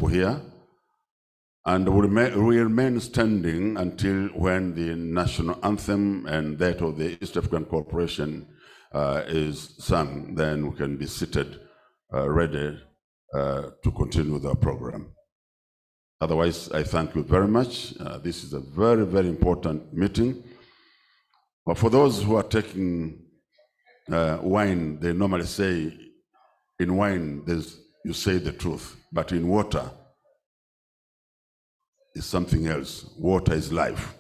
here, and we remain standing until when the national anthem and that of the East African Corporation is sung. Then we can be seated, ready to continue with our program. Otherwise, I thank you very much. This is a very, very important meeting. But for those who are taking wine, they normally say, in wine, you say the truth, but in water, is something else. Water is life.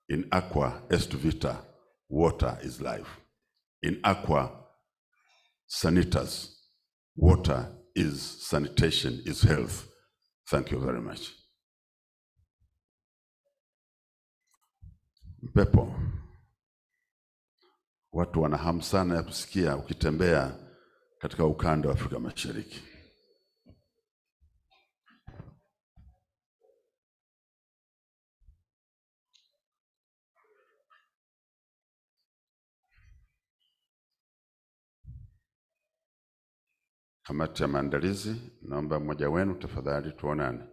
In aqua est vita, water is life. In aqua sanitas, water is sanitation, is health. Thank you very much. Pepo, watu wana hamu sana ya kusikia ukitembea katika ukanda wa Afrika Mashariki. Kamati ya maandalizi, naomba mmoja wenu tafadhali tuonane.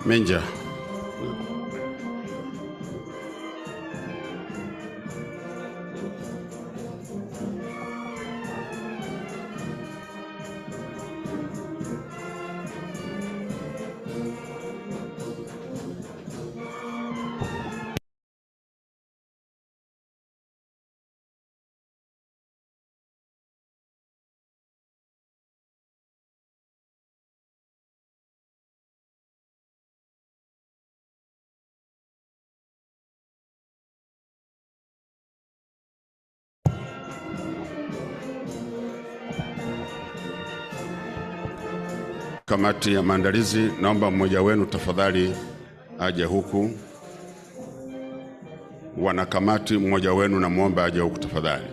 Menja. Kamati ya maandalizi, naomba mmoja wenu tafadhali aje huku. Wanakamati, mmoja wenu namwomba aje huku tafadhali.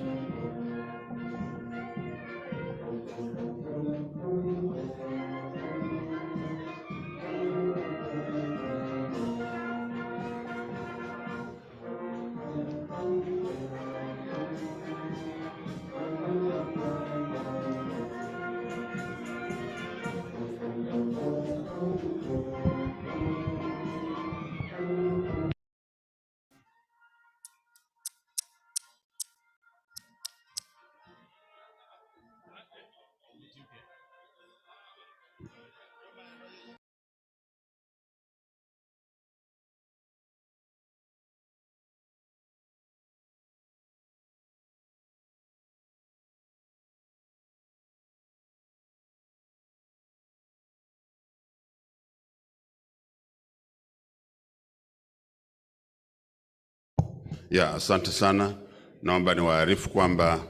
Ya, asante sana. Naomba niwaarifu kwamba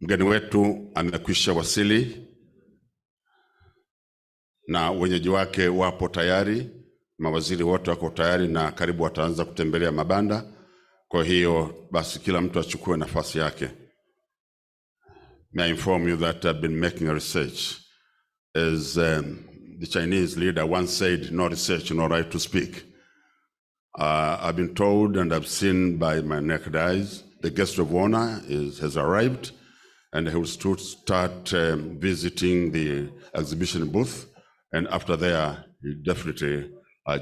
mgeni wetu amekwisha wasili na wenyeji wake wapo tayari. Mawaziri wote wako tayari na karibu wataanza kutembelea mabanda. Kwa hiyo basi kila mtu achukue nafasi yake. May I inform you that I've been making a research. As the Chinese leader once said, no research, no right to speak. I've been told and I've seen by my naked eyes, the guest of honor has arrived, and he will start visiting the exhibition booth. And after there, he'll definitely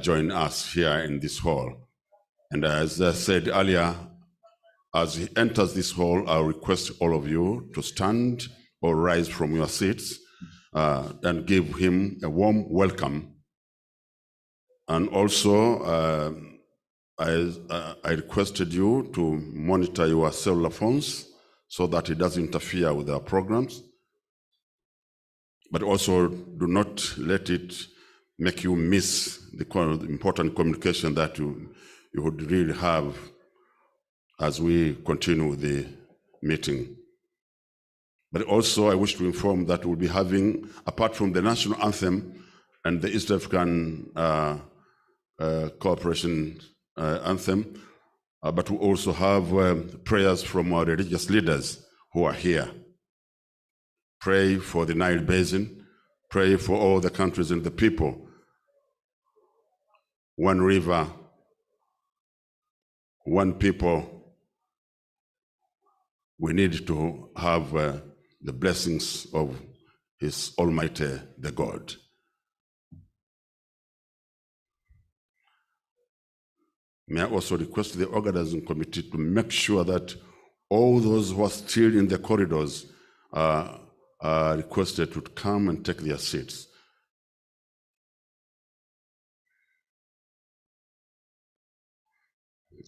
join us here in this hall. And as I said earlier, as he enters this hall, I'll request all of you to stand or rise from your seats and give him a warm welcome. And also, I requested you to monitor your cellular phones so that it doesn't interfere with our programs. But also do not let it make you miss the important communication that you would really have as we continue the meeting. But also I wish to inform that we'll be having, apart from the national anthem and the East African Cooperation anthem, but we also have prayers from our religious leaders who are here. Pray for the Nile Basin, pray for all the countries and the people. One river, one people. We need to have the blessings of His Almighty, the God. May I also request the organizing committee to make sure that all those who are still in the corridors are requested to come and take their seats.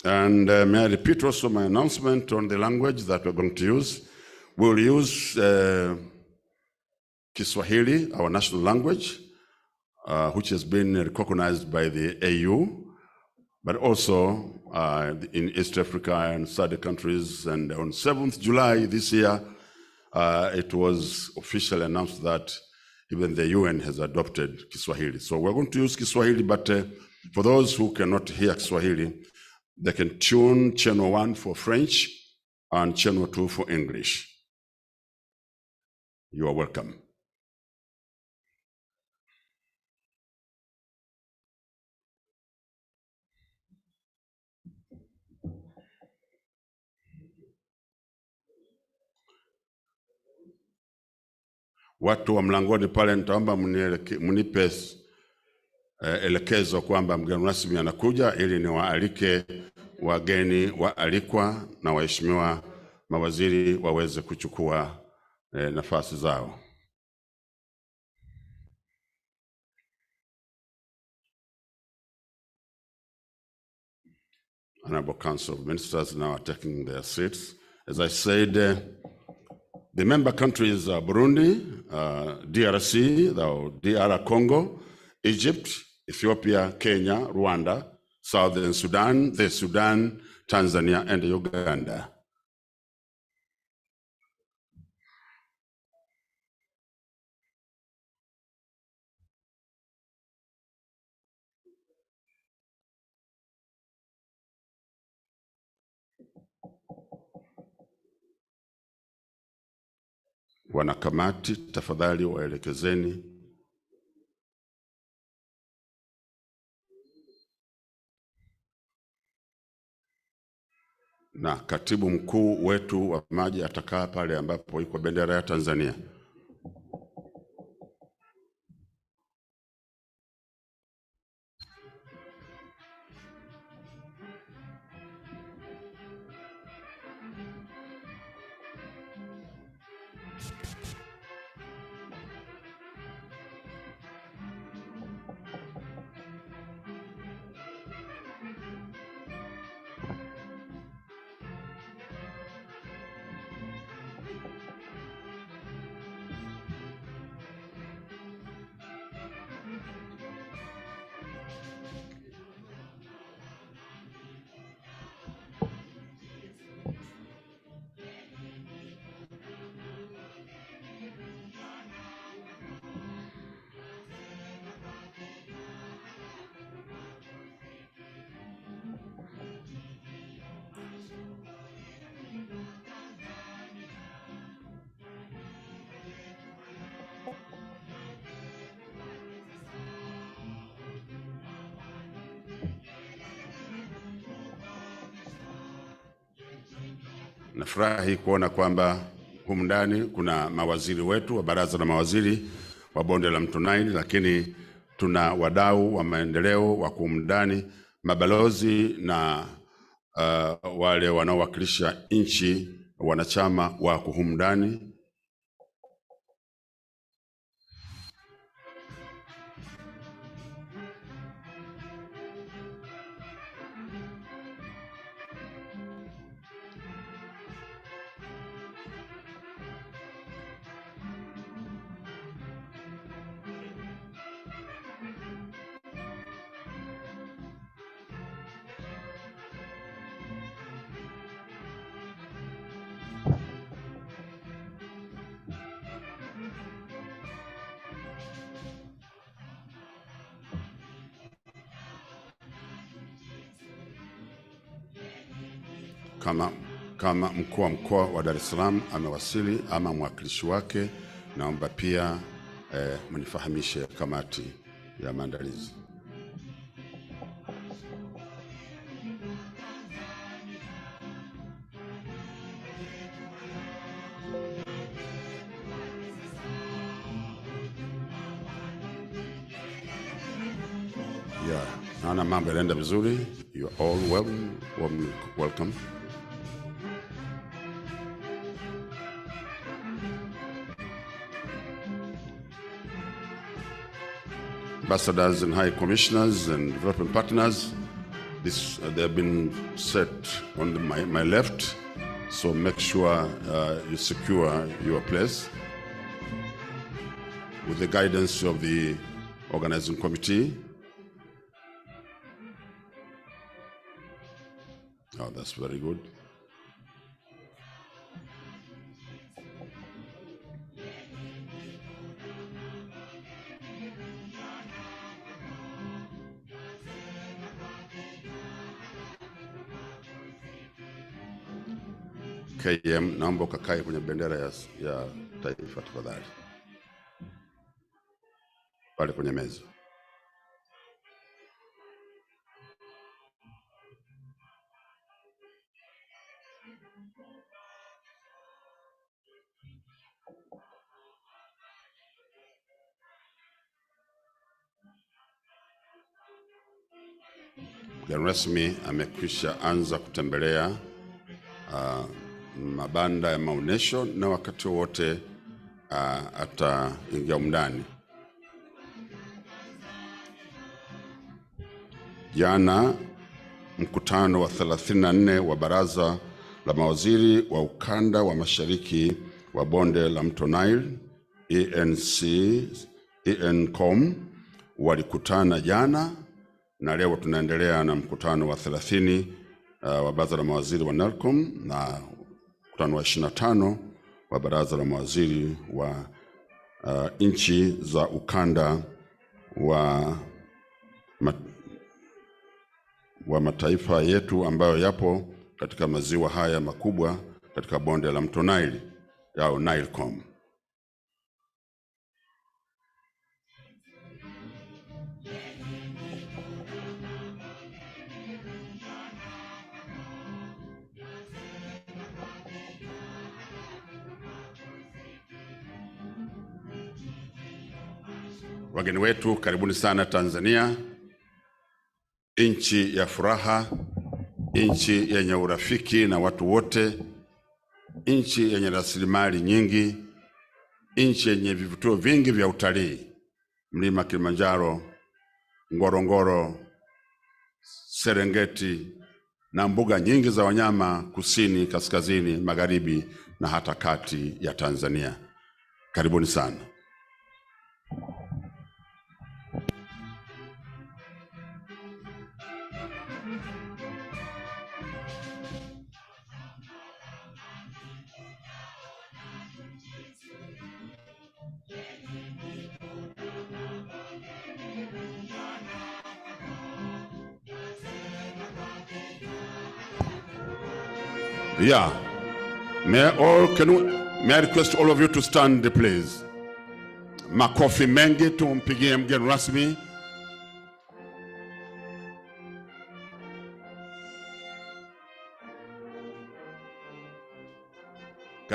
And may I repeat also my announcement on the language that we're going to use. We'll use Kiswahili, our national language, which has been recognized by the AU, but also in East Africa and SADC countries. And on 7th July this year, it was officially announced that even the UN has adopted Kiswahili. So we're going to use Kiswahili, but for those who cannot hear Kiswahili, they can tune channel 1 for French and channel 2 for English. You are welcome. Watu wa mlangoni pale nitaomba mnipe elekezo kwamba mgeni rasmi anakuja ili niwaalike wageni waalikwa na waheshimiwa mawaziri waweze kuchukua nafasi zao. Honorable Council of Ministers now are taking their seats. As I said, the member countries are Burundi, DRC, DR Congo, Egypt, Ethiopia, Kenya, Rwanda, Southern Sudan, the Sudan, Tanzania, and Uganda. Wanakamati, tafadhali waelekezeni. Na katibu mkuu wetu wa maji atakaa pale ambapo iko bendera ya Tanzania. Nafurahi kuona kwamba humu ndani kuna mawaziri wetu wa baraza la mawaziri wa bonde la mto Nile, lakini tuna wadau wa maendeleo wa humu ndani, mabalozi na wale wanaowakilisha nchi wanachama wa humu ndani. Kama mkuu wa mkoa wa Dar es Salaam amewasili ama mwakilishi wake, naomba pia mnifahamishe kamati ya maandalizi. Naona mambo yanaenda vizuri. You are all welcome. Ambassadors and high commissioners and development partners, they have been set on my left, so make sure you secure your place with the guidance of the organizing committee. Oh, that's very good. KM, naomba ukakae kwenye bendera ya taifa tafadhali, pale kwenye meza. Mgeni rasmi amekwisha anza kutembelea mabanda ya maonesho na wakati wote ataingia ndani. Jana mkutano wa 34 wa baraza la mawaziri wa ukanda wa mashariki wa bonde la mto Nile NBI walikutana jana, na leo tunaendelea na mkutano wa 30 wa baraza la mawaziri wa Nile-COM na mkutano wa 25 wa baraza la mawaziri wa nchi za ukanda wa mataifa yetu ambayo yapo katika maziwa haya makubwa katika bonde la mto Nile au Nile-COM. Wageni wetu, karibuni sana Tanzania, nchi ya furaha, nchi yenye urafiki na watu wote, nchi yenye rasilimali nyingi, nchi yenye vivutio vingi vya utalii: mlima Kilimanjaro, Ngorongoro, Serengeti na mbuga nyingi za wanyama kusini, kaskazini, magharibi na hata kati ya Tanzania. Karibuni sana. Yeah. May I request all of you to stand, please. Makofi mengi tumpigie mgeni rasmi.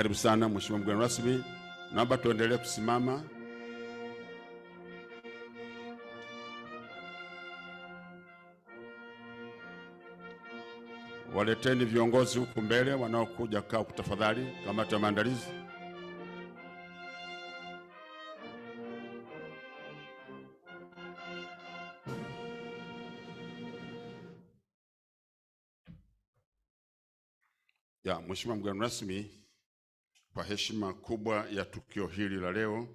Karibu sana Mheshimiwa mgeni rasmi. Naomba tuendelee kusimama. Waleteni viongozi huku mbele wanaokuja kaa kutafadhali, kamati ya maandalizi. Ya Mheshimiwa mgeni rasmi, kwa heshima kubwa ya tukio hili la leo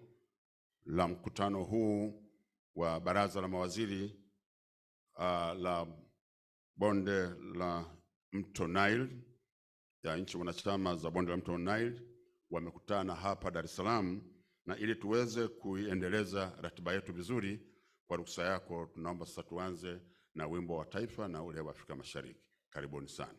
la mkutano huu wa baraza la mawaziri la bonde la mto Nile, ya nchi wanachama za bonde la mto Nile wamekutana hapa Dar es Salaam, na ili tuweze kuiendeleza ratiba yetu vizuri, kwa ruhusa yako tunaomba sasa tuanze na wimbo wa taifa na ule wa Afrika Mashariki. Karibuni sana.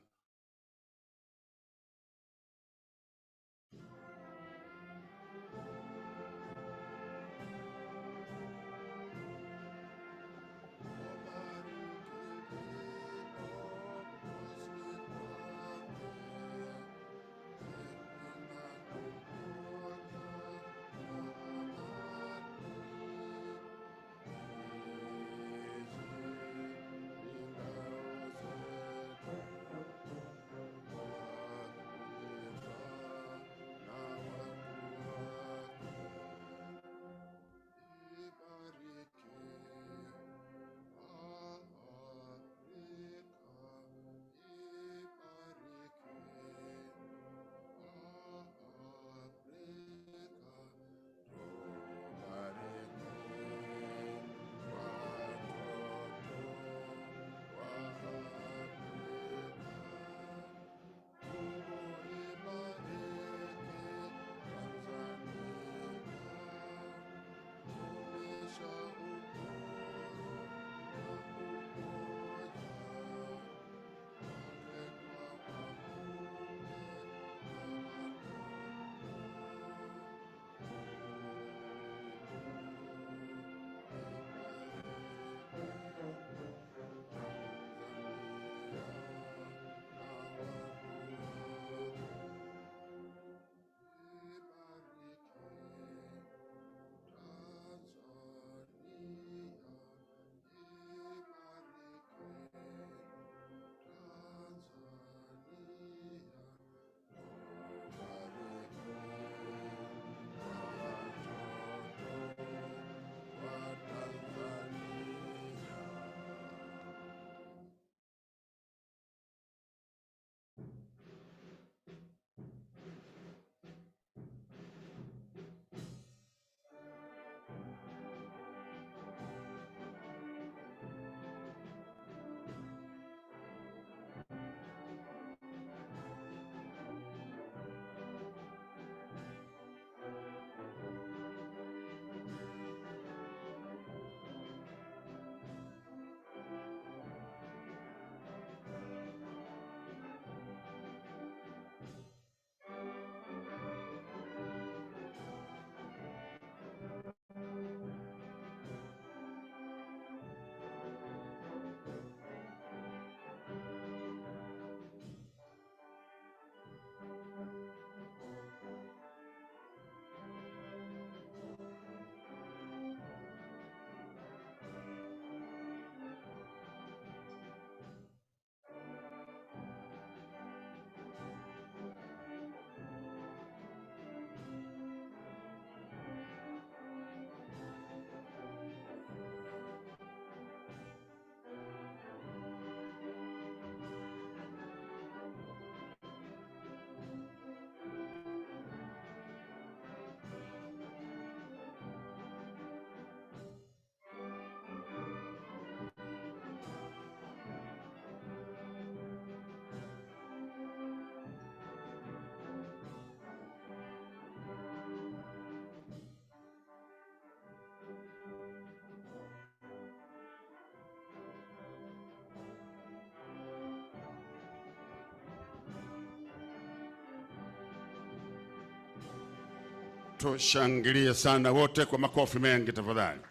Tushangilie sana wote kwa makofi mengi tafadhali.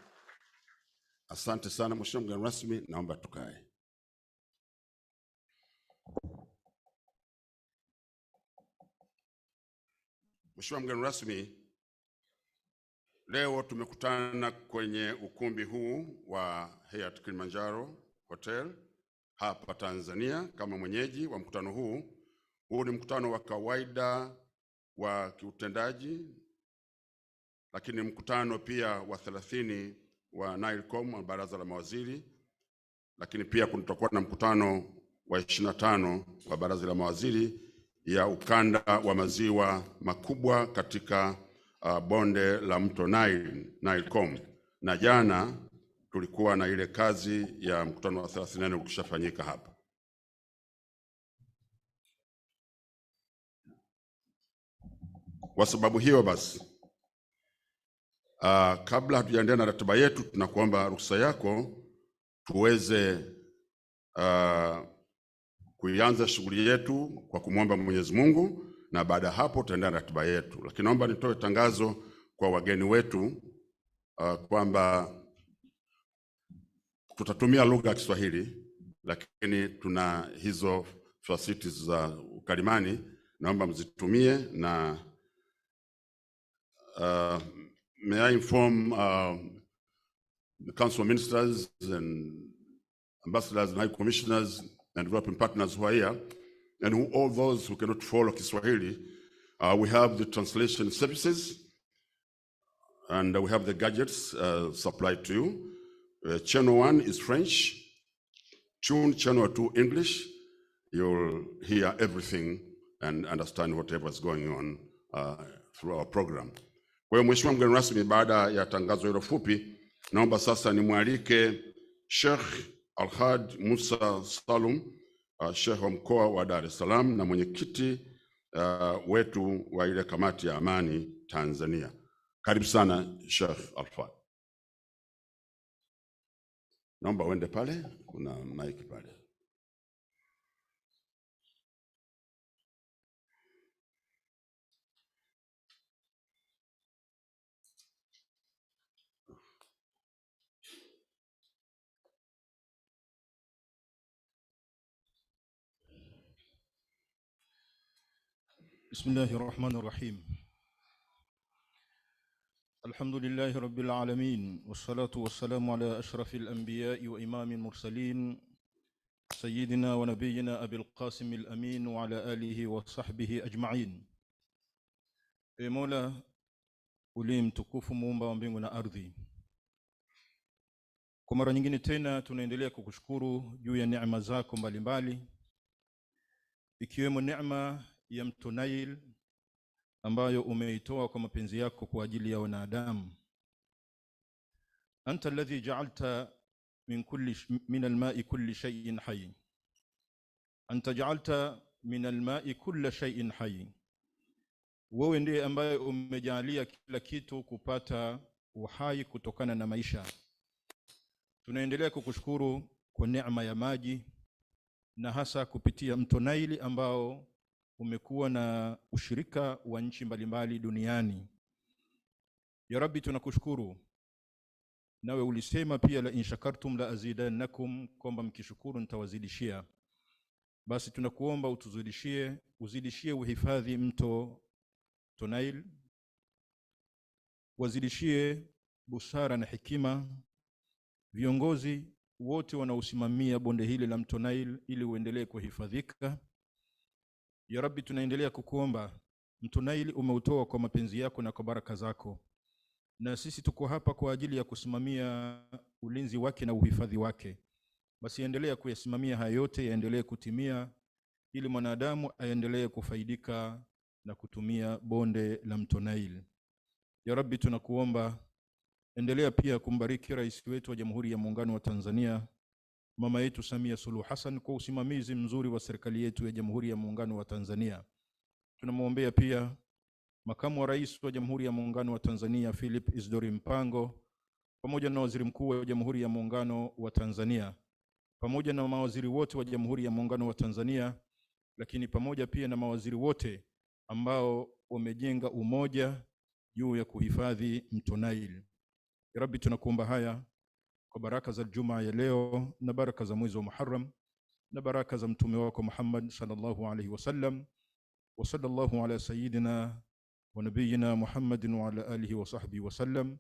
Asante sana Mheshimiwa mgeni rasmi, naomba tukae. Mheshimiwa mgeni rasmi, leo tumekutana kwenye ukumbi huu wa Hyatt Kilimanjaro Hotel hapa Tanzania kama mwenyeji wa mkutano huu. Huu ni mkutano wa kawaida wa kiutendaji, lakini mkutano pia wa 30 wa Nile-COM wa baraza la mawaziri, lakini pia kutakuwa na mkutano wa 25 wa baraza la mawaziri ya ukanda wa maziwa makubwa katika bonde la mto Nile-COM. Na jana tulikuwa na ile kazi ya mkutano wa 34 ukishafanyika hapa. Kwa sababu hiyo basi, kabla hatujaendelea na ratiba yetu, tunakuomba ruhusa yako tuweze kuianza shughuli yetu kwa kumwomba Mwenyezi Mungu, na baada hapo tutaendelea na ratiba yetu. Lakini naomba nitoe tangazo kwa wageni wetu kwamba tutatumia lugha ya Kiswahili, lakini tuna hizo facilities za ukalimani, naomba mzitumie. Na may I inform the Council of Ministers and ambassadors and high commissioners and development partners who are here, and all those who cannot follow Kiswahili, we have the translation services, and we have the gadgets supplied to you. Channel 1 is French, channel 2 English. You'll hear everything and understand whatever is going on through our program. Kwa hiyo Mheshimiwa mgeni rasmi, baada ya tangazo hilo fupi, naomba sasa nimwalike Sheikh Alhad Musa Salum, Sheikh wa mkoa wa Dar es Salaam na mwenyekiti wetu wa ile kamati ya amani Tanzania. Karibu sana Sheikh Alhad. Naomba uende pale, kuna mic pale. بسم الله الرحمن الرحيم. الحمد لله رب العالمين، والصلاة والسلام على أشرف الأنبياء وإمام المرسلين سيدنا ونبينا أبي القاسم الأمين وعلى آله وصحبه أجمعين. مولا uliye mtukufu, muumba wa mbingu na ardhi, kwa mara nyingine tena tunaendelea kukushukuru juu ya neema zako mbalimbali, ikiwemo neema ya mto Nile ambayo umeitoa kwa mapenzi yako kwa ajili ya wanadamu. Anta alladhi ja'alta min al-ma'i kulli shay'in hayy. Anta ja'alta min al-ma'i kulli shay'in hayy. Wewe ndiye ambaye umejalia kila kitu kupata uhai kutokana na maisha. Tunaendelea kukushukuru kwa neema ya maji, na hasa kupitia mto Nile ambao umekuwa na ushirika wa nchi mbalimbali duniani. Ya Rabbi, tunakushukuru. Nawe ulisema pia, la in shakartum la azidannakum, kwamba mkishukuru nitawazidishia. Basi tunakuomba uzidishie uhifadhi mto Nile, wazidishie busara na hekima viongozi wote wanaosimamia bonde hili la mto Nile ili uendelee kuhifadhika. Ya Rabbi, tunaendelea kukuomba, mto Nile umeutoa kwa mapenzi yako na kwa baraka zako, na sisi tuko hapa kwa ajili ya kusimamia ulinzi wake na uhifadhi wake. Basi endelea kuyasimamia haya yote, yaendelee kutimia, ili mwanadamu aendelee kufaidika na kutumia bonde la mto Nile. Ya Rabbi, tunakuomba endelea pia kumbariki rais wetu wa Jamhuri ya Muungano wa Tanzania, mama yetu Samia Suluhu Hassan, kwa usimamizi mzuri wa serikali yetu ya Jamhuri ya Muungano wa Tanzania. Tunamwombea pia makamu wa rais wa Jamhuri ya Muungano wa Tanzania Philip Isdori Mpango, pamoja na waziri mkuu wa Jamhuri ya Muungano wa Tanzania, pamoja na mawaziri wote wa Jamhuri ya Muungano wa Tanzania, lakini pamoja pia na mawaziri wote ambao wamejenga umoja juu ya kuhifadhi mto Nile. Ya Rabbi, tunakuomba haya kwa baraka za Ijumaa ya leo na baraka za mwezi wa Muharram na baraka za mtume wako Muhammad sallallahu alaihi wasallam, wa sallallahu ala sayyidina ونبينا محمد وعلى آله وصحبه وسلم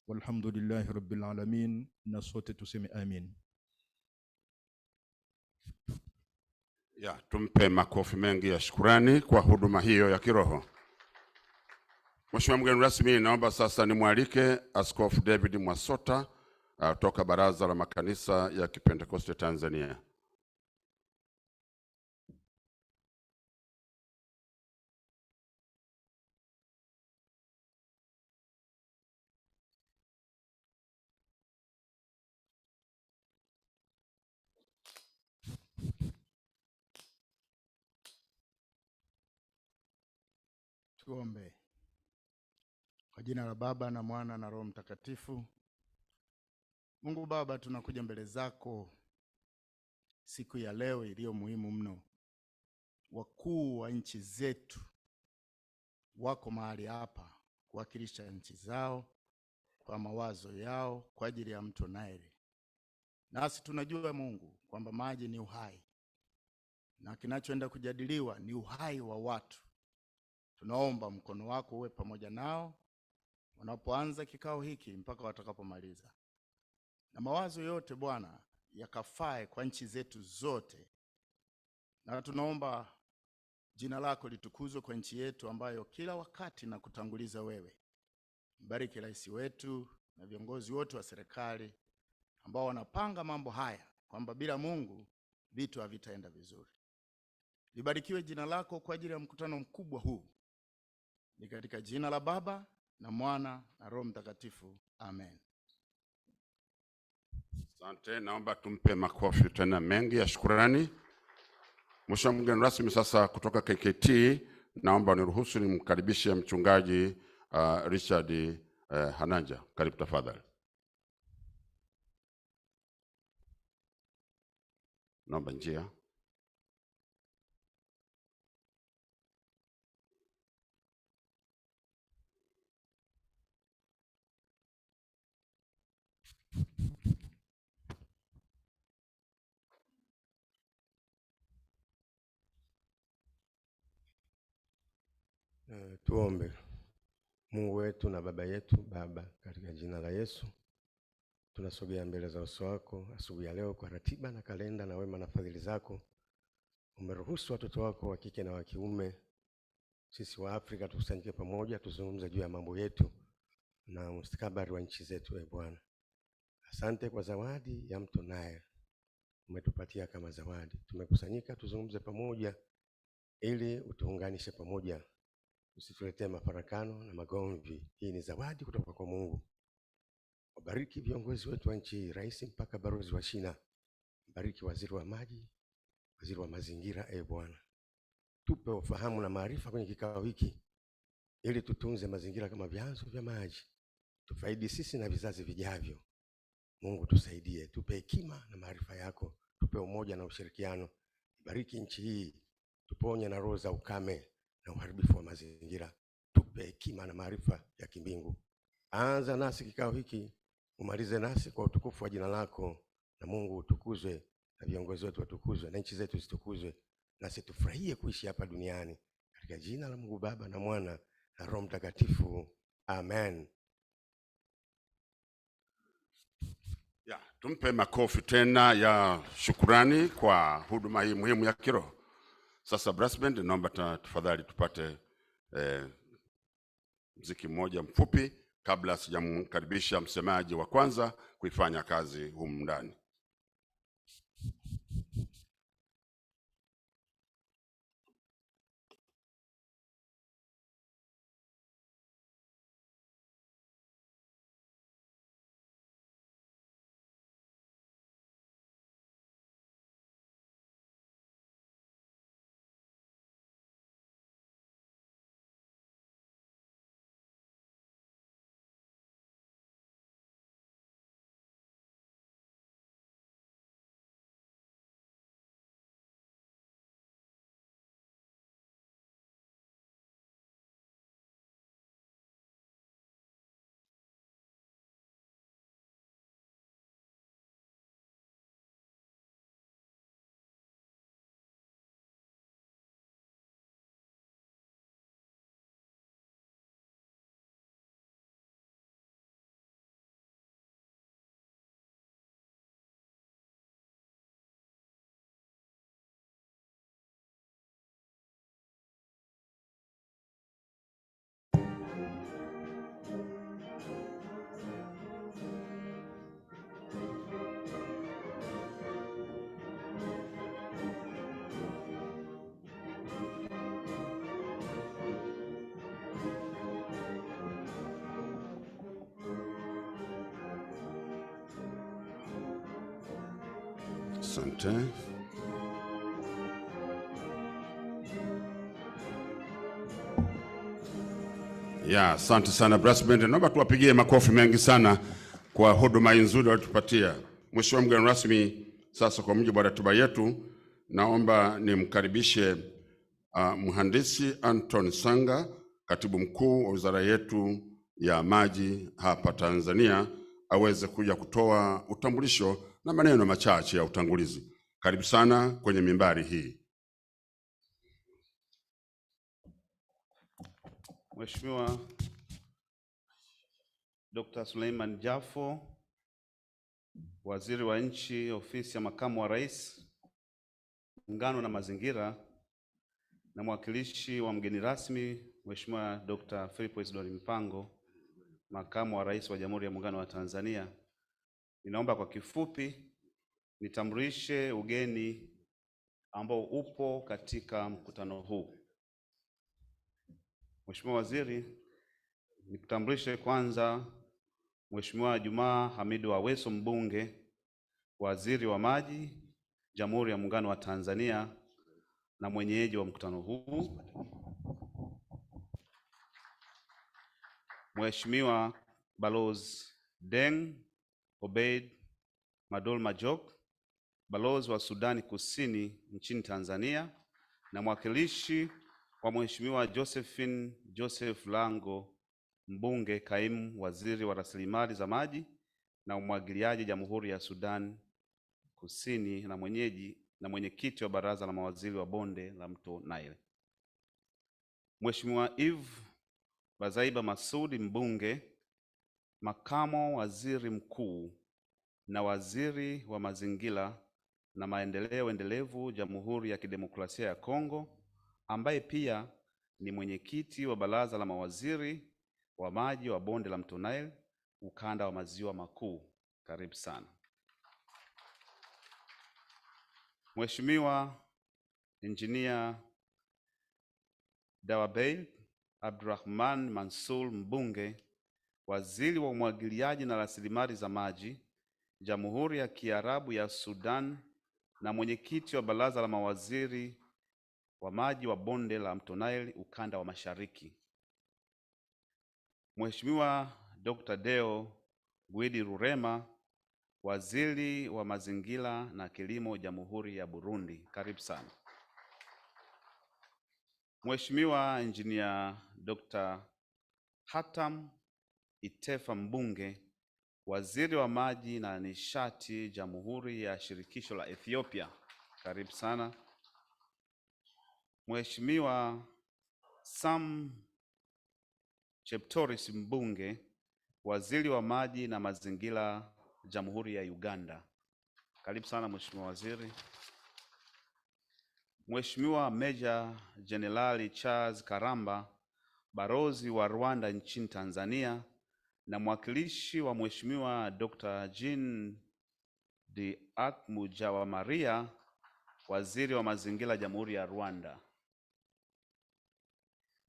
والحمد لله رب العالمين. Na sote tuseme amin. Ya, tumpe makofi mengi ya shukrani kwa huduma hiyo ya kiroho. Mheshimiwa mgeni rasmi, naomba sasa nimwalike Askofu David Mwasota kutoka Baraza la Makanisa ya Kipentekoste Tanzania. Tuombe. Kwa jina la Baba na Mwana na Roho Mtakatifu. Mungu Baba, tunakuja mbele zako siku ya leo iliyo muhimu mno. Wakuu wa nchi zetu wako mahali hapa kuwakilisha nchi zao kwa mawazo yao kwa ajili ya mto Nile. Nasi tunajua Mungu kwamba maji ni uhai, na kinachoenda kujadiliwa ni uhai wa watu. Tunaomba mkono wako uwe pamoja nao wanapoanza kikao hiki mpaka watakapomaliza, na mawazo yote Bwana yakafae kwa nchi zetu zote. Na tunaomba jina lako litukuzwe kwa nchi yetu ambayo kila wakati na kutanguliza wewe. Mbariki rais wetu na viongozi wote wa serikali ambao wanapanga mambo haya, kwamba bila Mungu vitu havitaenda vizuri. Libarikiwe jina lako kwa ajili ya mkutano mkubwa huu. Ni katika jina la Baba na Mwana na Roho Mtakatifu. Amen. Asante, naomba tumpe makofi tena mengi ya shukrani. Mheshimiwa mgeni rasmi, sasa kutoka KKT, naomba niruhusu nimkaribishe mchungaji Richard Hananja. Karibu tafadhali. Naomba njia. Tuombe. Mungu wetu na Baba yetu, Baba, katika jina la Yesu tunasogea mbele za uso wako asubuhi ya leo. Kwa ratiba na kalenda na wema na fadhili zako, umeruhusu watoto wako wa kike na wa kiume, sisi wa Afrika, tukusanyike pamoja tuzungumze juu ya mambo yetu na mustakabali wa nchi zetu. E Bwana, asante kwa zawadi ya mto Nile umetupatia kama zawadi. Tumekusanyika tuzungumze pamoja ili utuunganishe pamoja, usituletee mafarakano na magomvi. Hii ni zawadi kutoka kwa Mungu. Wabariki viongozi wetu wa nchi, rais mpaka balozi wa shina. Bariki waziri wa maji, waziri wa mazingira. E Bwana, tupe ufahamu na maarifa kwenye kikao hiki ili tutunze mazingira kama vyanzo vya maji, tufaidi sisi na vizazi vijavyo. Mungu tusaidie, tupe hekima na maarifa yako, tupe umoja na ushirikiano. Bariki nchi hii, tuponye na roho za ukame na uharibifu wa mazingira. Tupe hekima na maarifa ya kimbingu. Anza nasi kikao hiki, umalize nasi kwa utukufu wa jina lako. Na Mungu utukuzwe, na viongozi wetu watukuzwe, na nchi zetu zitukuzwe, nasi tufurahie kuishi hapa duniani. Katika jina la Mungu Baba na Mwana na Roho Mtakatifu. Amen. Ya, tumpe makofi tena ya shukurani kwa huduma hii muhimu ya kiroho. Sasa brass band, naomba tafadhali tupate muziki mmoja mfupi kabla sijamkaribisha msemaji wa kwanza kuifanya kazi humu ndani. Asante. Ya, asante sana Brasband. Naomba tuwapigie makofi mengi sana kwa huduma nzuri walitupatia. Mheshimiwa mgeni rasmi, sasa kwa mujibu wa ratiba yetu, naomba nimkaribishe Mhandisi Anton Sanga, katibu mkuu wa wizara yetu ya maji hapa Tanzania, aweze kuja kutoa utambulisho na maneno machache ya utangulizi. Karibu sana kwenye mimbari hii. Mheshimiwa Dr. Suleiman Jafo, Waziri wa Nchi, Ofisi ya Makamu wa Rais, Muungano na Mazingira, na mwakilishi wa mgeni rasmi Mheshimiwa Dr. Philip Isidori Mpango, Makamu wa Rais wa Jamhuri ya Muungano wa Tanzania. Ninaomba kwa kifupi nitambulishe ugeni ambao upo katika mkutano huu. Mheshimiwa Waziri, nikutambulishe kwanza Mheshimiwa Jumaa Hamidu Aweso, mbunge, Waziri wa Maji, Jamhuri ya Muungano wa Tanzania na mwenyeji wa mkutano huu. Mheshimiwa Balozi Deng Obeid Madol Majok, Balozi wa Sudani Kusini nchini Tanzania na mwakilishi wa Mheshimiwa Josephine Joseph Lango, mbunge, kaimu waziri wa rasilimali za maji na umwagiliaji, Jamhuri ya Sudan Kusini na mwenyekiti wa baraza la mawaziri wa bonde la mto Nile. Mheshimiwa Eve Bazaiba Masudi, mbunge, makamo waziri mkuu na waziri wa mazingira na maendeleo endelevu, Jamhuri ya Kidemokrasia ya Kongo, ambaye pia ni mwenyekiti wa baraza la mawaziri wa maji wa bonde la mto Nile, ukanda wa maziwa makuu. Karibu sana. Mheshimiwa Engineer Dawabeil Abdurrahman Mansour, mbunge, waziri wa umwagiliaji na rasilimali za maji, Jamhuri ya Kiarabu ya Sudan na mwenyekiti wa baraza la mawaziri wa maji wa bonde la mto Nile, ukanda wa mashariki. Mheshimiwa Dr. Deo Gwidi Rurema, waziri wa mazingira na kilimo, Jamhuri ya Burundi. Karibu sana. Mheshimiwa Engineer Dr. Hatam Itefa, mbunge, waziri wa maji na nishati, Jamhuri ya Shirikisho la Ethiopia. Karibu sana. Mheshimiwa Sam Cheptoris, mbunge, waziri wa maji na mazingira, Jamhuri ya Uganda. Karibu sana Mheshimiwa Waziri. Mheshimiwa Meja Jenerali Charles Karamba, balozi wa Rwanda nchini Tanzania na mwakilishi wa Mheshimiwa Dr. Jean de Akmujawa Maria, waziri wa mazingira, Jamhuri ya Rwanda.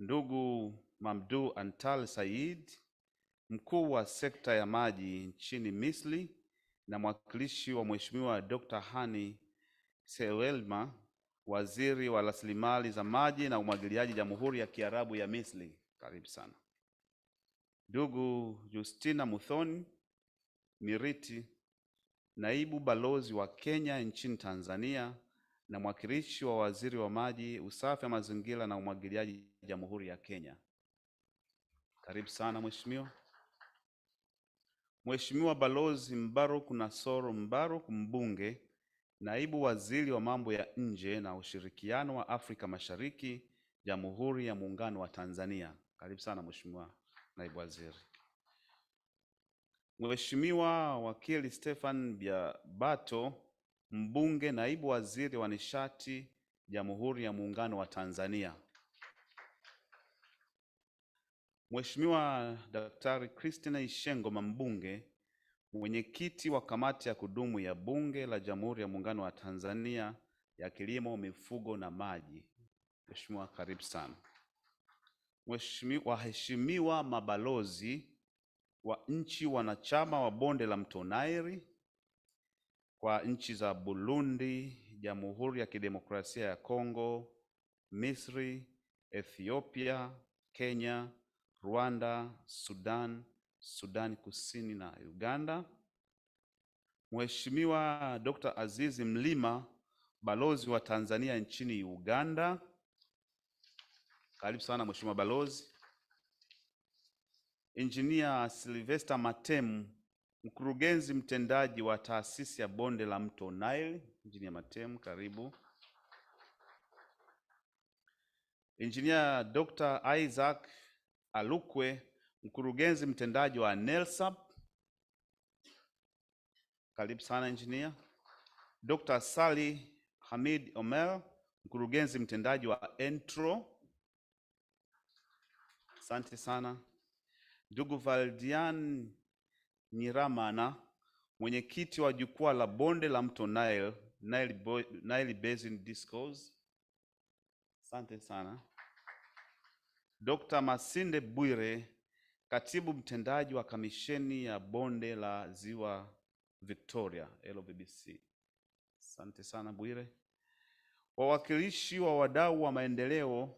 Ndugu Mamdu Antal Said, mkuu wa sekta ya maji nchini Misri na mwakilishi wa Mheshimiwa Dr. Hani Sewelma, waziri wa rasilimali za maji na umwagiliaji, Jamhuri ya Kiarabu ya Misri. Karibu sana. Ndugu Justina Muthoni Miriti, naibu balozi wa Kenya nchini Tanzania na mwakilishi wa waziri wa maji, usafi wa mazingira na umwagiliaji, Jamhuri ya Kenya. Karibu sana Mheshimiwa. Mheshimiwa Balozi Mbaruk Nasoro Mbaruk, mbunge, naibu waziri wa mambo ya nje na ushirikiano wa Afrika Mashariki, Jamhuri ya Muungano wa Tanzania. Karibu sana Mheshimiwa naibu waziri. Mheshimiwa Wakili Stefan Biabato, mbunge, naibu waziri wa nishati, Jamhuri ya Muungano wa Tanzania. Mheshimiwa Daktari Christina Ishengoma, mbunge, mwenyekiti wa kamati ya kudumu ya Bunge la Jamhuri ya Muungano wa Tanzania ya Kilimo, Mifugo na Maji. Mheshimiwa, karibu sana. Waheshimiwa mabalozi wa nchi wanachama wa bonde la mto Nile, kwa nchi za Burundi, Jamhuri ya Kidemokrasia ya Kongo, Misri, Ethiopia, Kenya, Rwanda, Sudan, Sudani Kusini na Uganda. Mheshimiwa Dr. Azizi Mlima, balozi wa Tanzania nchini Uganda. Karibu sana Mheshimiwa Balozi. Engineer Sylvester Matemu, mkurugenzi mtendaji wa taasisi ya bonde la mto Nile. Engineer Matemu, karibu. Engineer Dr. Isaac Alukwe, mkurugenzi mtendaji wa NELSAP. Karibu sana engineer. Dr. Sali Hamid Omer, mkurugenzi mtendaji wa ENTRO. Asante sana. Ndugu Valdian Nyiramana, mwenyekiti wa jukwaa la bonde la mto Nile, Nile Basin Discourse. Asante sana. Dr. Masinde Bwire, katibu mtendaji wa kamisheni ya bonde la Ziwa Victoria, LVBC. Asante sana Bwire. Wawakilishi wa wadau wa maendeleo,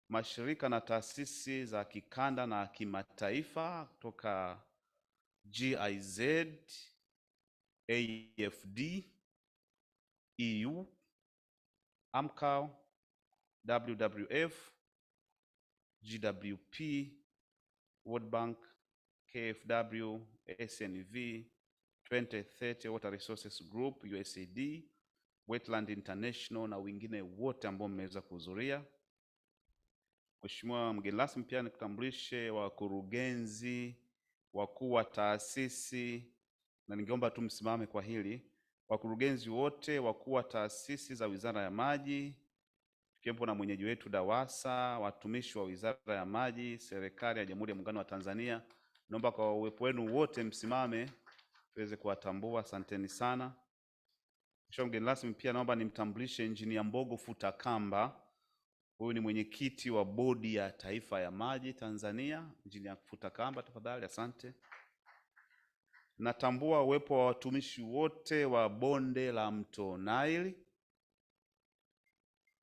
mashirika na taasisi za kikanda na kimataifa kutoka GIZ, AFD, EU, AMCAO, WWF, GWP, World Bank, KfW, SNV, 2030 Water Resources Group, USAID, Wetland International na wengine wote ambao mmeweza kuhudhuria. Mheshimiwa mgeni rasmi, pia nikutambulishe wakurugenzi wakuu wa taasisi, na ningeomba tu msimame kwa hili. Wakurugenzi wote wakuu wa taasisi za Wizara ya Maji, tukiwepo na mwenyeji wetu DAWASA, watumishi wa Wizara ya Maji, serikali ya Jamhuri ya Muungano wa Tanzania, naomba kwa uwepo wenu wote msimame tuweze kuwatambua. Asanteni sana. Mheshimiwa mgeni rasmi, pia naomba nimtambulishe Engineer Mbogo Futakamba. Huyu ni mwenyekiti wa Bodi ya Taifa ya Maji Tanzania. Engineer Futakamba, tafadhali. Asante. Natambua uwepo wa watumishi wote wa bonde la mto Nile.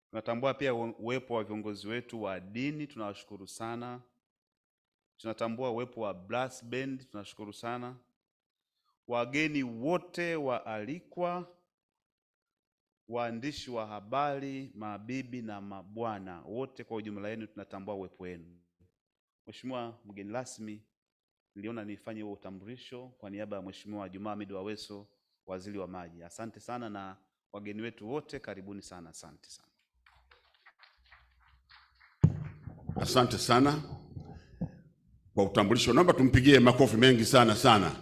Tunatambua pia uwepo wa viongozi wetu wa dini, tunawashukuru sana. Tunatambua uwepo wa brass band, tunashukuru sana. Wageni wote waalikwa, waandishi wa habari, mabibi na mabwana, wote kwa ujumla wenu tunatambua uwepo wenu. Mheshimiwa mgeni rasmi, niliona nifanye huo utambulisho kwa niaba ya Mheshimiwa Juma Hamid Aweso, Waziri wa Maji. Asante sana, na wageni wetu wote karibuni sana. Asante sana. Asante sana kwa utambulisho. Naomba tumpigie makofi mengi sana sana.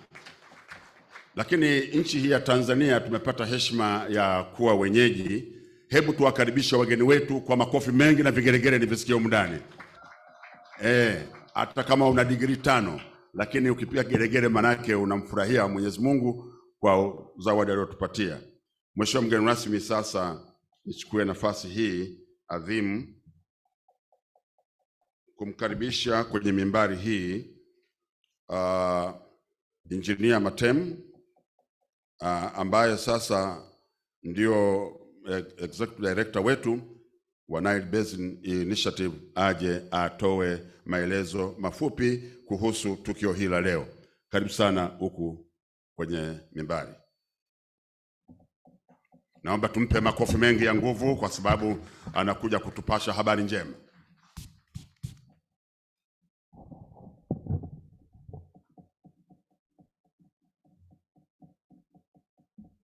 Lakini nchi hii ya Tanzania tumepata heshima ya kuwa wenyeji. Hebu tuwakaribishe wageni wetu kwa makofi mengi na vigeregere nivisikie humu ndani. Hata kama una degree 5, lakini ukipiga geregere manake unamfurahia Mwenyezi Mungu kwa zawadi aliyotupatia. Mheshimiwa mgeni rasmi, sasa nichukue nafasi hii adhimu kumkaribisha kwenye mimbari hii Engineer Matemu ambaye sasa ndio Executive Director wetu wa Nile Basin Initiative, aje atoe maelezo mafupi kuhusu tukio hili la leo. Karibu sana huku kwenye mimbari. Naomba tumpe makofi mengi ya nguvu kwa sababu anakuja kutupasha habari njema.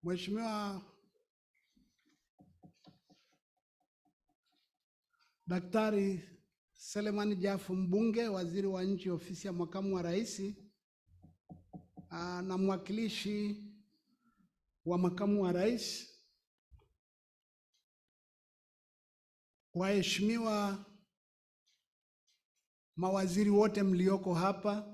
Mheshimiwa Daktari Selemani Jafo Mbunge, Waziri wa Nchi, Ofisi ya Makamu wa Rais, na mwakilishi wa Makamu wa Rais, waheshimiwa mawaziri wote mlioko hapa,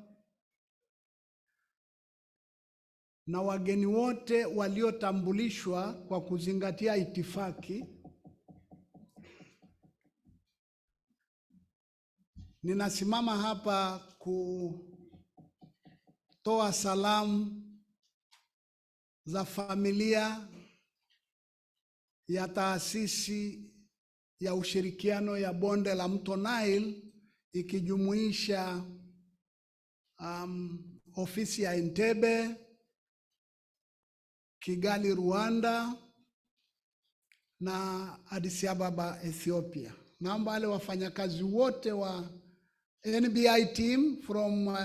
na wageni wote waliotambulishwa kwa kuzingatia itifaki. Ninasimama hapa kutoa salamu za familia ya taasisi ya ushirikiano ya bonde la mto Nile ikijumuisha ofisi ya Entebbe, Kigali Rwanda na Addis Ababa Ethiopia. Naomba wale wafanyakazi wote wa NBI team from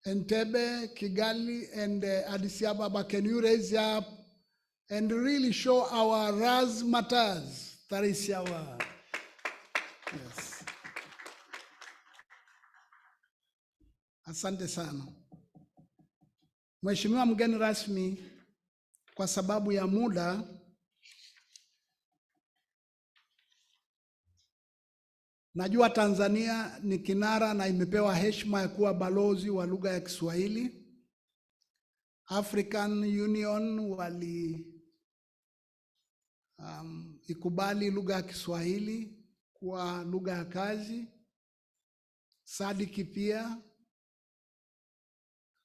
Entebbe, Kigali and Addis Ababa, can you raise up and really show our razzmatazz? Tarishawa. Yes. Asante sana. Mheshimiwa mgeni rasmi, kwa sababu ya muda najua Tanzania ni kinara na imepewa heshima ya kuwa balozi wa lugha ya Kiswahili. African Union ikubali lugha ya Kiswahili kuwa lugha ya kazi. SADC pia,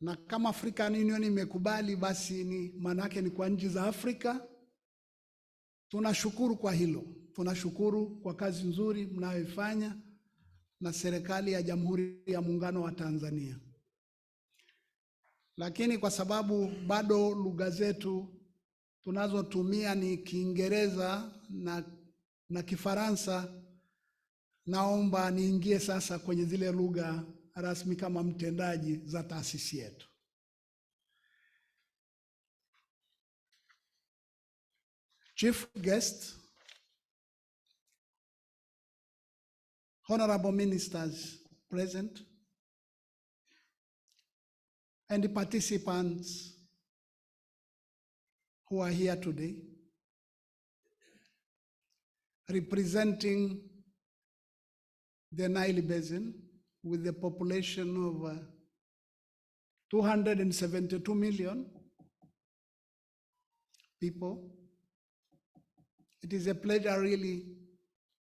na kama African Union imekubali basi ni manake ni kwa nchi za Afrika. Tunashukuru kwa hilo. Tunashukuru kwa kazi nzuri mnayoifanya na serikali ya Jamhuri ya Muungano wa Tanzania. Lakini kwa sababu bado lugha zetu tunazotumia ni Kiingereza na Kifaransa, naomba niingie sasa kwenye zile lugha rasmi kama mtendaji za taasisi yetu. Chief guest, honorable ministers present, and the participants who are here today, representing the Nile Basin with a population of 272 million people. It is a pleasure really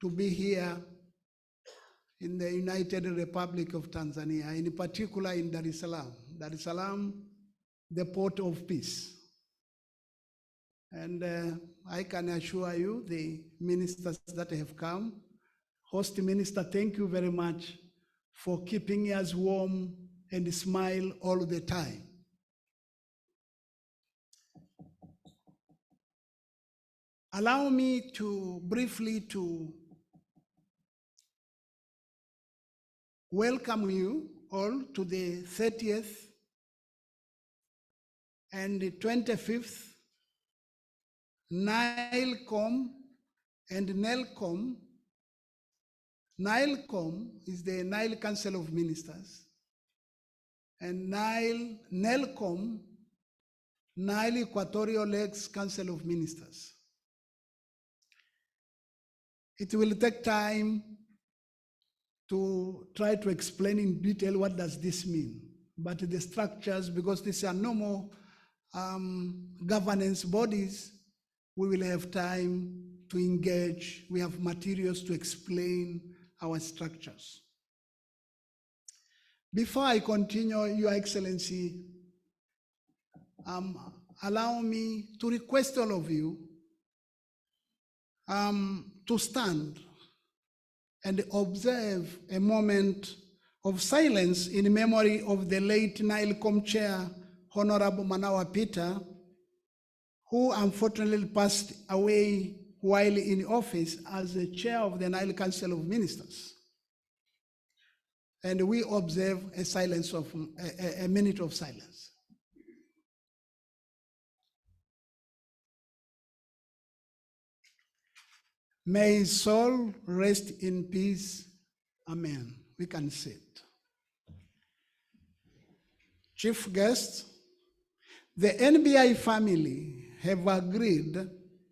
to be here in the United Republic of Tanzania, in particular in Dar es Salaam. Dar es Salaam, the port of peace. And I can assure you, the ministers that have come, Host Minister, thank you very much for keeping us warm and smile all the time. Allow me to briefly welcome you all to the 30th and the 25th Nile-COM and Nile-COM. Nile-COM is the Nile Council of Ministers, and Nile-COM, Nile Equatorial Lakes Council of Ministers. It will take time to try to explain in detail what does this mean, but the structures, because these are normal governance bodies, we will have time to engage. We have materials to explain our structures. Before I continue, Your Excellency, allow me to request all of you to stand and observe a moment of silence in memory of the late Nile-COM Chair, Honorable Manawa Peter, who unfortunately passed away while in office as the chair of the Nile Council of Ministers. And we observe a silence of a minute of silence. May his soul rest in peace. Amen. We can sit. Chief guests, the NBI family have agreed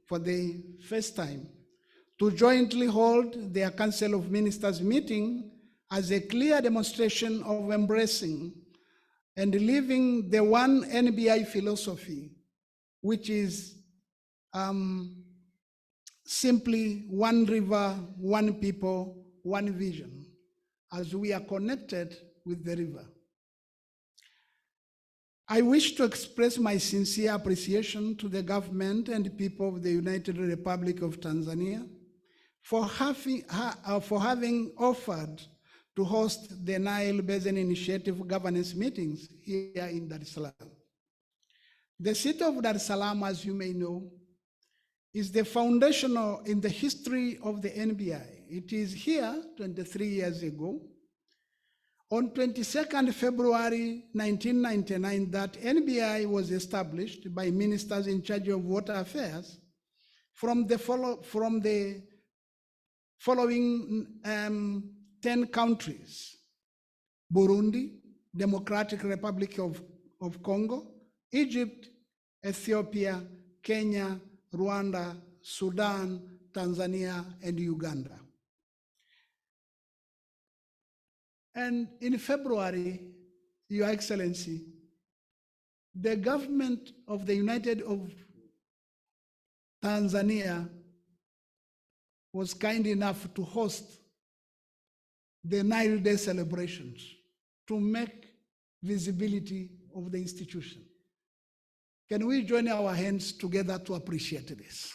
for the first time to jointly hold their Council of Ministers meeting as a clear demonstration of embracing and living the one NBI philosophy, which is simply one river, one people, one vision, as we are connected with the river. I wish to express my sincere appreciation to the government and people of the United Republic of Tanzania for having offered to host the Nile Basin Initiative governance meetings here in Dar es Salaam. The city of Dar es Salaam, as you may know, is the foundational in the history of the NBI. It is here 23 years ago, on 22nd February 1999, that NBI was established by ministers in charge of water affairs from the following 10 countries: Burundi, Democratic Republic of Congo, Egypt, Ethiopia, Kenya, Rwanda, Sudan, Tanzania, and Uganda. And in February, Your Excellency, the government of the United of Tanzania was kind enough to host the Nile Day celebrations to make visibility of the institution. Can we join our hands together to appreciate this?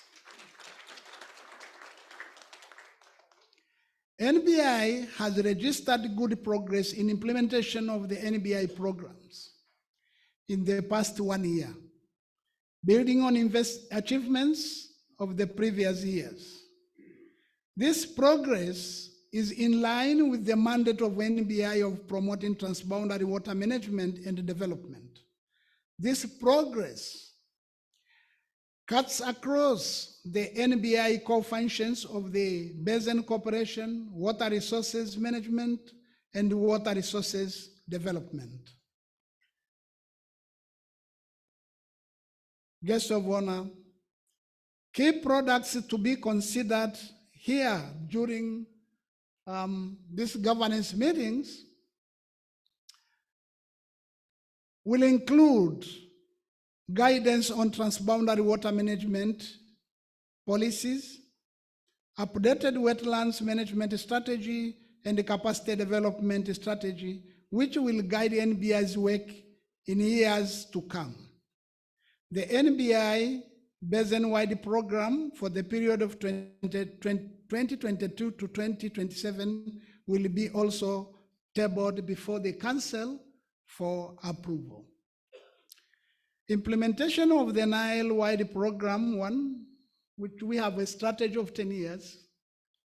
NBI has registered good progress in implementation of the NBI programs in the past 1 year, building on achievements of the previous years. This progress is in line with the mandate of NBI of promoting transboundary water management and development. This progress cuts across the NBI core functions of the Basin Cooperation, Water Resources Management, and Water Resources Development. Guests of honor, key products to be considered here during these governance meetings will include guidance on transboundary water management policies, updated wetlands management strategy, and the capacity development strategy, which will guide NBI's work in years to come. The NBI basin-wide program for the period of 2022 to 2027 will be also tabled before the Council for approval. Implementation of the Nile-wide program 1, which we have a strategy of 10 years,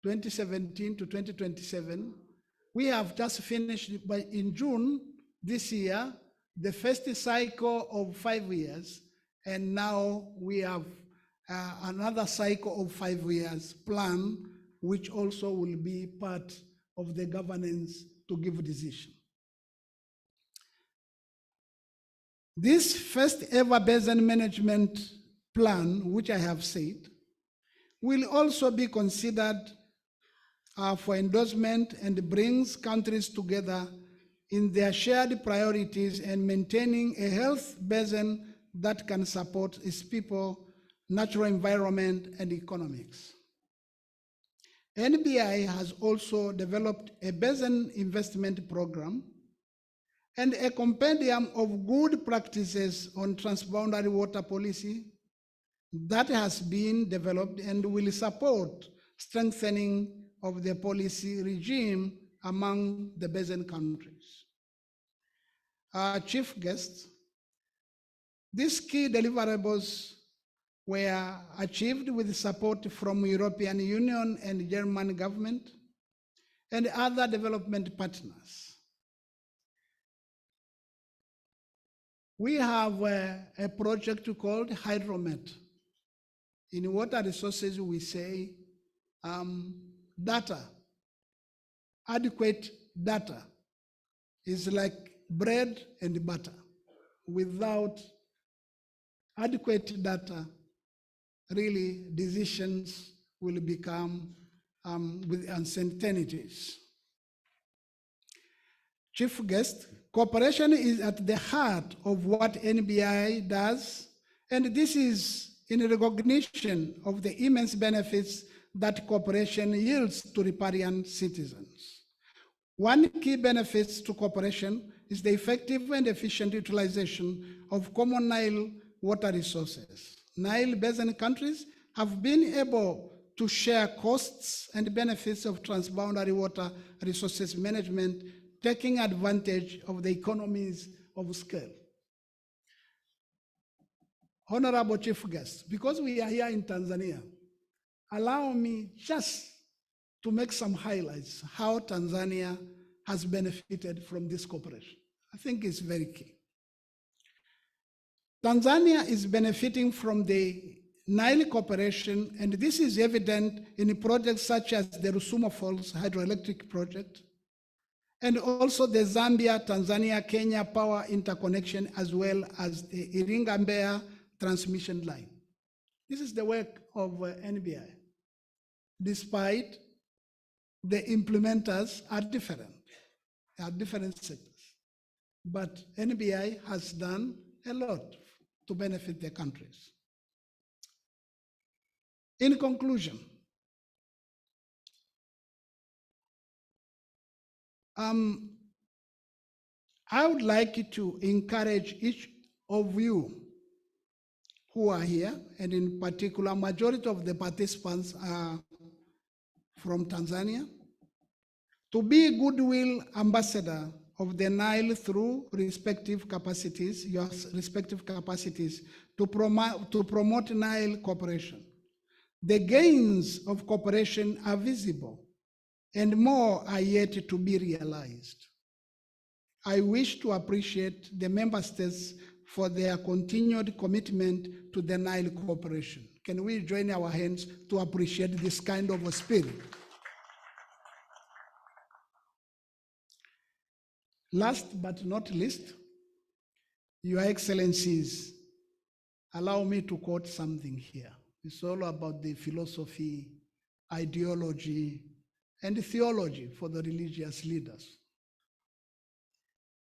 2017 to 2027. We have just finished in June this year, the first cycle of 5 years, and now we have another cycle of 5 years plan, which also will be part of the governance to give decision. This first ever basin management plan, which I have said, will also be considered for endorsement and brings countries together in their shared priorities and maintaining a health basin that can support its people, natural environment, and economics. NBI has also developed a basin investment program and a compendium of good practices on transboundary water policy that has been developed and will support strengthening of the policy regime among the basin countries. Chief guests, these key deliverables were achieved with support from European Union and German government and other development partners. We have a project called Hydromet. In water resources, we say data, adequate data is like bread and butter. Without adequate data, really decisions will become with uncertainties. Chief guest, cooperation is at the heart of what NBI does, and this is in recognition of the immense benefits that cooperation yields to riparian citizens. One key benefit to cooperation is the effective and efficient utilization of common Nile water resources. Nile Basin countries have been able to share costs and benefits of transboundary water resources management, taking advantage of the economies of scale. Honorable Chief Guest, because we are here in Tanzania, allow me just to make some highlights how Tanzania has benefited from this cooperation. I think it's very key. Tanzania is benefiting from the Nile cooperation, and this is evident in projects such as the Rusumo Falls hydroelectric project, and also the Zambia-Tanzania-Kenya power interconnection, as well as the Iringa-Mbeya transmission line. This is the work of NBI. Despite the implementers are different sectors, but NBI has done a lot to benefit the countries. In conclusion, I would like to encourage each of you who are here, and in particular, majority of the participants are from Tanzania, to be a goodwill ambassador of the Nile through respective capacities, your respective capacities, to promote Nile cooperation. The gains of cooperation are visible, and more are yet to be realized. I wish to appreciate the member states for their continued commitment to the Nile cooperation. Can we join our hands to appreciate this kind of a spirit? Last but not least, Your Excellencies, allow me to quote something here. It's all about the philosophy, ideology, and theology for the religious leaders.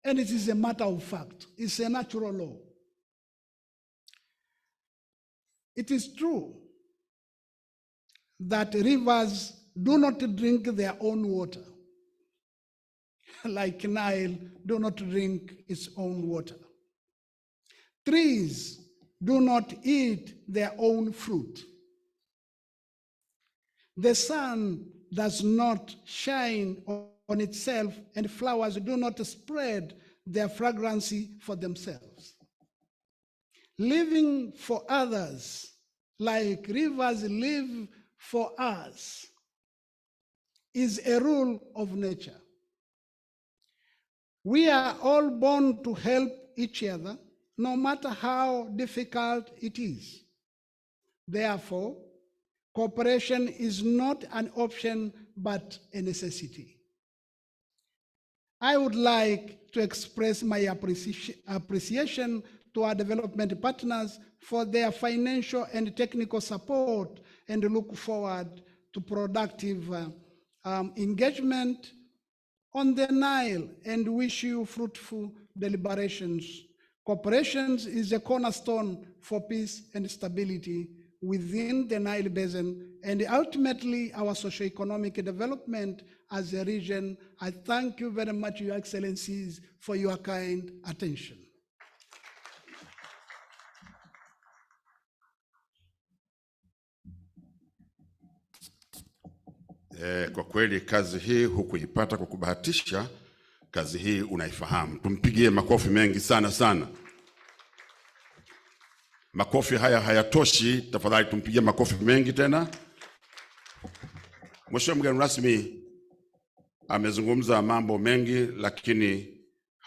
And it is a matter of fact. It's a natural law. It is true that rivers do not drink their own water, like Nile do not drink its own water. Trees do not eat their own fruit. The sun does not shine on itself, and flowers do not spread their fragrancy for themselves. Living for others, like rivers live for us, is a rule of nature. We are all born to help each other, no matter how difficult it is. Therefore, cooperation is not an option, but a necessity. I would like to express my appreciation to our development partners for their financial and technical support, and look forward to productive engagement on the Nile, and wish you fruitful deliberations. Cooperation is a cornerstone for peace and stability within the Nile Basin, and ultimately our socio-economic development as a region. I thank you very much, Your Excellencies, for your kind attention. Kwa kweli kazi hii hukuipata kwa kubahatisha, kazi hii unaifahamu. Tumpigie makofi mengi sana sana. Makofi haya hayatoshi, tafadhali tumpigie makofi mengi tena. Mheshimiwa mgeni rasmi amezungumza mambo mengi, lakini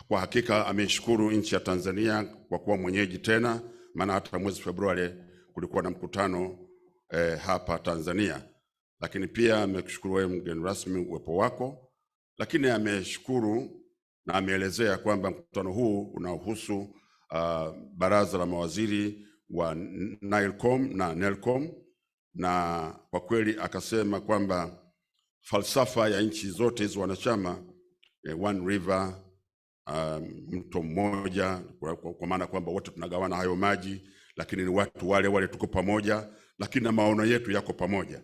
kwa hakika ameshukuru nchi ya Tanzania kwa kuwa mwenyeji tena, maana hata mwezi Februari kulikuwa na mkutano hapa Tanzania. Lakini pia amekushukuru wewe mgeni rasmi uwepo wako, lakini ameshukuru na ameelezea kwamba mkutano huu unahusu baraza la mawaziri wa Nile-COM na Nile-COM, na kwa kweli akasema kwamba falsafa ya nchi zote hizo wanachama, one river, mto mmoja, kwa maana kwamba wote tunagawana hayo maji, lakini ni watu wale wale tuko pamoja, lakini na maono yetu yako pamoja.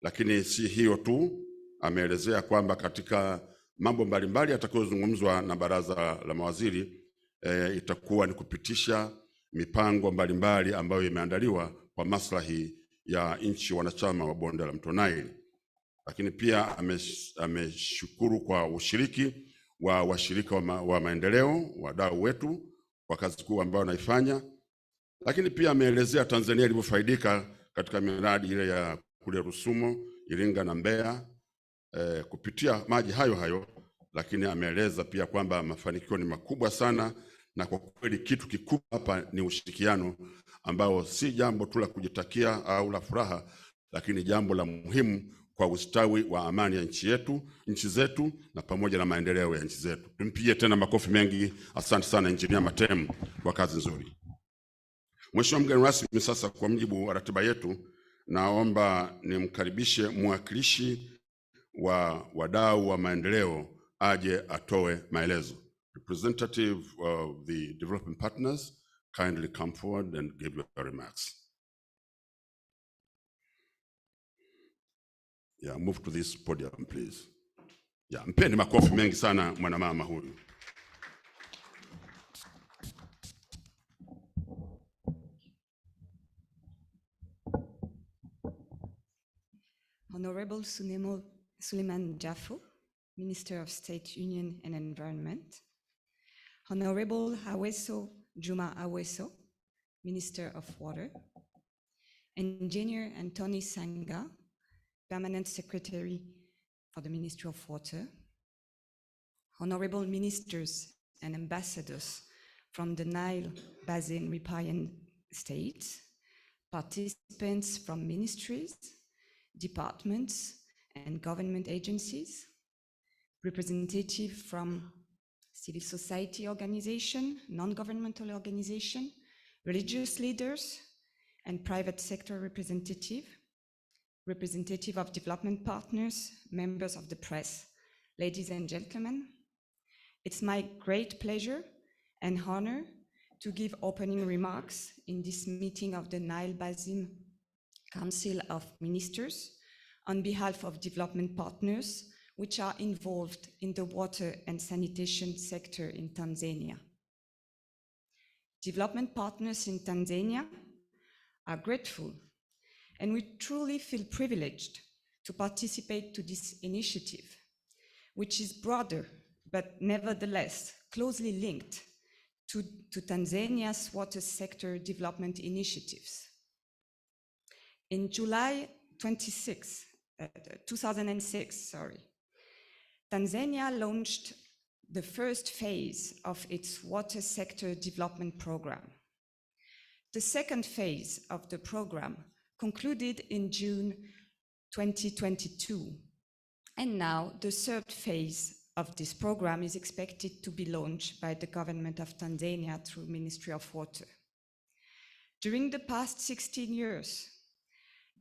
Lakini si hiyo tu, ameelezea kwamba katika mambo mbalimbali atakayozungumzwa na baraza la mawaziri, itakuwa ni kupitisha mipango mbalimbali ambayo imeandaliwa kwa maslahi ya nchi wanachama wa bonde la mto Nile. Lakini pia ameshukuru kwa ushiriki wa washirika wa maendeleo, wadau wetu kwa kazi kuu ambayo wanaifanya. Lakini pia ameelezea Tanzania ilivyofaidika katika miradi ile ya kule Rusumo, Iringa na Mbeya kupitia maji hayo, lakini ameeleza pia kwamba mafanikio ni makubwa sana, na kwa kweli kitu kikubwa hapa ni ushirikiano ambao si jambo tu la kujitakia au la furaha, lakini jambo la muhimu kwa ustawi wa amani ya nchi zetu na pamoja na maendeleo ya nchi zetu. Tumpigie tena makofi mengi. Asante sana Engineer Matemu kwa kazi nzuri. Mheshimiwa mgeni rasmi, sasa kwa mujibu wa ratiba yetu, naomba nimkaribishe mwakilishi wa wadau wa maendeleo aje atoe maelezo. Representative of the development partners, kindly come forward and give your remarks. Yeah, move to this podium please. Yeah, mpeni makofi mengi sana mwanamama huyu. Honorable Suleiman Jaffo, Minister of State, Union and Environment. Honorable Aweso Juma Aweso, Minister of Water. Engineer Anthony Sanga, Permanent Secretary for the Ministry of Water. Honorable Ministers and Ambassadors from the Nile Basin riparian states, participants from ministries, departments and government agencies, representatives from civil society organization, non-governmental organization, religious leaders, and private sector representative of development partners, members of the press, ladies and gentlemen. It's my great pleasure and honor to give opening remarks in this meeting of the Nile Basin Council of Ministers on behalf of development partners which are involved in the water and sanitation sector in Tanzania. Development partners in Tanzania are grateful, and we truly feel privileged to participate to this initiative, which is broader but nevertheless closely linked to Tanzania's water sector development initiatives. In July 2006, Tanzania launched the first phase of its water sector development program. The second phase of the program concluded in June 2022, and now the third phase of this program is expected to be launched by the government of Tanzania through Ministry of Water. During the past 16 years,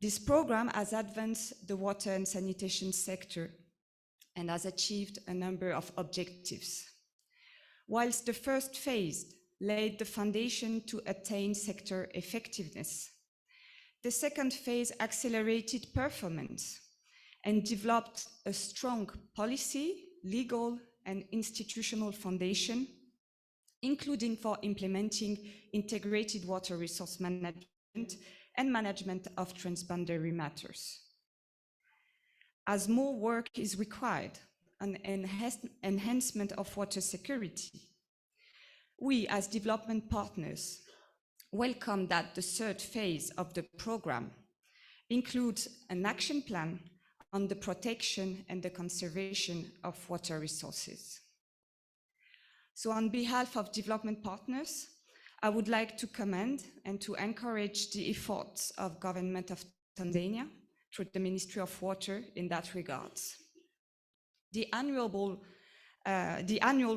this program has advanced the water and sanitation sector and has achieved a number of objectives. Whilst the first phase laid the foundation to attain sector effectiveness, the second phase accelerated performance and developed a strong policy, legal, and institutional foundation, including for implementing integrated water resource management and management of transboundary matters. As more work is required on enhancement of water security, we as development partners welcome that the third phase of the program includes an action plan on the protection and the conservation of water resources. So on behalf of development partners, I would like to commend and to encourage the efforts of government of Tanzania through the Ministry of Water in that regard. The annual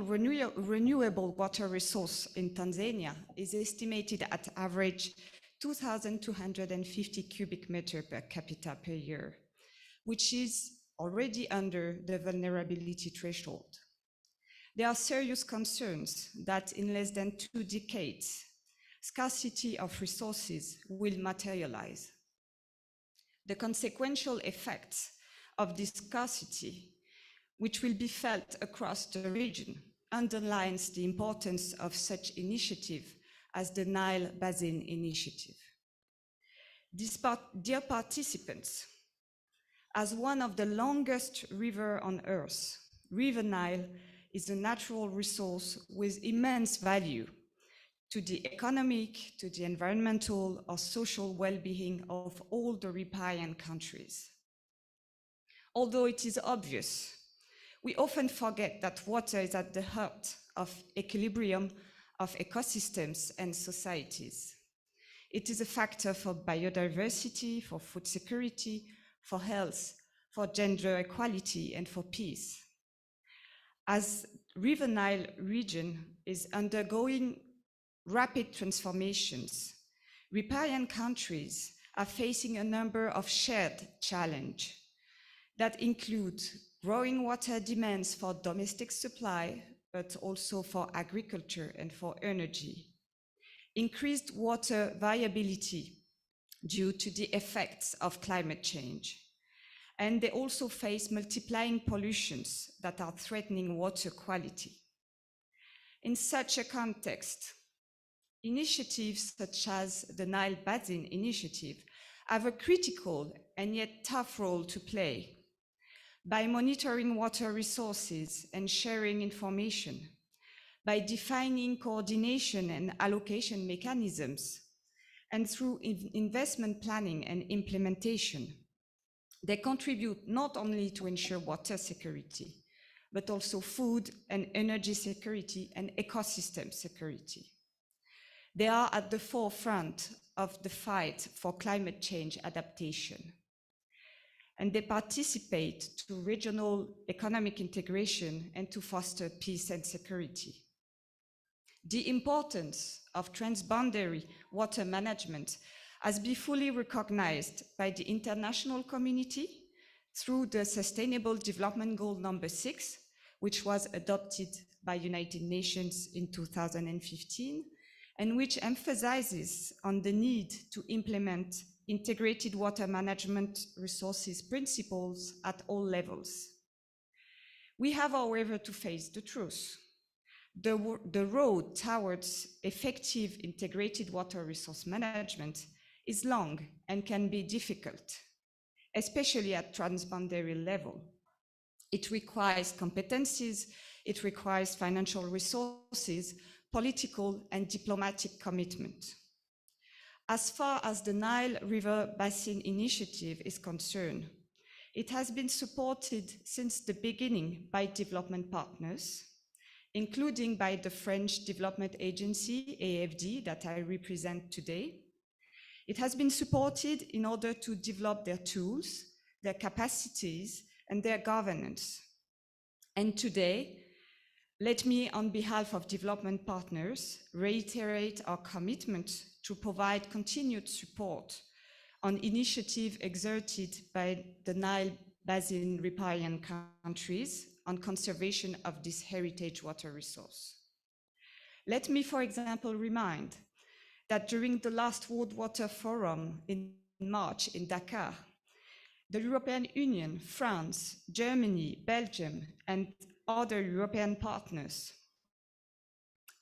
renewable water resource in Tanzania is estimated at average 2,250 cubic meter per capita per year, which is already under the vulnerability threshold. There are serious concerns that in less than 2 decades, scarcity of resources will materialize. The consequential effects of this scarcity, which will be felt across the region, underlines the importance of such initiative as the Nile Basin Initiative. Dear participants, as one of the longest rivers on Earth, River Nile is a natural resource with immense value to the economic, to the environmental or social well-being of all the riparian countries. Although it is obvious, we often forget that water is at the heart of equilibrium of ecosystems and societies. It is a factor for biodiversity, for food security, for health, for gender equality, and for peace. As River Nile region is undergoing rapid transformations, riparian countries are facing a number of shared challenges that include growing water demands for domestic supply, but also for agriculture and for energy, increased water viability due to the effects of climate change, and they also face multiplying pollutions that are threatening water quality. In such a context, initiatives such as the Nile Basin Initiative have a critical and yet tough role to play by monitoring water resources and sharing information, by defining coordination and allocation mechanisms, and through investment planning and implementation. They contribute not only to ensure water security, but also food and energy security and ecosystem security. They are at the forefront of the fight for climate change adaptation. And they participate to regional economic integration and to foster peace and security. The importance of transboundary water management has been fully recognized by the international community through the Sustainable Development Goal number 6, which was adopted by United Nations in 2015, and which emphasizes on the need to implement integrated water management resources principles at all levels. We have, however, to face the truth. The road towards effective integrated water resource management is long and can be difficult, especially at transboundary level. It requires competencies, it requires financial resources, political and diplomatic commitment. As far as the Nile River Basin Initiative is concerned, it has been supported since the beginning by development partners, including by the French Development Agency, AFD, that I represent today. It has been supported in order to develop their tools, their capacities, and their governance. And today, let me, on behalf of development partners, reiterate our commitment to provide continued support on initiatives exerted by the Nile Basin riparian countries on conservation of this heritage water resource. Let me, for example, remind that during the last World Water Forum in March in Dakar, the European Union, France, Germany, Belgium, and other European partners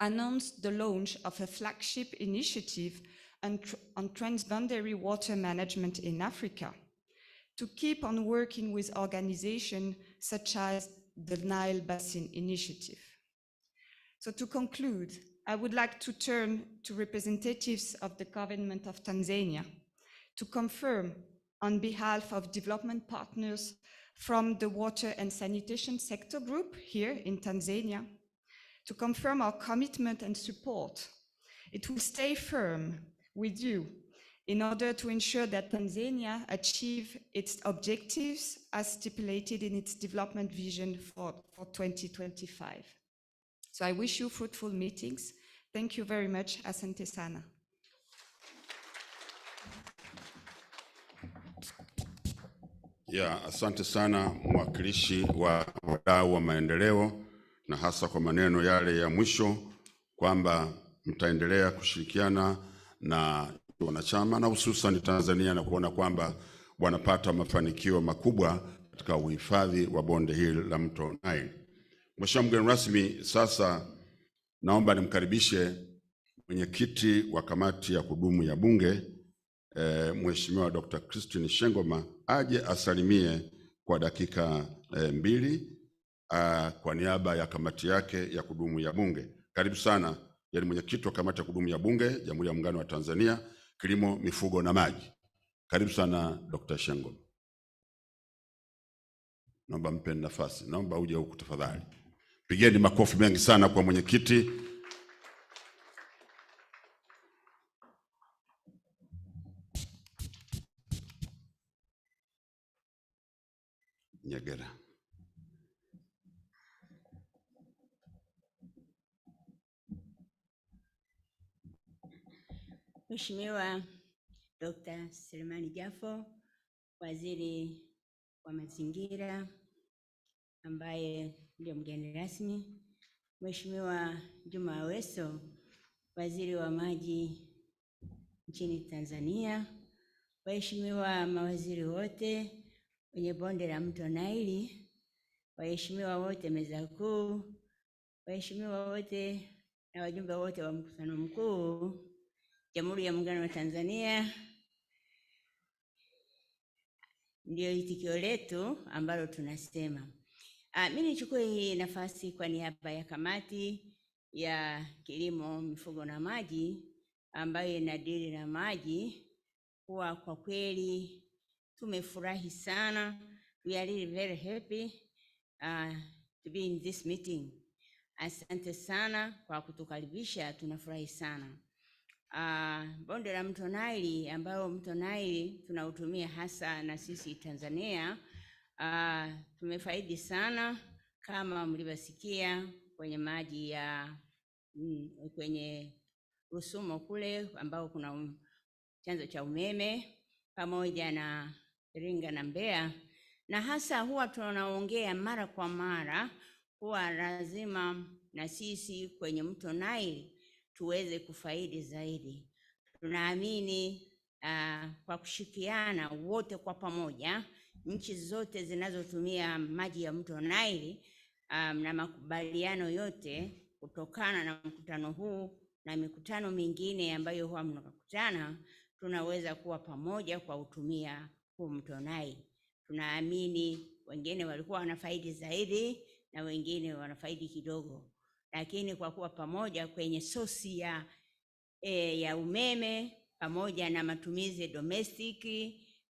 announced the launch of a flagship initiative on transboundary water management in Africa to keep on working with organizations such as the Nile Basin Initiative. So to conclude, I would like to turn to representatives of the government of Tanzania to confirm on behalf of development partners from the water and sanitation sector group here in Tanzania, to confirm our commitment and support. It will stay firm with you in order to ensure that Tanzania achieve its objectives as stipulated in its development vision for 2025. So I wish you fruitful meetings. Thank you very much. Asante sana. Asante sana mwakilishi wa wadau wa maendeleo, na hasa kwa maneno yale ya mwisho kwamba mtaendelea kushirikiana na wanachama na hususan Tanzania na kuona kwamba wanapata mafanikio makubwa katika uhifadhi wa bonde hili la mto Nile. Mheshimiwa mgeni rasmi, sasa naomba nimkaribishe mwenyekiti wa kamati ya kudumu ya Bunge Mheshimiwa Dr. Christine Shengoma aje asalimie kwa dakika 2 kwa niaba ya kamati yake ya kudumu ya Bunge. Karibu sana, yani mwenyekiti wa kamati ya kudumu ya Bunge Jamhuri ya Muungano wa Tanzania, Kilimo, Mifugo na Maji. Karibu sana Dr. Shengoma. Naomba mpe nafasi, naomba uje huku tafadhali. Pigeni makofi mengi sana kwa mwenyekiti. Nyegera. Mheshimiwa Dr. Selemani Jafo, Waziri wa Mazingira ambaye ndio mgeni rasmi, Mheshimiwa Juma Aweso, Waziri wa Maji nchini Tanzania, waheshimiwa mawaziri wote wenye bonde la mto Naili, waheshimiwa wote meza kuu, waheshimiwa wote na wajumbe wote wa mkutano mkuu Jamhuri ya Muungano wa Tanzania, ndio itikio letu ambalo tunasema. Mimi nichukue hii nafasi kwa niaba ya kamati ya Kilimo, Mifugo na Maji ambayo inadili na maji, kuwa kwa kweli tumefurahi sana. We are really very happy to be in this meeting. Asante sana kwa kutukaribisha, tunafurahi sana. Bonde la mto Nile, ambao mto Nile tunautumia hasa na sisi Tanzania, tumefaidi sana kama mlivyosikia kwenye maji ya kwenye Rusumo kule ambao kuna chanzo cha umeme pamoja na Iringa na Mbeya, na hasa huwa tunaongea mara kwa mara huwa lazima na sisi kwenye mto Nile tuweze kufaidi zaidi. Tunaamini kwa kushirikiana wote kwa pamoja, nchi zote zinazotumia maji ya mto Nile na makubaliano yote kutokana na mkutano huu na mikutano mingine ambayo huwa mnakutana, tunaweza kuwa pamoja kwa kutumia huu mto Nile. Tunaamini wengine walikuwa wanafaidi zaidi na wengine wanafaidi kidogo, lakini kwa kuwa pamoja kwenye sosi ya umeme pamoja na matumizi domestic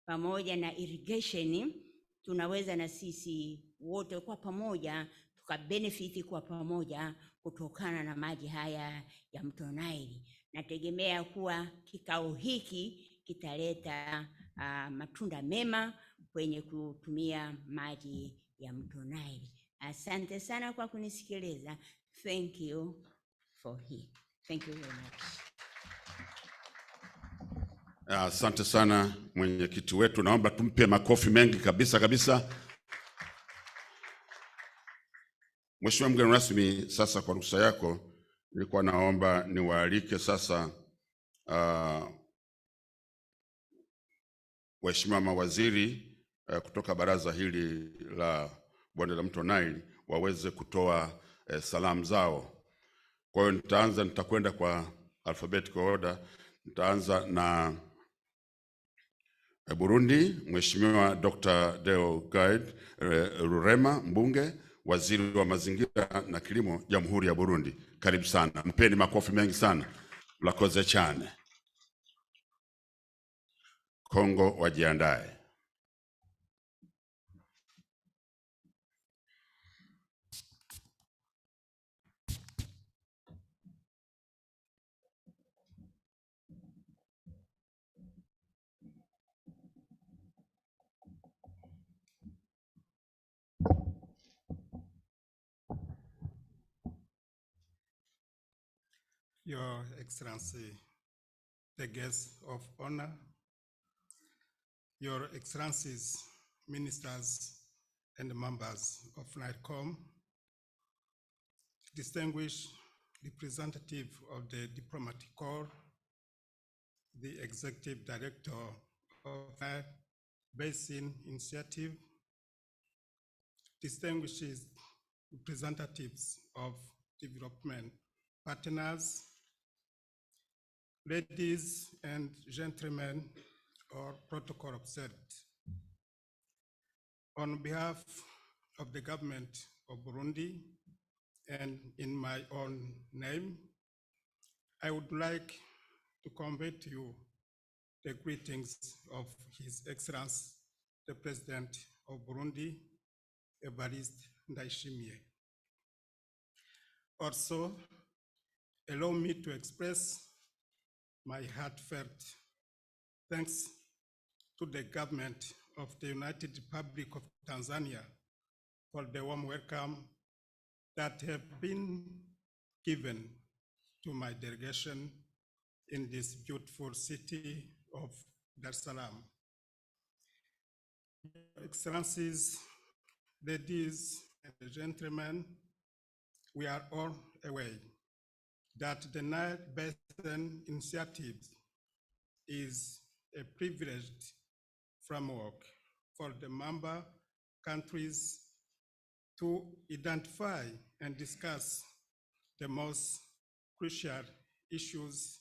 pamoja na irrigation, tunaweza na sisi wote kwa pamoja tukabenefiti kwa pamoja kutokana na maji haya ya mto Nile. Nategemea kuwa kikao hiki kitaleta matunda mema kwenye kutumia maji ya mto Nile. Asante sana kwa kunisikiliza. Thank you for here. Thank you very much. Asante sana mwenyekiti wetu, naomba tumpe makofi mengi kabisa kabisa. Mheshimiwa mgeni rasmi, sasa kwa ruhusa yako nilikuwa naomba niwaalike sasa waheshimiwa mawaziri kutoka baraza hili la bonde la mto Nile waweze kutoa salamu zao. Kwa hiyo nitakwenda kwa alphabetical order. Nitaanza na Burundi, Mheshimiwa Dr. Deo Guide Rurema, mbunge, waziri wa mazingira na kilimo, Jamhuri ya Burundi. Karibu sana. Mpeni makofi mengi sana. Mlakoze chane. Kongo wajiandae. Your Excellency, the guests of honor, Your Excellencies, ministers and members of Nile-COM, distinguished representative of the Diplomatic Corps, the Executive Director of Nile Basin Initiative, distinguished representatives of development partners, ladies and gentlemen, or protocol observed. On behalf of the government of Burundi and in my own name, I would like to convey to you the greetings of His Excellency, the President of Burundi, Evariste Ndayishimiye. Also, allow me to express my heartfelt thanks to the government of the United Republic of Tanzania for the warm welcome that have been given to my delegation in this beautiful city of Dar es Salaam. Your Excellencies, ladies and gentlemen, we are all aware that the Nile Basin Initiative is a privileged framework for the member countries to identify and discuss the most crucial issues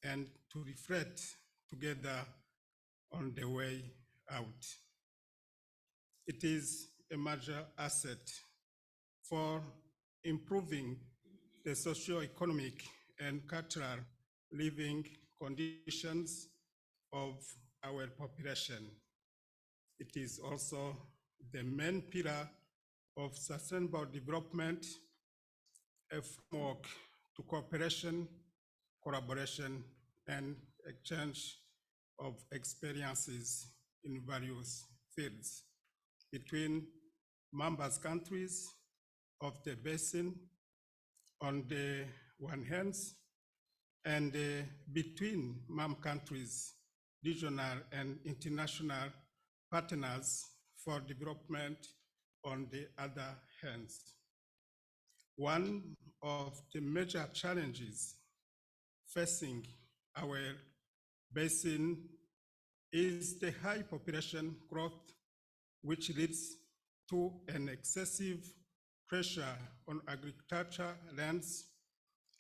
and to reflect together on the way out. It is a major asset for improving the socio-economic and cultural living conditions of our population. It is also the main pillar of sustainable development, a framework to cooperation, collaboration, and exchange of experiences in various fields between members countries of the basin on the one hand, and between member countries, regional and international partners for development on the other hand. One of the major challenges facing our basin is the high population growth, which leads to an excessive pressure on agriculture lands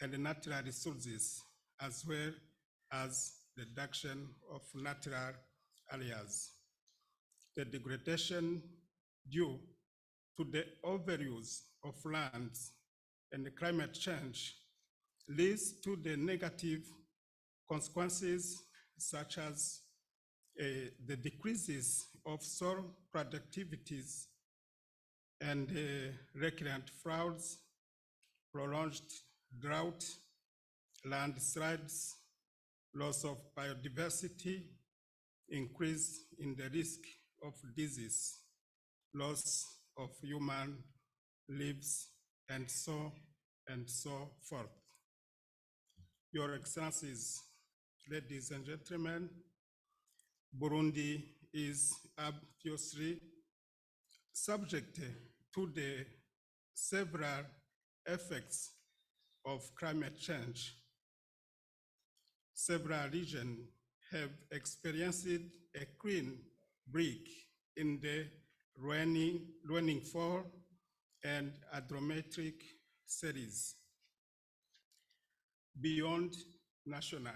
and natural resources, as well as the reduction of natural areas. The degradation due to the overuse of lands and the climate change leads to the negative consequences such as the decreases of soil productivities and recurrent floods, prolonged drought, landslides, loss of biodiversity, increase in the risk of disease, loss of human lives, and so forth. Your Excellencies, ladies and gentlemen, Burundi is obviously subject to the several effects of climate change. Several regions have experienced a clean break in the raining fall and hydrometric series. Beyond national,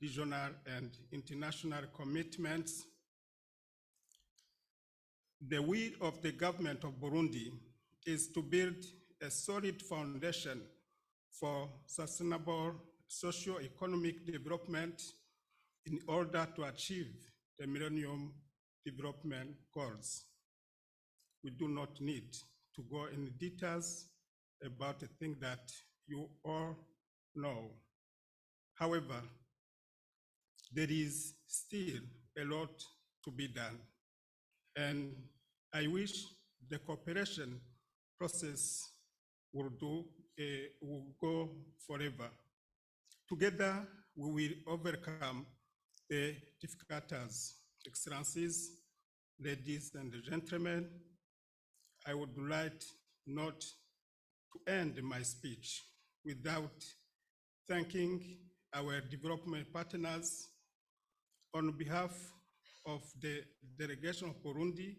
regional, and international commitments, the will of the government of Burundi is to build a solid foundation for sustainable socio-economic development in order to achieve the Millennium Development Goals. We do not need to go into details about a thing that you all know. However, there is still a lot to be done, and I wish the cooperation process will go forever. Together, we will overcome the difficulties. Excellencies, ladies and gentlemen, I would like not to end my speech without thanking our development partners. On behalf of the delegation of Burundi,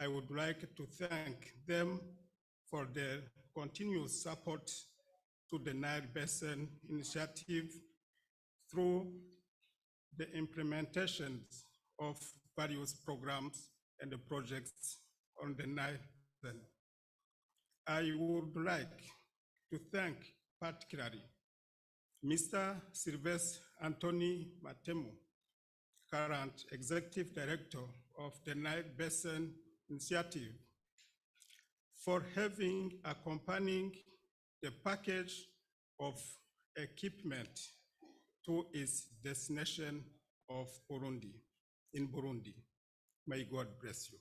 I would like to thank them for their continuous support to the Nile Basin Initiative through the implementation of various programs and projects on the Nile Basin. I would like to thank particularly Mr. Sylvester Anthony Matemu, current Executive Director of the Nile Basin Initiative, for having accompanying the package of equipment to its destination of Burundi, in Burundi. May God bless you.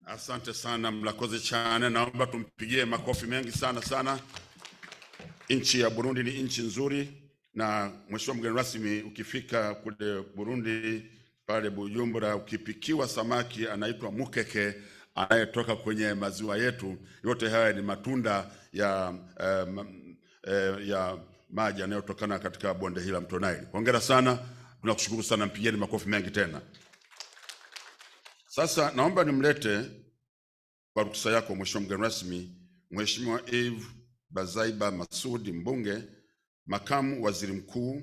Asante sana Mlakozi Chane, naomba tumpigie makofi mengi sana sana. Nchi ya Burundi ni nchi nzuri, na mheshimiwa mgeni rasmi, ukifika kule Burundi pale Bujumbura, ukipikiwa samaki anaitwa mukeke anayetoka kwenye maziwa yetu. Yote haya ni matunda ya maji yanayotokana katika bonde hili la mto Nile. Hongera sana, tunakushukuru sana, mpigieni makofi mengi tena. Sasa naomba nimlete kwa ruksa yako mheshimiwa mgeni rasmi, Mheshimiwa Eve Bazaiba Masudi, mbunge, makamu waziri mkuu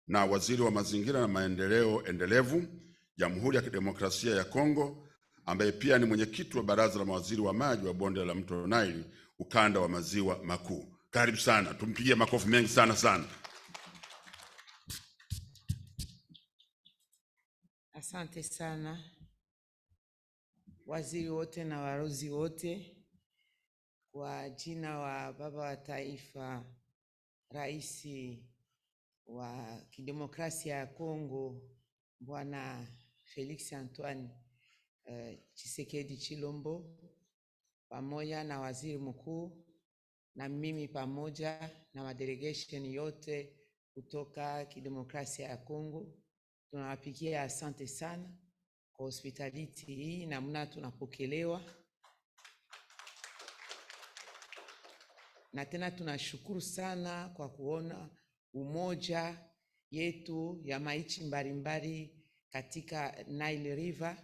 na waziri wa mazingira na maendeleo endelevu, Jamhuri ya Kidemokrasia ya Kongo, ambaye pia ni mwenyekiti wa baraza la mawaziri wa maji wa bonde la mto Nile ukanda wa maziwa makuu. Karibu sana, tumpigie makofi mengi sana sana. Asante sana waziri wote na warozi wote, kwa jina wa baba wa taifa, rais wa kidemokrasia ya Kongo, Bwana Felix Antoine Tshisekedi Chilombo, pamoja na waziri mkuu na mimi pamoja na madelegation yote kutoka kidemokrasia ya Kongo, tunawapigia asante sana kwa hospitality hii, namna tunapokelewa. Na tena tunashukuru sana kwa kuona umoja yetu ya maichi mbalimbali katika Nile River,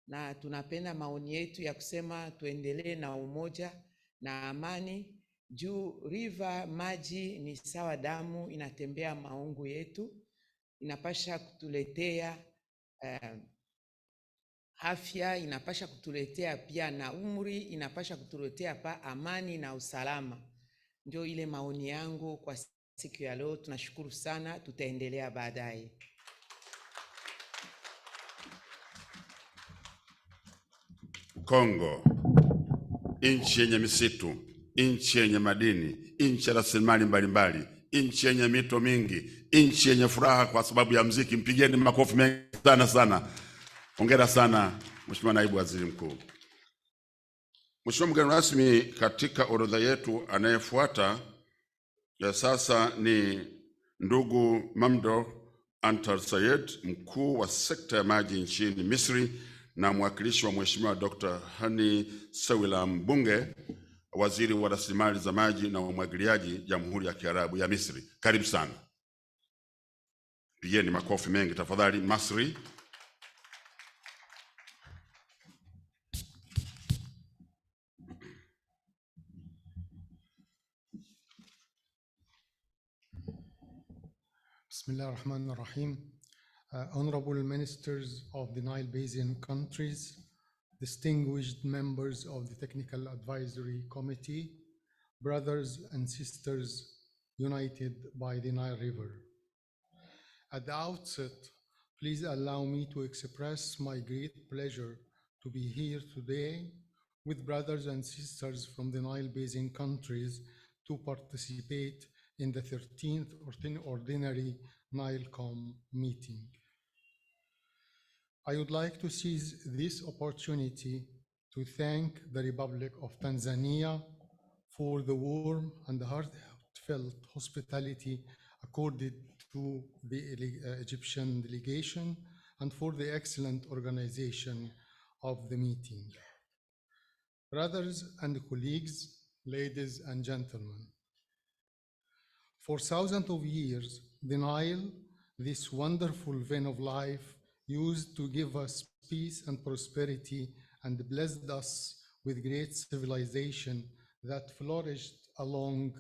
na tunapenda maoni yetu ya kusema tuendelee na umoja na amani. Juu river maji ni sawa damu, inatembea maungu yetu, inapasha kutuletea afya, inapasha kutuletea pia na umri, inapasha kutuletea pa amani na usalama. Ndio ile maoni yangu kwa siku ya leo. Tunashukuru sana, tutaendelea baadaye. Kongo, nchi yenye misitu, nchi yenye madini, nchi ya rasilimali mbalimbali, nchi yenye mito mingi, nchi yenye furaha kwa sababu ya muziki. Mpigeni makofi mengi sana sana. Hongera sana Mheshimiwa Naibu Waziri Mkuu. Mheshimiwa mgeni rasmi, katika orodha yetu anayefuata ya sasa ni ndugu Mamdo Antar Sayed, mkuu wa sekta ya maji nchini Misri na mwakilishi wa Mheshimiwa Dr. Hani Sewila, mbunge, waziri wa rasilimali za maji na umwagiliaji, Jamhuri ya Kiarabu ya Misri. Karibu sana. Pigeni makofi mengi tafadhali. Masri. Bismillah ar-Rahman ar-Rahim. Honorable ministers of the Nile Basin countries, distinguished members of the Technical Advisory Committee, brothers and sisters united by the Nile River. At the outset, please allow me to express my great pleasure to be here today with brothers and sisters from the Nile Basin countries to participate in the 13th Ordinary Nile-COM meeting. I would like to seize this opportunity to thank the Republic of Tanzania for the warm and heartfelt hospitality accorded to the Egyptian delegation and for the excellent organization of the meeting. Brothers and colleagues, ladies and gentlemen, for thousands of years, the Nile, this wonderful vein of life, used to give us peace and prosperity and blessed us with great civilization that flourished along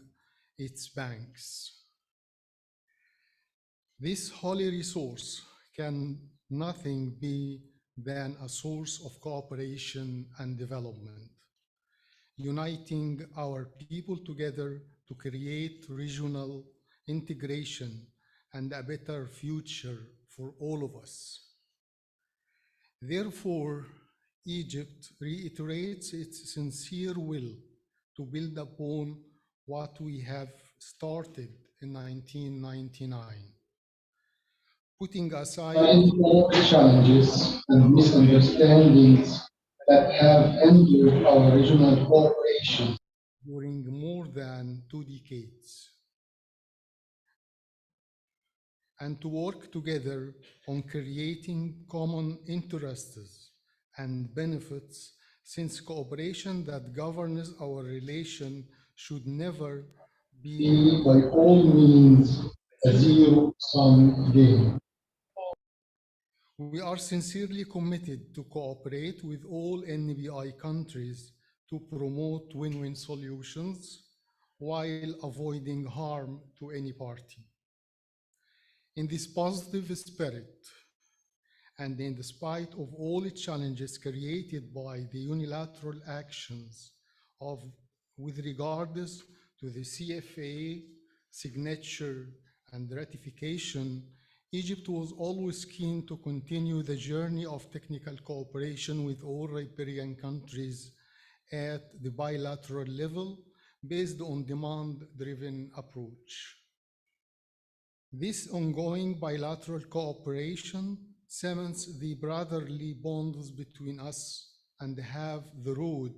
its banks. This holy resource can nothing be than a source of cooperation and development, uniting our people together to create regional integration and a better future for all of us. Therefore, Egypt reiterates its sincere will to build upon what we have started in 1999, putting aside all the challenges and misunderstandings that have endured our regional cooperation during more than 2 decades, and to work together on creating common interests and benefits, since cooperation that governs our relation should never be by all means a zero-sum game. We are sincerely committed to cooperate with all NBI countries to promote win-win solutions while avoiding harm to any party. In this positive spirit, and in spite of all the challenges created by the unilateral actions of with regards to the CFA signature and ratification, Egypt was always keen to continue the journey of technical cooperation with all riparian countries at the bilateral level based on demand-driven approach. This ongoing bilateral cooperation cements the brotherly bonds between us and have the road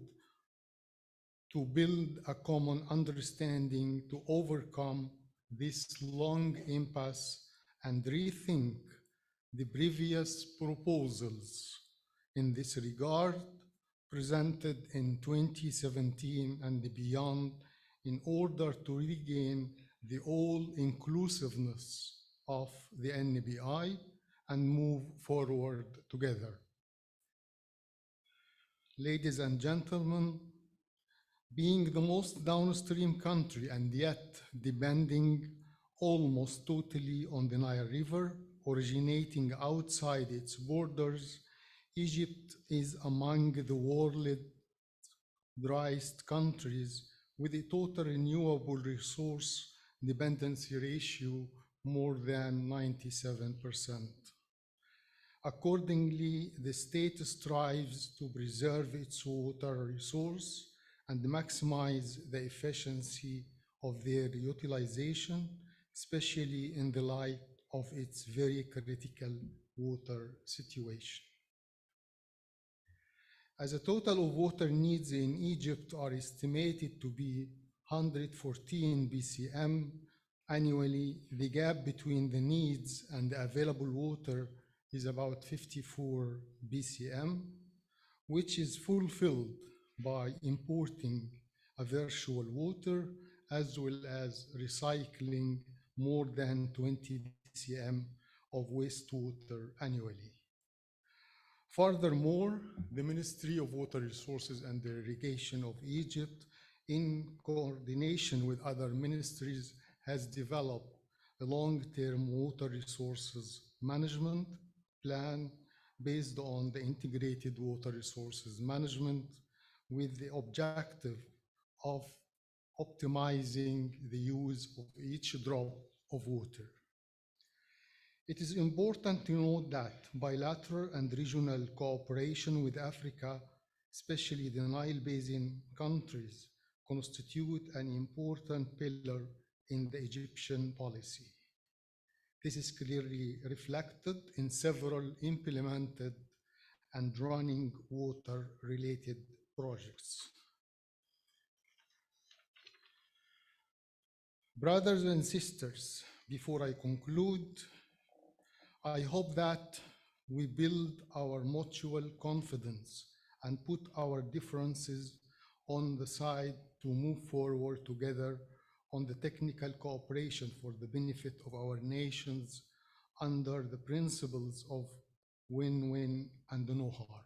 to build a common understanding to overcome this long impasse and rethink the previous proposals in this regard presented in 2017 and beyond in order to regain the all-inclusiveness of the NBI and move forward together. Ladies and gentlemen, being the most downstream country and yet depending almost totally on the Nile River, originating outside its borders, Egypt is among the world's driest countries with a total renewable resource dependency ratio more than 97%. Accordingly, the state strives to preserve its water resource and maximize the efficiency of their utilization, especially in the light of its very critical water situation. As a total of water needs in Egypt are estimated to be 114 BCM annually, the gap between the needs and the available water is about 54 BCM, which is fulfilled by importing a virtual water as well as recycling more than 20 BCM of wastewater annually. Furthermore, the Ministry of Water Resources and Irrigation of Egypt, in coordination with other ministries, has developed a long-term water resources management plan based on the integrated water resources management with the objective of optimizing the use of each drop of water. It is important to note that bilateral and regional cooperation with Africa, especially the Nile Basin countries, constitute an important pillar in the Egyptian policy. This is clearly reflected in several implemented and running water-related projects. Brothers and sisters, before I conclude, I hope that we build our mutual confidence and put our differences on the side to move forward together on the technical cooperation for the benefit of our nations under the principles of win-win, and no harm.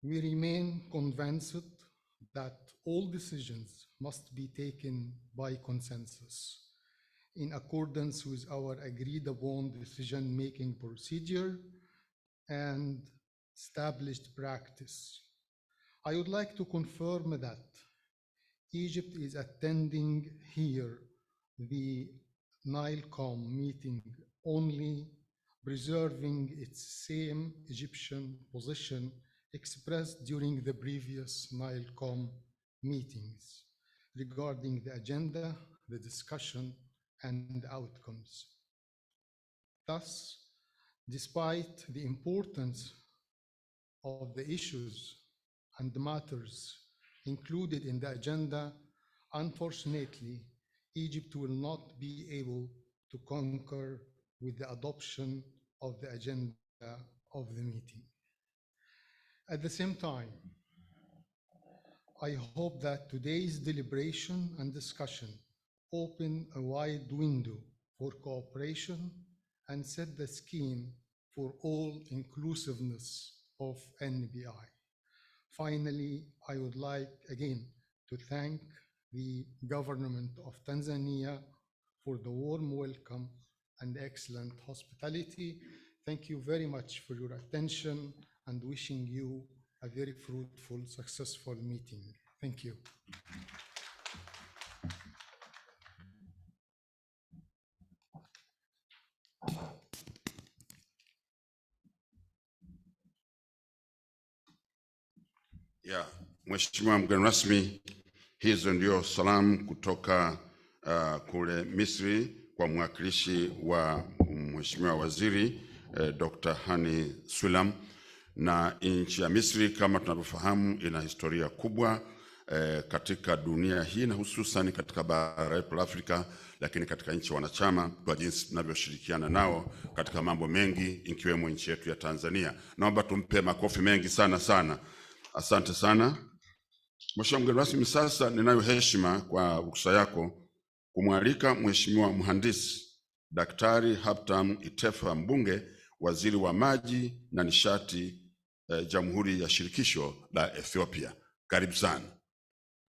We remain convinced that all decisions must be taken by consensus in accordance with our agreed upon decision-making procedure and established practice. I would like to confirm that Egypt is attending here the Nile-COM meeting only, preserving its same Egyptian position expressed during the previous Nile-COM meetings regarding the agenda, the discussion, and outcomes. Thus, despite the importance of the issues and the matters included in the agenda, unfortunately, Egypt will not be able to concur with the adoption of the agenda of the meeting. At the same time, I hope that today's deliberation and discussion open a wide window for cooperation and set the scheme for all inclusiveness of NBI. Finally, I would like again to thank the government of Tanzania for the warm welcome and excellent hospitality. Thank you very much for your attention and wishing you a very fruitful, successful meeting. Thank you. Yeah, Mheshimiwa mgeni rasmi, hizo ndio salamu kutoka kule Misri kwa mwakilishi wa Mheshimiwa Waziri Dr. Hani Sulam. Na nchi ya Misri kama tunavyofahamu ina historia kubwa katika dunia hii na hususan katika bara letu la Afrika, lakini katika nchi wanachama kwa jinsi tunavyoshirikiana nao katika mambo mengi ikiwemo nchi yetu ya Tanzania. Naomba tumpe makofi mengi sana. Asante sana. Mheshimiwa mgeni rasmi, sasa ninayo heshima kwa ruksa yako kumwalika Mheshimiwa Mhandisi Daktari Haptam Itefa Mbunge, Waziri wa Maji na Nishati, Jamhuri ya Shirikisho la Ethiopia. Karibu sana.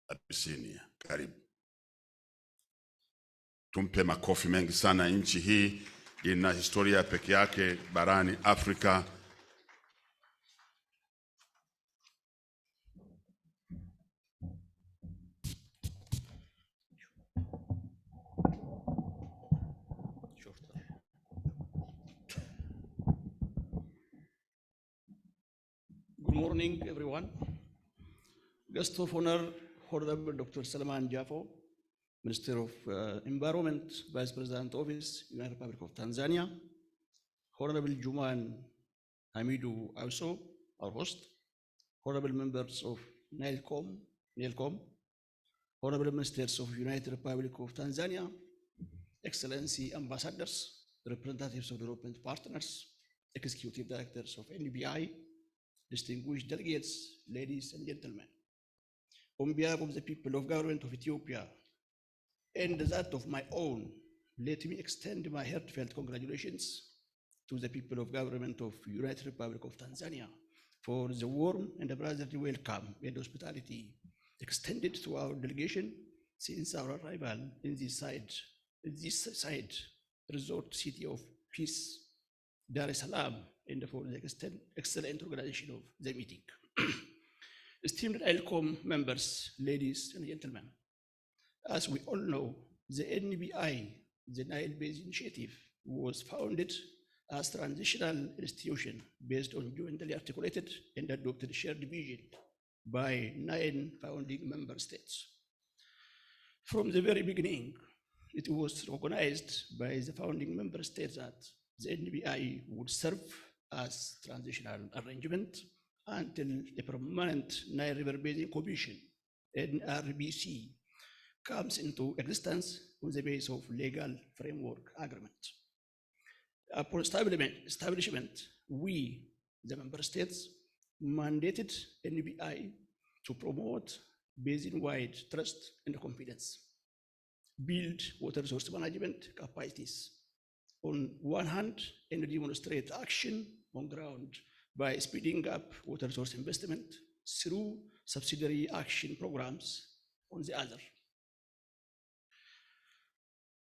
Abisinia, karibu. Tumpe makofi mengi sana. Nchi hii ina historia pekee yake barani Afrika. Good morning, everyone. Guest of honor, Honorable Dr. Salman Jafo, Minister of Environment, Vice President Office, United Republic of Tanzania. Honorable Juman Hamidu also, our host. Honorable members of Nile-COM, Honorable Ministers of United Republic of Tanzania, Excellency Ambassadors, representatives of development partners, Executive Directors of NBI, distinguished delegates, ladies and gentlemen. On behalf of the people of government of Ethiopia and that of my own, let me extend my heartfelt congratulations to the people of government of United Republic of Tanzania for the warm and brotherly welcome and hospitality extended to our delegation since our arrival in this side resort city of peace, Dar es Salaam, and for the excellent organization of the meeting. Esteemed Nile-COM members, ladies and gentlemen, as we all know, the NBI, the Nile Basin Initiative, was founded as a transitional institution based on jointly articulated and adopted shared vision by 9 founding member states. From the very beginning, it was recognized by the founding member states that the NBI would serve as transitional arrangement until a permanent Nile River Basin Commission, NRBC, comes into existence on the basis of legal framework agreement. Upon establishment, we, the member states, mandated NBI to promote basin-wide trust and confidence, build water resource management capacities, on one hand and demonstrate action on ground by speeding up water resource investment through subsidiary action programs on the other.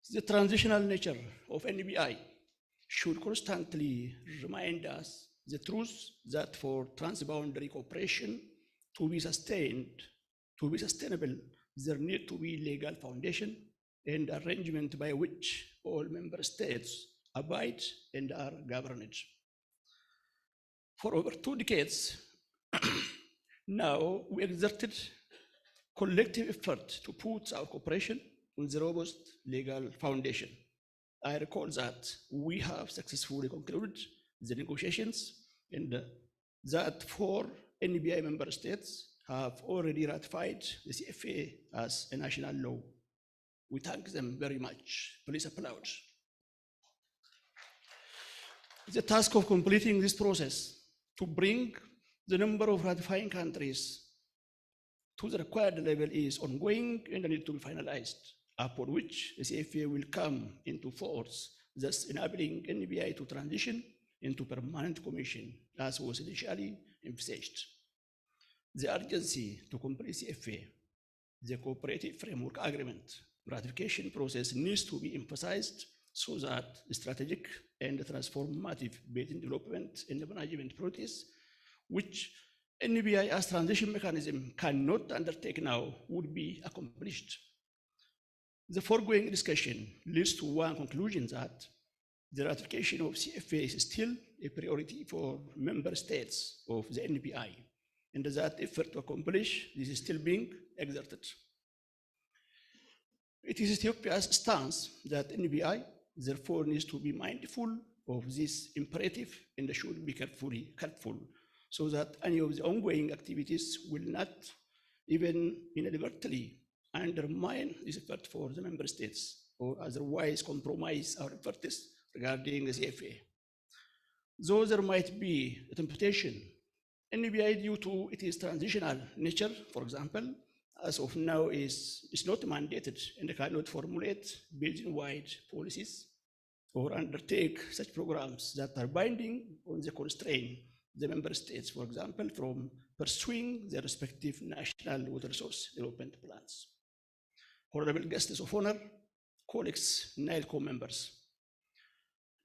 The transitional nature of NBI should constantly remind us the truth that for transboundary cooperation to be sustainable, there need to be legal foundation and arrangement by which all member states abide and are governed. For over 2 decades, now we exerted collective effort to put our cooperation on the robust legal foundation. I recall that we have successfully concluded the negotiations and that 4 NBI member states have already ratified the CFA as a national law. We thank them very much. Please applaud. The task of completing this process to bring the number of ratifying countries to the required level is ongoing and need to be finalized, upon which the CFA will come into force, thus enabling NBI to transition into permanent commission, as was initially emphasized. The urgency to complete CFA, the cooperative framework agreement ratification process needs to be emphasized so that the strategic and transformative basin development and management priorities, which NBI as transition mechanism cannot undertake now, would be accomplished. The foregoing discussion leads to one conclusion that the ratification of CFA is still a priority for member states of the NBI, and that effort to accomplish this is still being exerted. It is Ethiopia's stance that NBI therefore needs to be mindful of this imperative and should be careful so that any of the ongoing activities will not even inadvertently undermine this effort for the member states or otherwise compromise our efforts regarding the CFA. Though there might be a temptation, NBI due to its transitional nature, for example, as of now is not mandated and cannot formulate basin-wide policies or undertake such programs that are binding on the constraint the member states, for example, from pursuing their respective national water resource development plans. Honorable guests of honor, colleagues, Nile-COM members,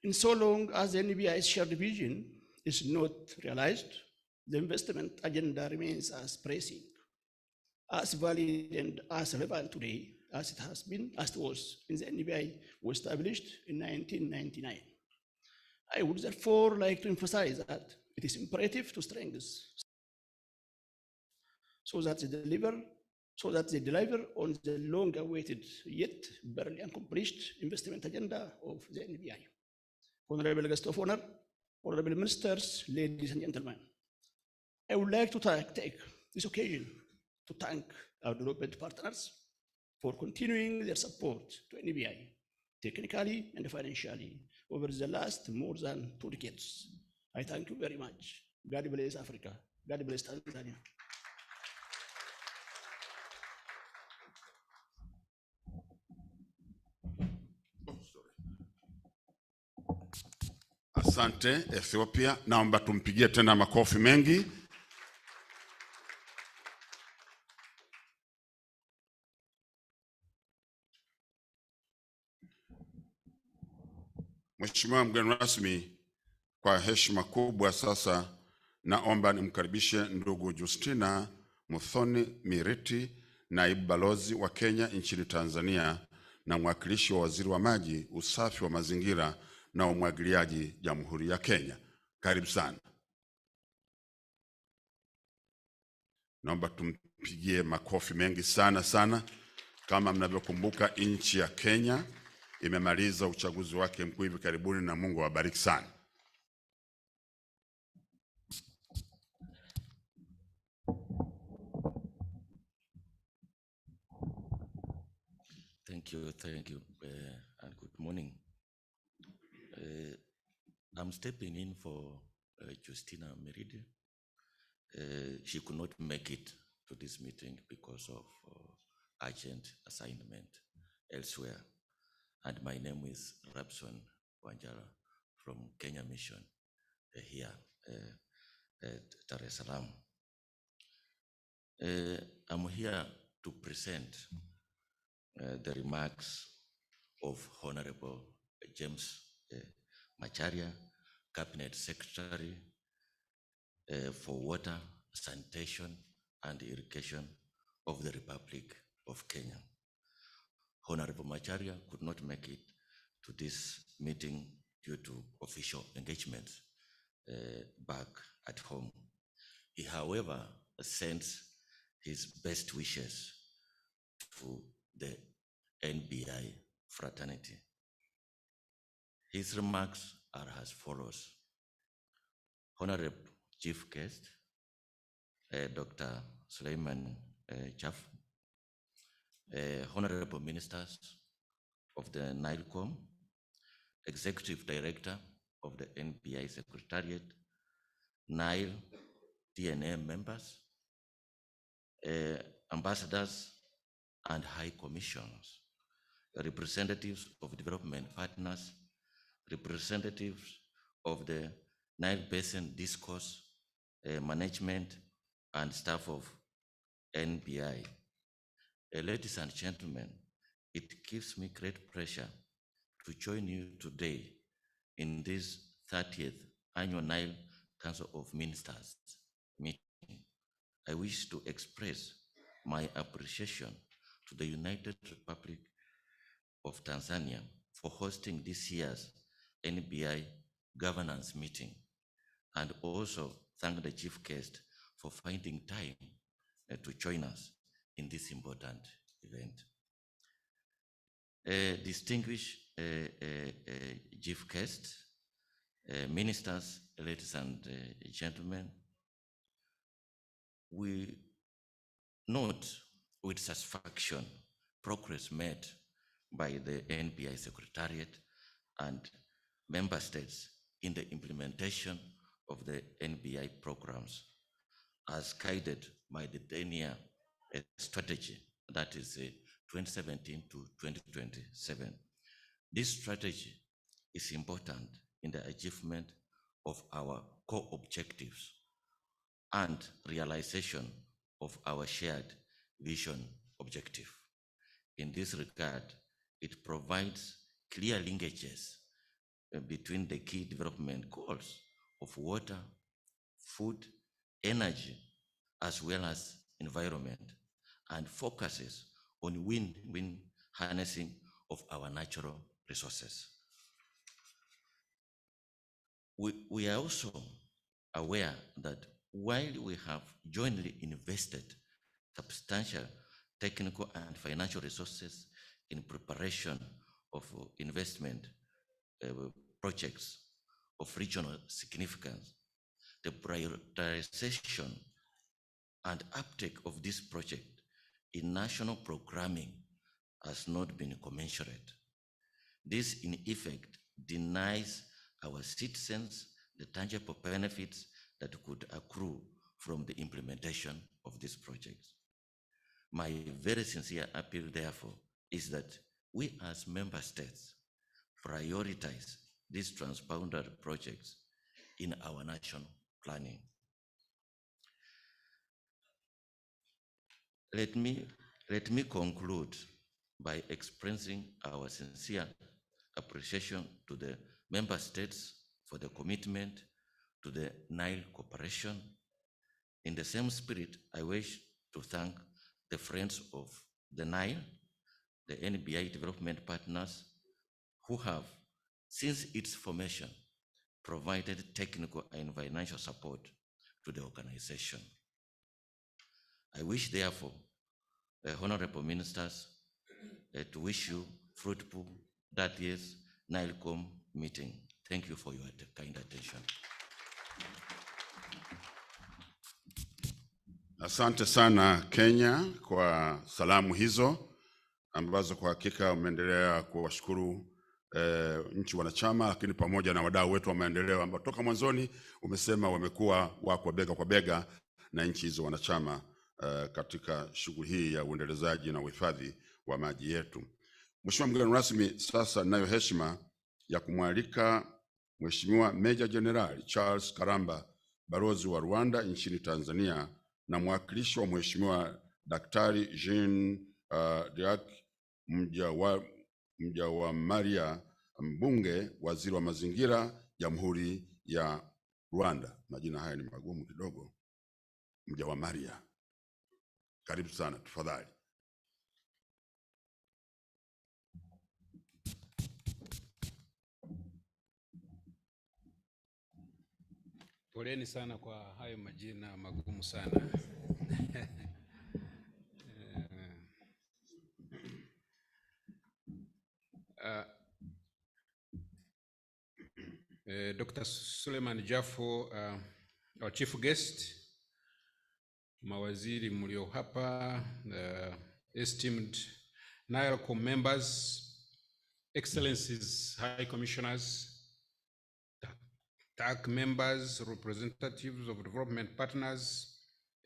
in so long as the NBI's shared vision is not realized, the investment agenda remains as pressing, as valid and as relevant today as it has been, as it was in the NBI was established in 1999. I would therefore like to emphasize that it is imperative to strengthen so that they deliver on the long-awaited yet barely accomplished investment agenda of the NBI. Honorable guests of honor, honorable ministers, ladies and gentlemen, I would like to take this occasion to thank our development partners for continuing their support to NBI, technically and financially, over the last more than 2 decades. I thank you very much. God bless Africa. God bless Tanzania. Asante Ethiopia, naomba tumpigie tena makofi mengi. Mheshimiwa mgeni rasmi, kwa heshima kubwa sasa naomba nimkaribishe ndugu Justina Muthoni Miriti, naibu balozi wa Kenya nchini Tanzania na mwakilishi wa waziri wa maji, usafi wa mazingira na umwagiliaji Jamhuri ya Kenya. Karibu sana. Naomba tumpigie makofi mengi sana. Kama mnavyokumbuka, nchi ya Kenya imemaliza uchaguzi wake mkuu hivi karibuni na Mungu awabariki sana. Thank you, and good morning. I'm stepping in for Justina Meridi. She could not make it to this meeting because of urgent assignment elsewhere. And my name is Rabson Wanjala from Kenya Mission here at Dar es Salaam. I'm here to present the remarks of Honorable James Macharia, Cabinet Secretary for Water, Sanitation and Irrigation of the Republic of Kenya. Honorable Macharia could not make it to this meeting due to official engagements back at home. He, however, sends his best wishes to the NBI fraternity. His remarks are as follows. Honorable Chief Guest, Dr. Suleiman Jafo, Honorable Ministers of the Nile-COM, Executive Director of the NBI Secretariat, Nile DNA members, ambassadors and high commissioners, representatives of development partners, representatives of the Nile Basin Discourse Management and staff of NBI. Ladies and gentlemen, it gives me great pleasure to join you today in this 30th Annual Nile Council of Ministers meeting. I wish to express my appreciation to the United Republic of Tanzania for hosting this year's NBI governance meeting, and also thank the chief guest for finding time to join us in this important event. Distinguished chief guest, ministers, ladies and gentlemen, we note with satisfaction progress made by the NBI Secretariat and member states in the implementation of the NBI programs as guided by the 10-year strategy, that is 2017 to 2027. This strategy is important in the achievement of our core objectives and realization of our shared vision objective. In this regard, it provides clear linkages between the key development goals of water, food, energy, as well as environment, and focuses on win-win harnessing of our natural resources. We are also aware that while we have jointly invested substantial technical and financial resources in preparation of investment projects of regional significance, the prioritization and uptake of this project in national programming has not been commensurate. This, in effect, denies our citizens the tangible benefits that could accrue from the implementation of these projects. My very sincere appeal, therefore, is that we as member states prioritize these transboundary projects in our national planning. Let me conclude by expressing our sincere appreciation to the member states for the commitment to the Nile cooperation. In the same spirit, I wish to thank the Friends of the Nile, the NBI development partners, who have, since its formation, provided technical and financial support to the organization. I wish, therefore, honorable ministers, to wish you fruitful that year's Nile-COM meeting. Thank you for your kind attention. Asante sana Kenya kwa salamu hizo ambazo kwa hakika umeendelea kuwashukuru nchi wanachama, lakini pamoja na wadau wetu wa maendeleo ambao toka mwanzoni umesema wamekuwa wako bega kwa bega na nchi hizo wanachama katika shughuli hii ya uendelezaji na uhifadhi wa maji yetu. Mheshimiwa mgeni rasmi, sasa ninayo heshima ya kumwalika Mheshimiwa Meja Jenerali Charles Karamba, balozi wa Rwanda nchini Tanzania, na mwakilishi wa Mheshimiwa Daktari Jean Diak Mjawamaria, mbunge, waziri wa mazingira, Jamhuri ya Rwanda. Majina haya ni magumu kidogo. Mjawamaria, karibu sana, tafadhali. Poleni sana kwa hayo majina magumu sana. Dr. Suleiman Jafo, our chief guest, mawaziri mlio hapa, esteemed Nile-COM members, excellencies, high commissioners, TAC members, representatives of development partners,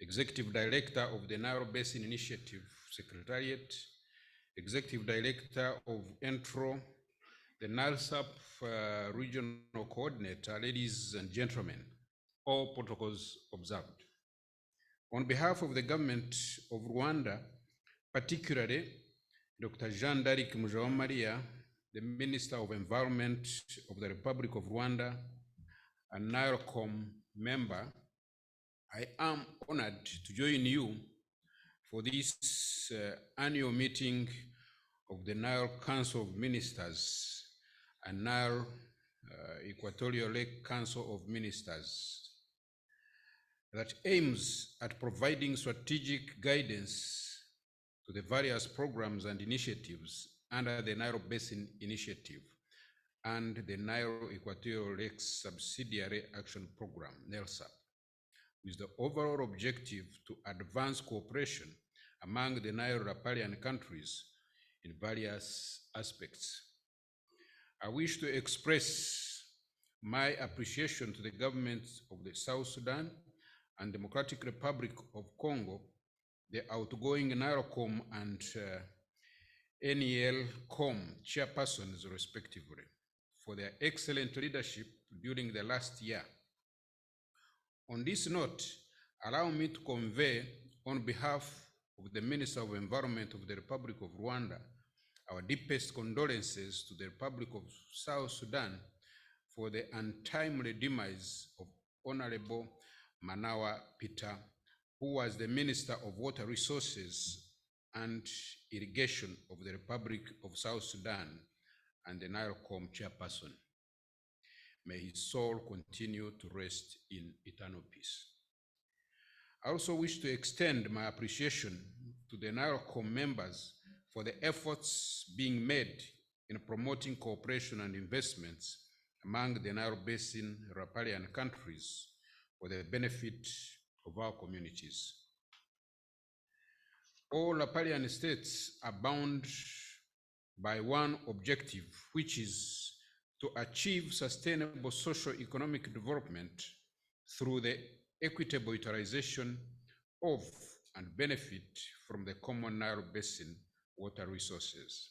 executive director of the Nile Basin Initiative Secretariat, executive director of ENTRO, the Nile-SAP regional coordinator, ladies and gentlemen, all protocols observed. On behalf of the government of Rwanda, particularly Dr. Jean-Darik Mujawamaria, the Minister of Environment of the Republic of Rwanda, a Nile-COM member, I am honored to join you for this annual meeting of the Nile Council of Ministers and Nile Equatorial Lake Council of Ministers that aims at providing strategic guidance to the various programs and initiatives under the Nile Basin Initiative and the Nile Equatorial Lakes Subsidiary Action Program, NELSAP, with the overall objective to advance cooperation among the Nile riparian countries in various aspects. I wish to express my appreciation to the governments of the South Sudan and Democratic Republic of Congo, the outgoing Nile-COM and NEL-COM chairpersons respectively, for their excellent leadership during the last year. On this note, allow me to convey on behalf of the Minister of Environment of the Republic of Rwanda our deepest condolences to the Republic of South Sudan for the untimely demise of Honorable Manawa Peter, who was the Minister of Water Resources and Irrigation of the Republic of South Sudan and the Nile-COM chairperson. May his soul continue to rest in eternal peace. I also wish to extend my appreciation to the Nile-COM members for the efforts being made in promoting cooperation and investments among the Nile Basin riparian countries for the benefit of our communities. All riparian states are bound by one objective, which is to achieve sustainable socio-economic development through the equitable utilization of and benefit from the common Nile Basin water resources.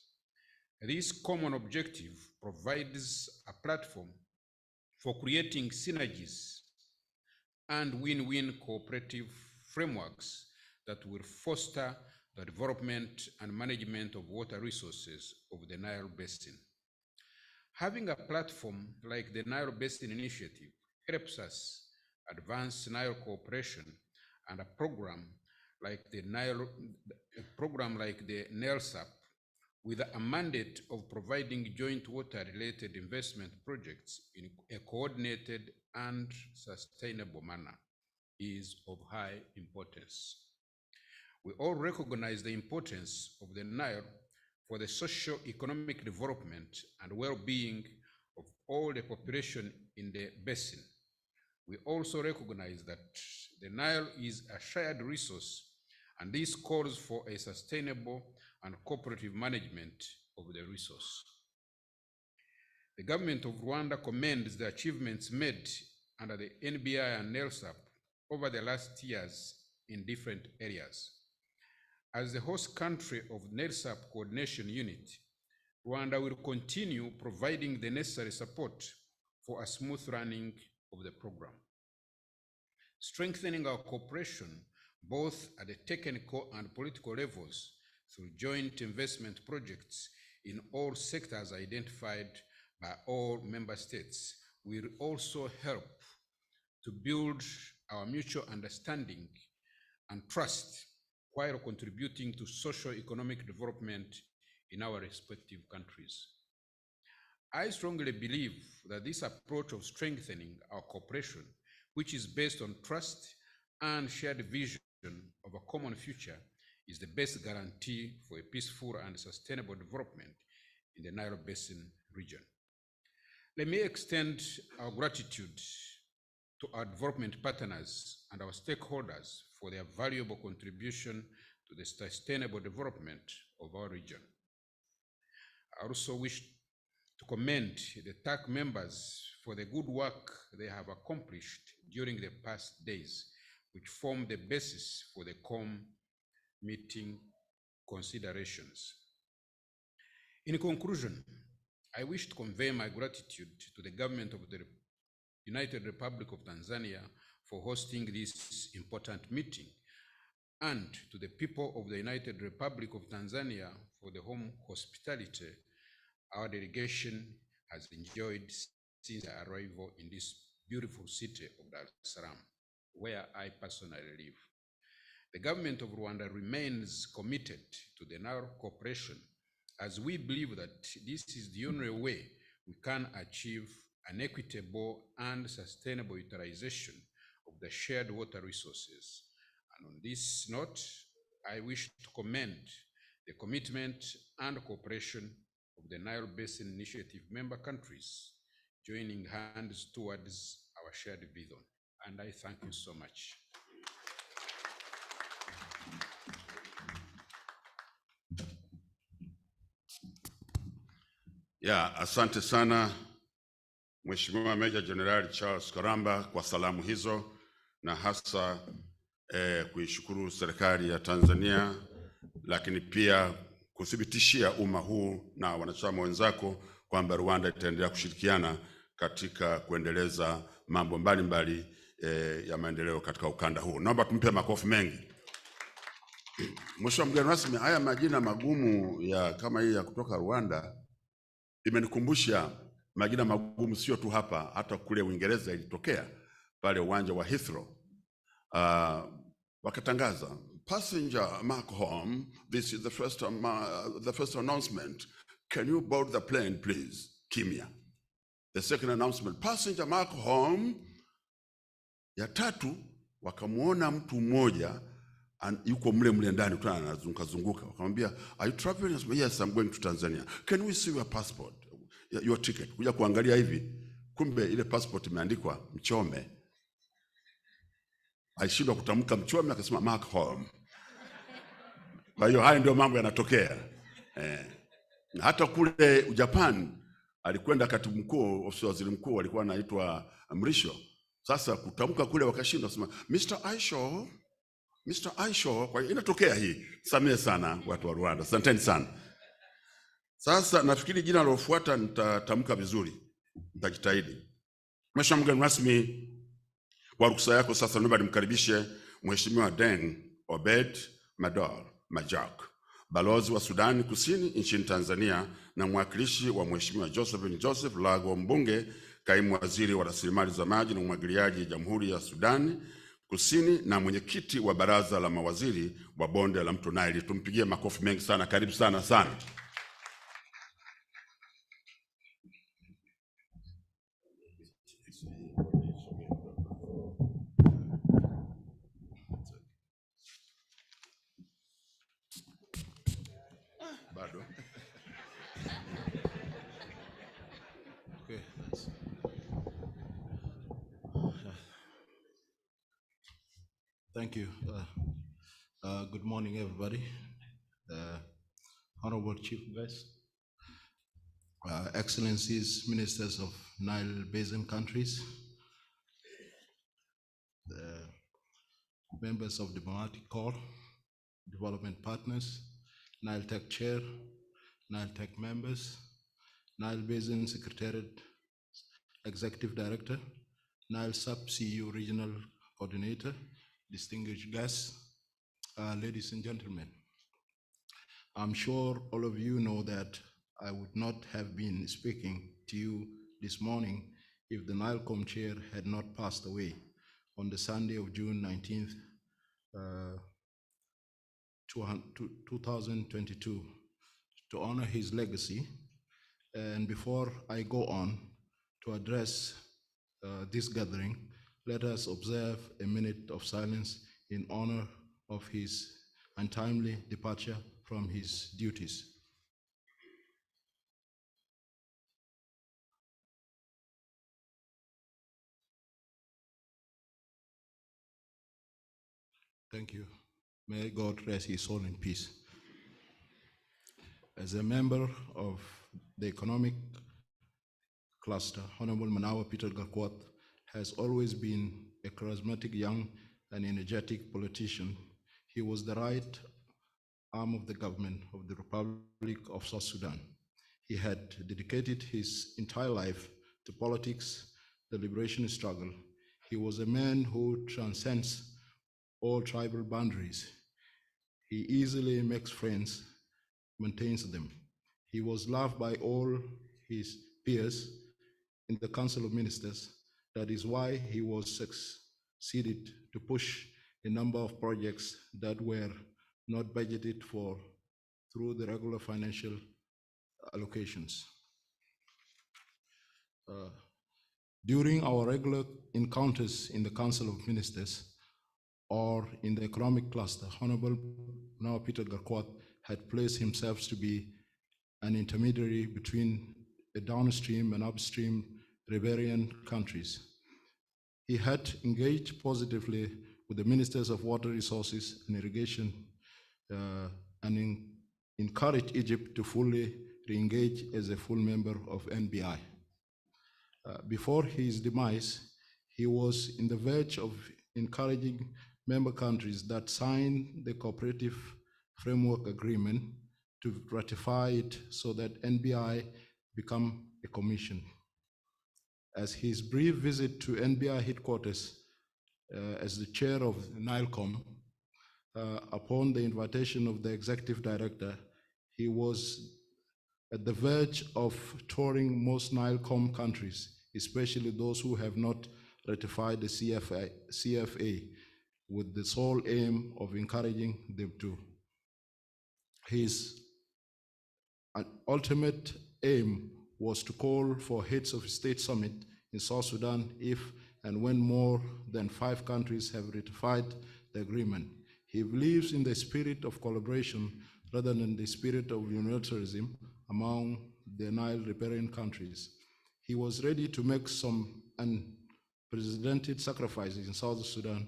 This common objective provides a platform for creating synergies and win-win cooperative frameworks that will foster the development and management of water resources of the Nile Basin. Having a platform like the Nile Basin Initiative helps us advance Nile cooperation, and a program like the NELSAP, with a mandate of providing joint water-related investment projects in a coordinated and sustainable manner, is of high importance. We all recognize the importance of the Nile for the socio-economic development and well-being of all the population in the basin. We also recognize that the Nile is a shared resource, and this calls for a sustainable and cooperative management of the resource. The government of Rwanda commends the achievements made under the NBI and NELSAP over the last years in different areas. As the host country of NELSAP Coordination Unit, Rwanda will continue providing the necessary support for a smooth running of the program. Strengthening our cooperation both at the technical and political levels through joint investment projects in all sectors identified by all member states will also help to build our mutual understanding and trust while contributing to socio-economic development in our respective countries. I strongly believe that this approach of strengthening our cooperation, which is based on trust and shared vision of a common future, is the best guarantee for a peaceful and sustainable development in the Nile Basin region. Let me extend our gratitude to our development partners and our stakeholders for their valuable contribution to the sustainable development of our region. I also wish to commend the TAC members for the good work they have accomplished during the past days, which form the basis for the COM meeting considerations. In conclusion, I wish to convey my gratitude to the government of the United Republic of Tanzania for hosting this important meeting, and to the people of the United Republic of Tanzania for the home hospitality our delegation has enjoyed since our arrival in this beautiful city of Dar es Salaam, where I personally live. The government of Rwanda remains committed to the Nile cooperation, as we believe that this is the only way we can achieve an equitable and sustainable utilization of the shared water resources. And on this note, I wish to commend the commitment and cooperation of the Nile Basin Initiative member countries, joining hands towards our shared vision. And I thank you so much. Asante sana Mheshimiwa Meja Jenerali Charles Karamba kwa salamu hizo, na hasa kuishukuru serikali ya Tanzania, lakini pia kuthibitishia umma huu na wanachama wenzako kwamba Rwanda itaendelea kushirikiana katika kuendeleza mambo mbalimbali ya maendeleo katika ukanda huu. Naomba tumpe makofi mengi. Mheshimiwa mgeni rasmi, haya majina magumu ya kama hii ya kutoka Rwanda imenikumbusha majina magumu sio tu hapa, hata kule Uingereza ilitokea pale uwanja wa Heathrow. Wakatangaza passenger Mark home, this is the first announcement. Can you board the plane please? Kimya. The second announcement, passenger Mark home. Ya tatu wakamuona mtu mmoja yuko mle ndani tu anazunguka. Wakamwambia, are you traveling? Yes, I'm going to Tanzania. Can we see your passport? Your ticket. Kuja kuangalia hivi, kumbe ile passport imeandikwa Mchome. Alishindwa kutamka Mchome, akasema Mark home. Kwa hiyo haya ndio mambo yanatokea. Hata kule Japan alikwenda katibu mkuu, ofisi ya waziri mkuu alikuwa anaitwa Mrisho. Sasa kutamka kule wakashindwa, sema Mr. Aisho, Mr. Aisho. Kwa hiyo inatokea hii. Samehe sana watu wa Rwanda. Asanteni sana. Sasa nafikiri jina lilofuata nitatamka vizuri. Nitajitahidi. Mheshimiwa mgeni rasmi, kwa ruhusa yako sasa naomba nimkaribishe Mheshimiwa Deng Obed Madol Majok, balozi wa Sudani Kusini nchini Tanzania na mwakilishi wa Mheshimiwa Joseph Lago Mbunge, kaimu waziri wa rasilimali za maji na umwagiliaji Jamhuri ya Sudani Kusini na mwenyekiti wa baraza la mawaziri wa bonde la mto Nile. Tumpigie makofi mengi sana. Karibu sana sana. Bado. Okay. Thank you. Good morning, everybody. Honorable Chief Guest, Excellencies, Ministers of Nile Basin countries, members of diplomatic corps, development partners, Nile-TAC Chair, Nile-TAC members, Nile Basin Secretariat Executive Director, Nile Sub-CU Regional Coordinator, distinguished guests, ladies and gentlemen. I'm sure all of you know that I would not have been speaking to you this morning if the Nile-COM chair had not passed away on the Sunday of June 19th, 2022, to honor his legacy. And before I go on to address this gathering, let us observe a minute of silence in honor of his untimely departure from his duties. Thank you. May God rest his soul in peace. As a member of the economic cluster, Honorable Manawa Peter Gakwat has always been a charismatic young and energetic politician. He was the right arm of the government of the Republic of South Sudan. He had dedicated his entire life to politics, the liberation struggle. He was a man who transcends all tribal boundaries. He easily makes friends, maintains them. He was loved by all his peers in the Council of Ministers. That is why he was succeeded to push a number of projects that were not budgeted for through the regular financial allocations. During our regular encounters in the Council of Ministers or in the economic cluster, Honorable now Peter Gakwat had placed himself to be an intermediary between the downstream and upstream riparian countries. He had engaged positively with the ministers of water resources and irrigation and encouraged Egypt to fully re-engage as a full member of NBI. Before his demise, he was in the verge of encouraging member countries that signed the cooperative framework agreement to ratify it so that NBI become a commission. As his brief visit to NBI headquarters as the chair of Nile-COM, upon the invitation of the executive director, he was at the verge of touring most Nile-COM countries, especially those who have not ratified the CFA, with the sole aim of encouraging them to. His ultimate aim was to call for heads of state summit in South Sudan if and when more than 5 countries have ratified the agreement. He believes in the spirit of collaboration rather than the spirit of unilateralism among the Nile riparian countries. He was ready to make some unprecedented sacrifices in South Sudan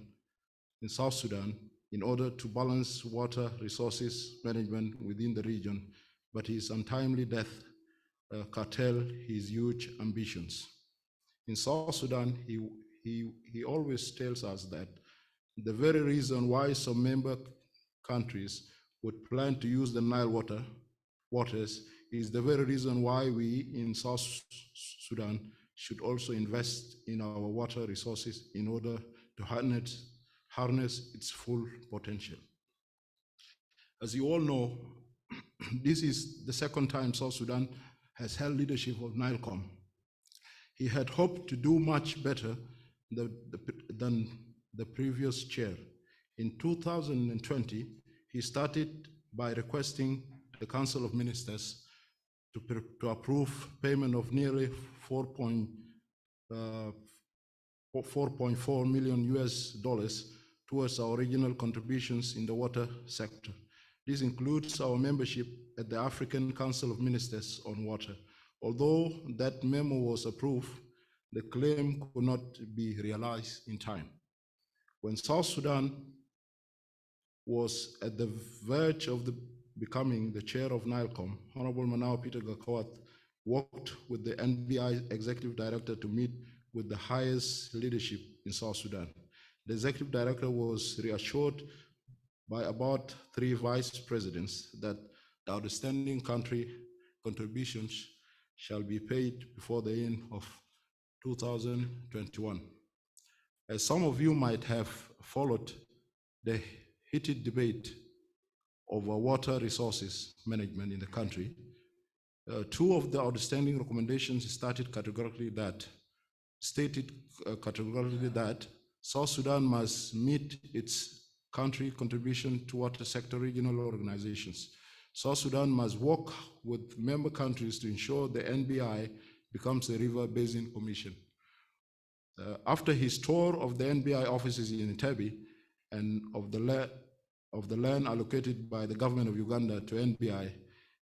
in order to balance water resources management within the region, but his untimely death curtailed his huge ambitions. In South Sudan, he always tells us that the very reason why some member countries would plan to use the Nile waters is the very reason why we in South Sudan should also invest in our water resources in order to harness its full potential. As you all know, this is the second time South Sudan has held leadership of Nile-COM. He had hoped to do much better than the previous chair. In 2020, he started by requesting the Council of Ministers to approve payment of nearly 4.4 million US dollars towards our regional contributions in the water sector. This includes our membership at the African Council of Ministers on Water. Although that memo was approved, the claim could not be realized in time. When South Sudan was at the verge of becoming the chair of Nile-COM, Honorable Manawa Peter Gakwat worked with the NBI executive director to meet with the highest leadership in South Sudan. The executive director was reassured by about 3 vice presidents that the outstanding country contributions shall be paid before the end of 2021. As some of you might have followed the heated debate over water resources management in the country, two of the outstanding recommendations stated categorically that South Sudan must meet its country contribution to water sector regional organizations. South Sudan must work with member countries to ensure the NBI becomes a river basin commission. After his tour of the NBI offices in Entebbe and of the land allocated by the government of Uganda to NBI,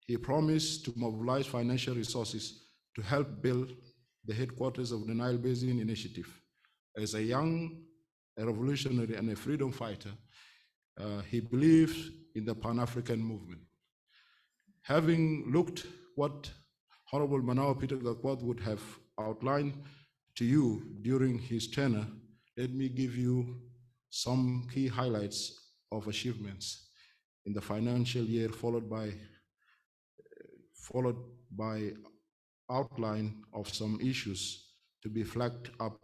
he promised to mobilize financial resources to help build the headquarters of the Nile Basin Initiative. As a young revolutionary and a freedom fighter, he believed in the Pan-African movement. Having looked what Honorable Manawa Peter Gakwad would have outlined to you during his tenure, let me give you some key highlights of achievements in the financial year, followed by outline of some issues to be flagged up,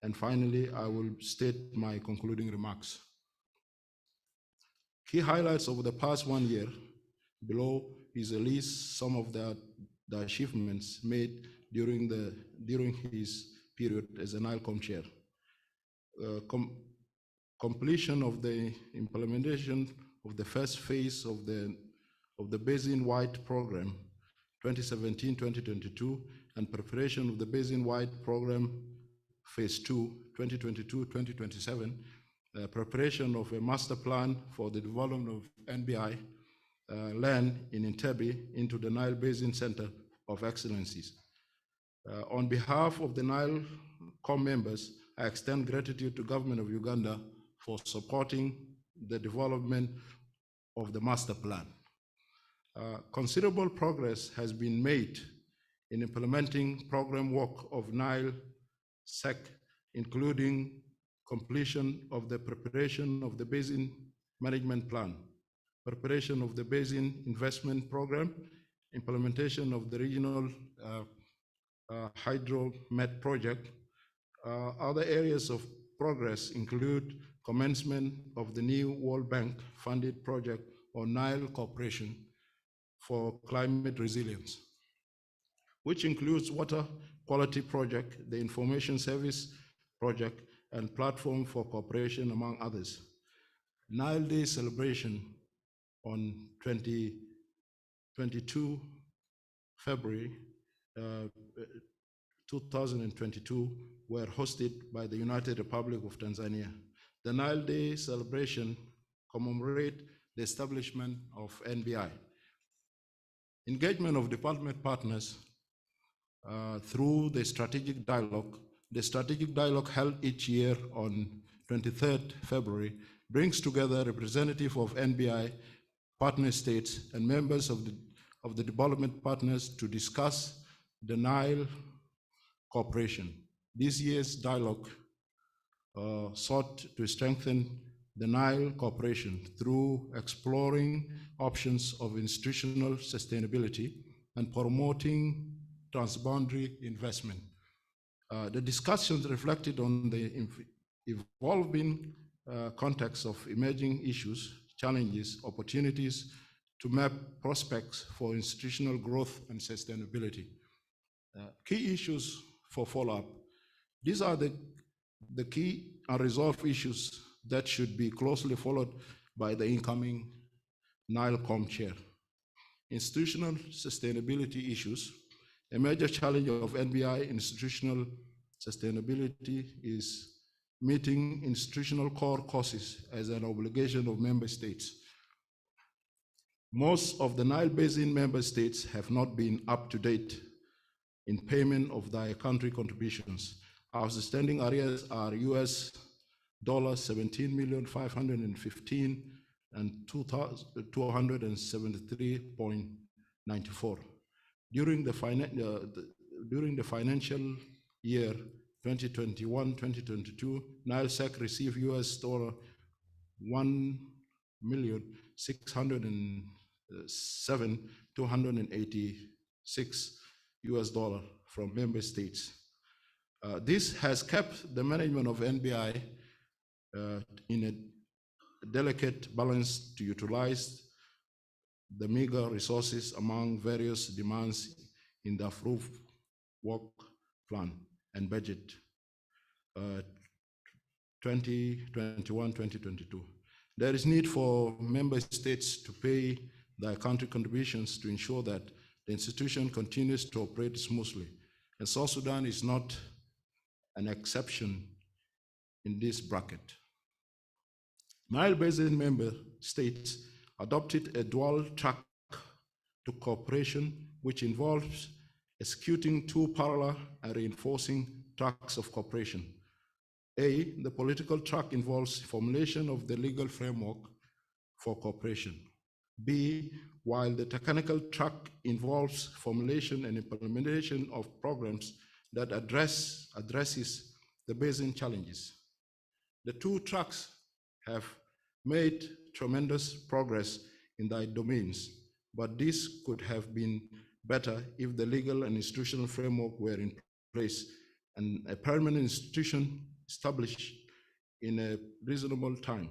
and finally I will state my concluding remarks. Key highlights over the past 1 year. Below is a list some of the achievements made during his period as a Nile-COM chair. Completion of the implementation of the first phase of the basin-wide program 2017-2022 and preparation of the basin-wide program phase 2 2022-2027, preparation of a master plan for the development of NBI land in Entebbe into the Nile Basin Center of Excellencies. On behalf of the Nile-COM members, I extend gratitude to the government of Uganda for supporting the development of the master plan. Considerable progress has been made in implementing program work of Nile-TAC, including completion of the preparation of the basin management plan, preparation of the basin investment program, implementation of the regional hydromet project. Other areas of progress include commencement of the new World Bank funded project on Nile Cooperation for Climate Resilience, which includes water quality project, the information service project, and platform for cooperation, among others. Nile Day celebration on 22 February 2022 were hosted by the United Republic of Tanzania. The Nile Day celebration commemorate the establishment of NBI. Engagement of department partners through the strategic dialogue. The strategic dialogue held each year on 23rd February brings together representatives of NBI partner states and members of the development partners to discuss the Nile cooperation. This year's dialogue sought to strengthen the Nile cooperation through exploring options of institutional sustainability and promoting transboundary investment. The discussions reflected on the evolving context of emerging issues, challenges, opportunities to map prospects for institutional growth and sustainability. Key issues for follow-up. These are the key unresolved issues that should be closely followed by the incoming Nile-COM chair. Institutional sustainability issues. A major challenge of NBI institutional sustainability is meeting institutional core costs as an obligation of member states. Most of the Nile Basin member states have not been up to date in payment of their country contributions. Outstanding areas are US $17,515,000 and 273.94. During the financial year 2021-2022, Nile-TAC received US $1,607,280 US from member states. This has kept the management of NBI in a delicate balance to utilize the meager resources among various demands in the approved work plan and budget 2021-2022. There is need for member states to pay their country contributions to ensure that the institution continues to operate smoothly. And South Sudan is not an exception in this bracket. Nile Basin member states adopted a dual track to cooperation, which involves executing two parallel and reinforcing tracks of cooperation. A, the political track involves formulation of the legal framework for cooperation. B, while the technical track involves formulation and implementation of programs that addresses the basin challenges. The two tracks have made tremendous progress in their domains, but this could have been better if the legal and institutional framework were in place and a permanent institution established in a reasonable time.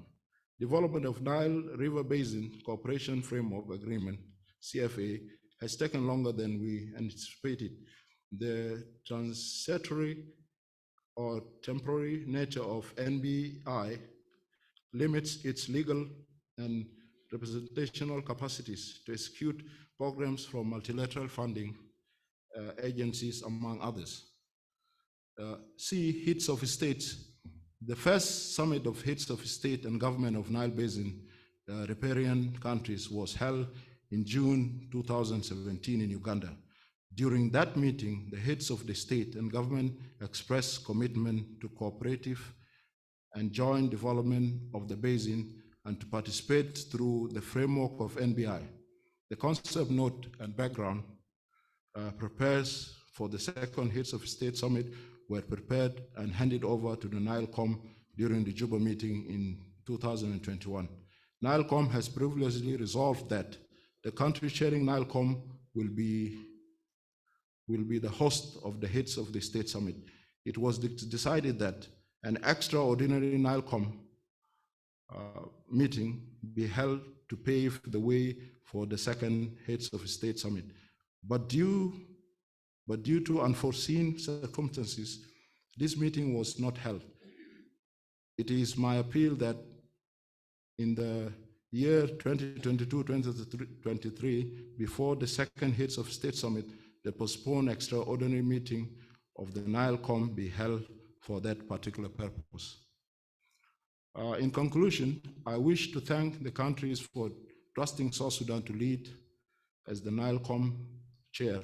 Development of Nile River Basin Cooperation Framework Agreement, CFA, has taken longer than we anticipated. The transitory or temporary nature of NBI limits its legal and representational capacities to execute programs from multilateral funding agencies, among others. C, heads of states. The first summit of heads of state and government of Nile Basin riparian countries was held in June 2017 in Uganda. During that meeting, the heads of the state and government expressed commitment to cooperative and joint development of the basin and to participate through the framework of NBI. The concept note and background prepares for the second Heads of State Summit were prepared and handed over to the Nile-COM during the Juba meeting in 2021. Nile-COM has previously resolved that the country sharing Nile-COM will be the host of the Heads of the State Summit. It was decided that an extraordinary Nile-COM meeting be held to pave the way for the second Heads of State Summit. But due to unforeseen circumstances, this meeting was not held. It is my appeal that in the year 2022-2023, before the second Heads of State Summit, the postponed extraordinary meeting of the Nile-COM be held for that particular purpose. In conclusion, I wish to thank the countries for trusting South Sudan to lead as the Nile-COM chair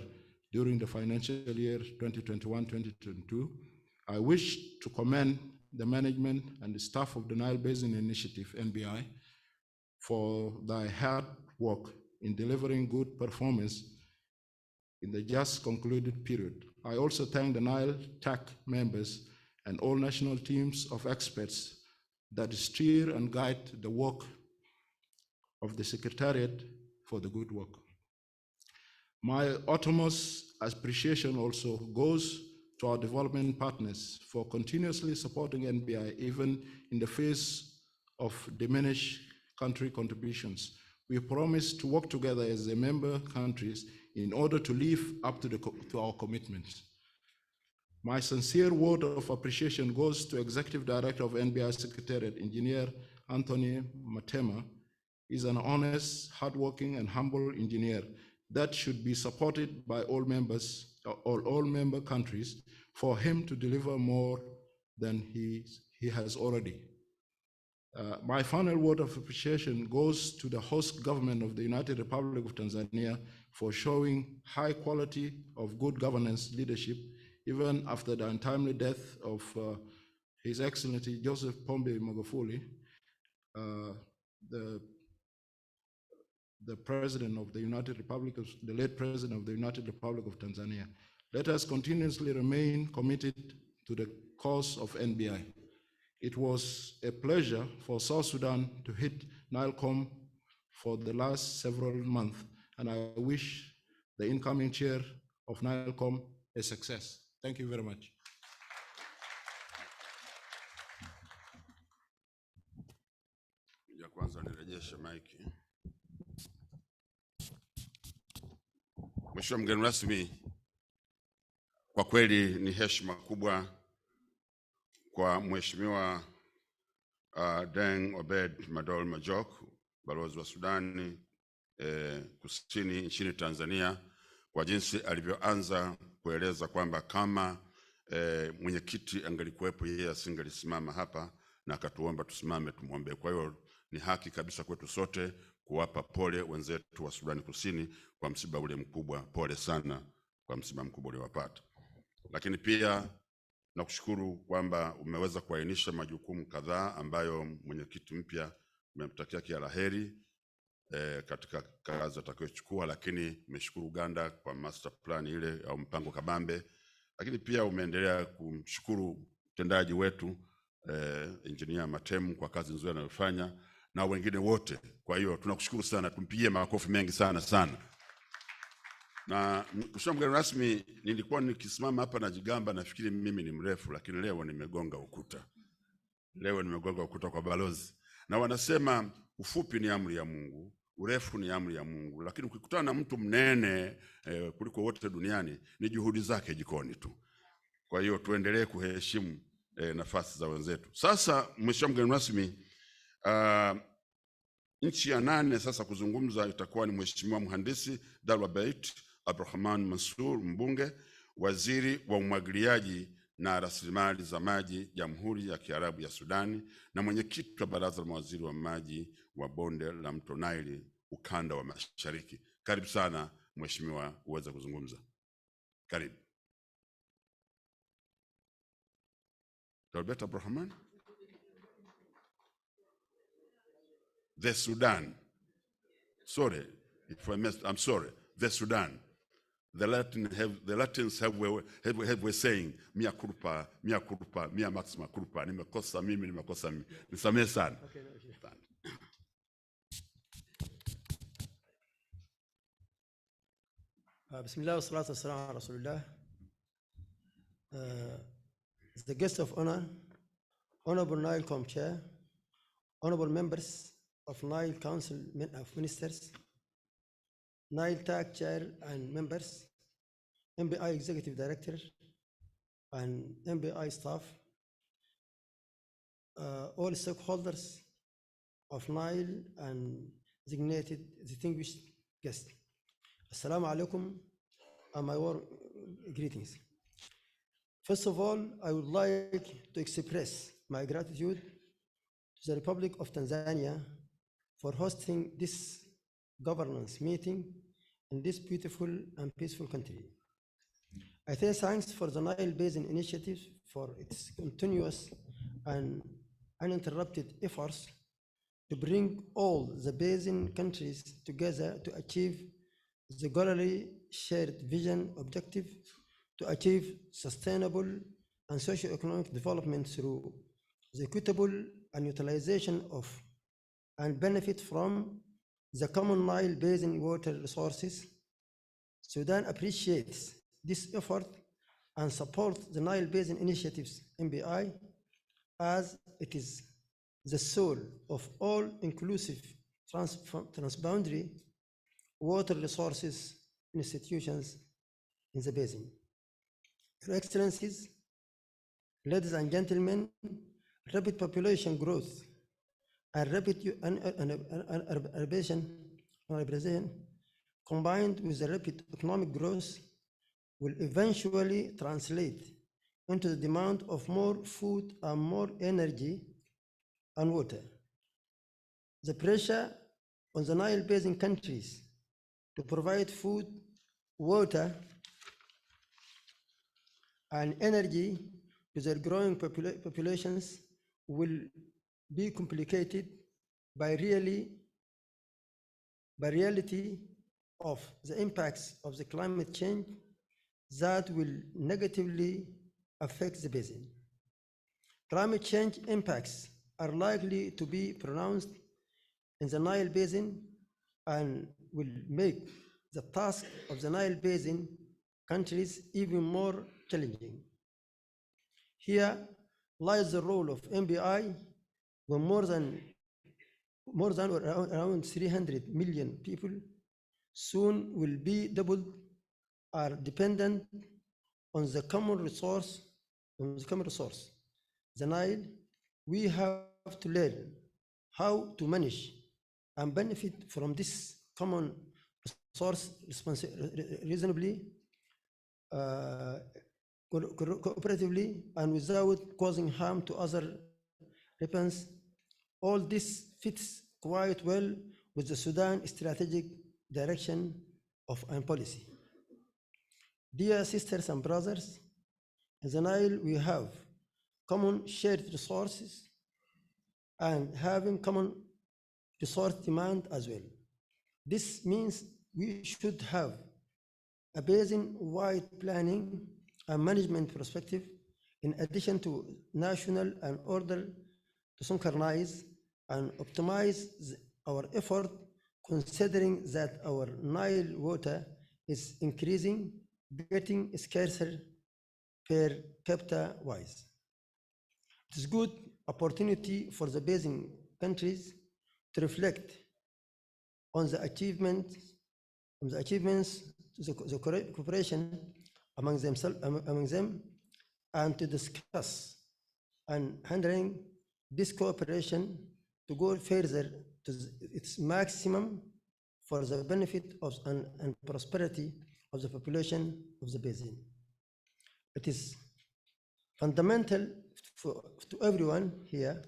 during the financial year 2021-2022. I wish to commend the management and the staff of the Nile Basin Initiative, NBI, for their hard work in delivering good performance in the just concluded period. I also thank the Nile-TAC members and all national teams of experts that steer and guide the work of the Secretariat for the good work. My utmost appreciation also goes to our development partners for continuously supporting NBI, even in the face of diminished country contributions. We promise to work together as the member countries in order to live up to our commitments. My sincere word of appreciation goes to Executive Director of NBI Secretariat, Engineer Anthony Matema. He's an honest, hardworking, and humble engineer that should be supported by all members, all member countries, for him to deliver more than he has already. My final word of appreciation goes to the host government of the United Republic of Tanzania for showing high quality of good governance leadership, even after the untimely death of His Excellency Joseph Pombe Magufuli, the President of the United Republic of, the late President of the United Republic of Tanzania. Let us continuously remain committed to the cause of NBI. It was a pleasure for South Sudan to hit Nile-COM for the last several months, and I wish the incoming chair of Nile-COM a success. Thank you very much. Ya kwanza nirejeshe maiki. Mheshimiwa mgeni rasmi, kwa kweli ni heshima kubwa kwa Mheshimiwa Deng Obed Madol Majok, balozi wa Sudani Kusini nchini Tanzania, kwa jinsi alivyoanza kueleza kwamba kama mwenyekiti angelikuwepo yeye asingelisimama hapa, na akatuomba tusimame tumwombee. Kwa hiyo ni haki kabisa kwetu sote kuwapa pole wenzetu wa Sudani Kusini kwa msiba ule mkubwa. Pole sana kwa msiba mkubwa uliowapata. Lakini pia nakushukuru kwamba umeweza kuainisha majukumu kadhaa ambayo mwenyekiti mpya umemtakia kila la heri katika kazi atakayochukua, lakini nimeshukuru Uganda kwa master plan ile au mpango kabambe, lakini pia umeendelea kumshukuru mtendaji wetu Engineer Matemu kwa kazi nzuri anayofanya na wengine wote. Kwa hiyo tunakushukuru sana, tumpigie makofi mengi sana sana. Na mheshimiwa mgeni rasmi, nilikuwa nikisimama hapa na jigamba nafikiri mimi ni mrefu, lakini leo nimegonga ukuta. Leo nimegonga ukuta kwa balozi. Na wanasema ufupi ni amri ya Mungu, urefu ni amri ya Mungu, lakini ukikutana na mtu mnene kuliko wote duniani ni juhudi zake jikoni tu. Kwa hiyo tuendelee kuheshimu nafasi za wenzetu. Sasa mheshimiwa mgeni rasmi, nchi ya 8 sasa kuzungumza itakuwa ni Mheshimiwa Mhandisi Dalwabeit Abdurrahman Mansur, mbunge, waziri wa umwagiliaji na rasilimali za maji Jamhuri ya Kiarabu ya Sudani, na mwenyekiti wa baraza la mawaziri wa maji wa bonde la mto Nile ukanda wa Mashariki. Karibu sana mheshimiwa uweze kuzungumza. Karibu. Dalwabeit Abdurrahman. The Sudan. Sorry, if I missed, I'm sorry. The Sudan. The Latins have a saying, mia culpa, mia maxima culpa. Nimekosa mimi. Nisamehe sana. Okay, no, Bismillah wa salatu wa salam ala Rasulullah. The guest of honor, Honorable Nile-COM Chair, honorable members of Nile Council of Ministers, Nile-TAC Chair and members, NBI Executive Director and NBI staff, all stakeholders of Nile and designated distinguished guests. Assalamu alaikum and my warm greetings. First of all, I would like to express my gratitude to the Republic of Tanzania for hosting this governance meeting in this beautiful and peaceful country. I say thanks for the Nile Basin Initiative for its continuous and uninterrupted efforts to bring all the basin countries together to achieve the globally shared vision objective to achieve sustainable and socio-economic development through the equitable and utilization of and benefit from the common Nile Basin water resources. Sudan appreciates this effort and supports the Nile Basin Initiative's NBI as it is the soul of all inclusive transboundary water resources institutions in the basin. Your Excellencies, ladies and gentlemen, rapid population growth and rapid urbanization combined with the rapid economic growth will eventually translate into the demand of more food and more energy and water. The pressure on the Nile Basin countries to provide food, water, and energy to their growing populations will be complicated by reality of the impacts of the climate change that will negatively affect the basin. Climate change impacts are likely to be pronounced in the Nile Basin and will make the task of the Nile Basin countries even more challenging. Here lies the role of NBI, when more than around 300 million people soon will be doubled, are dependent on the common resource, the Nile. We have to learn how to manage and benefit from this common resource reasonably, cooperatively, and without causing harm to other recipients. All this fits quite well with the Sudan strategic direction of our policy. Dear sisters and brothers, in the Nile we have common shared resources and having common resource demand as well. This means we should have a basin-wide planning and management perspective, in addition to national, and order to synchronize and optimize our effort, considering that our Nile water is increasing, getting scarcer per capita wise. It is good opportunity for the basin countries to reflect on the achievements, the cooperation among them, and to discuss and handling this cooperation to go further to its maximum for the benefit of and prosperity of the population of the basin. It is fundamental to everyone here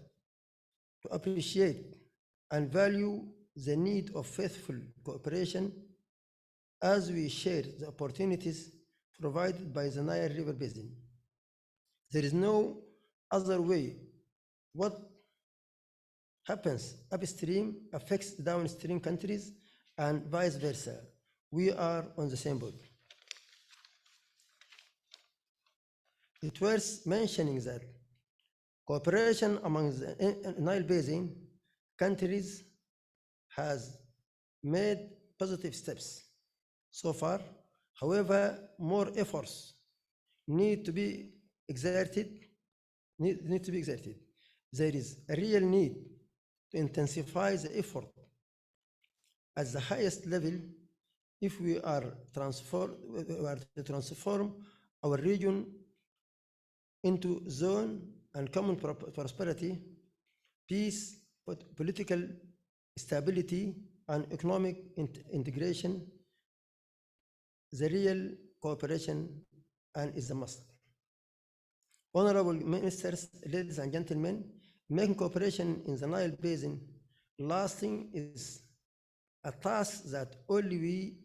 to appreciate and value the need of faithful cooperation as we share the opportunities provided by the Nile River Basin. There is no other way. What happens upstream affects downstream countries and vice versa. We are on the same boat. It's worth mentioning that cooperation among the Nile Basin countries has made positive steps so far. However, more efforts need to be exerted. There is a real need to intensify the effort at the highest level if we are to transform our region into zone and common prosperity, peace, political stability, and economic integration. The real cooperation and is a must. Honorable ministers, ladies and gentlemen, making cooperation in the Nile Basin lasting is a task that only we,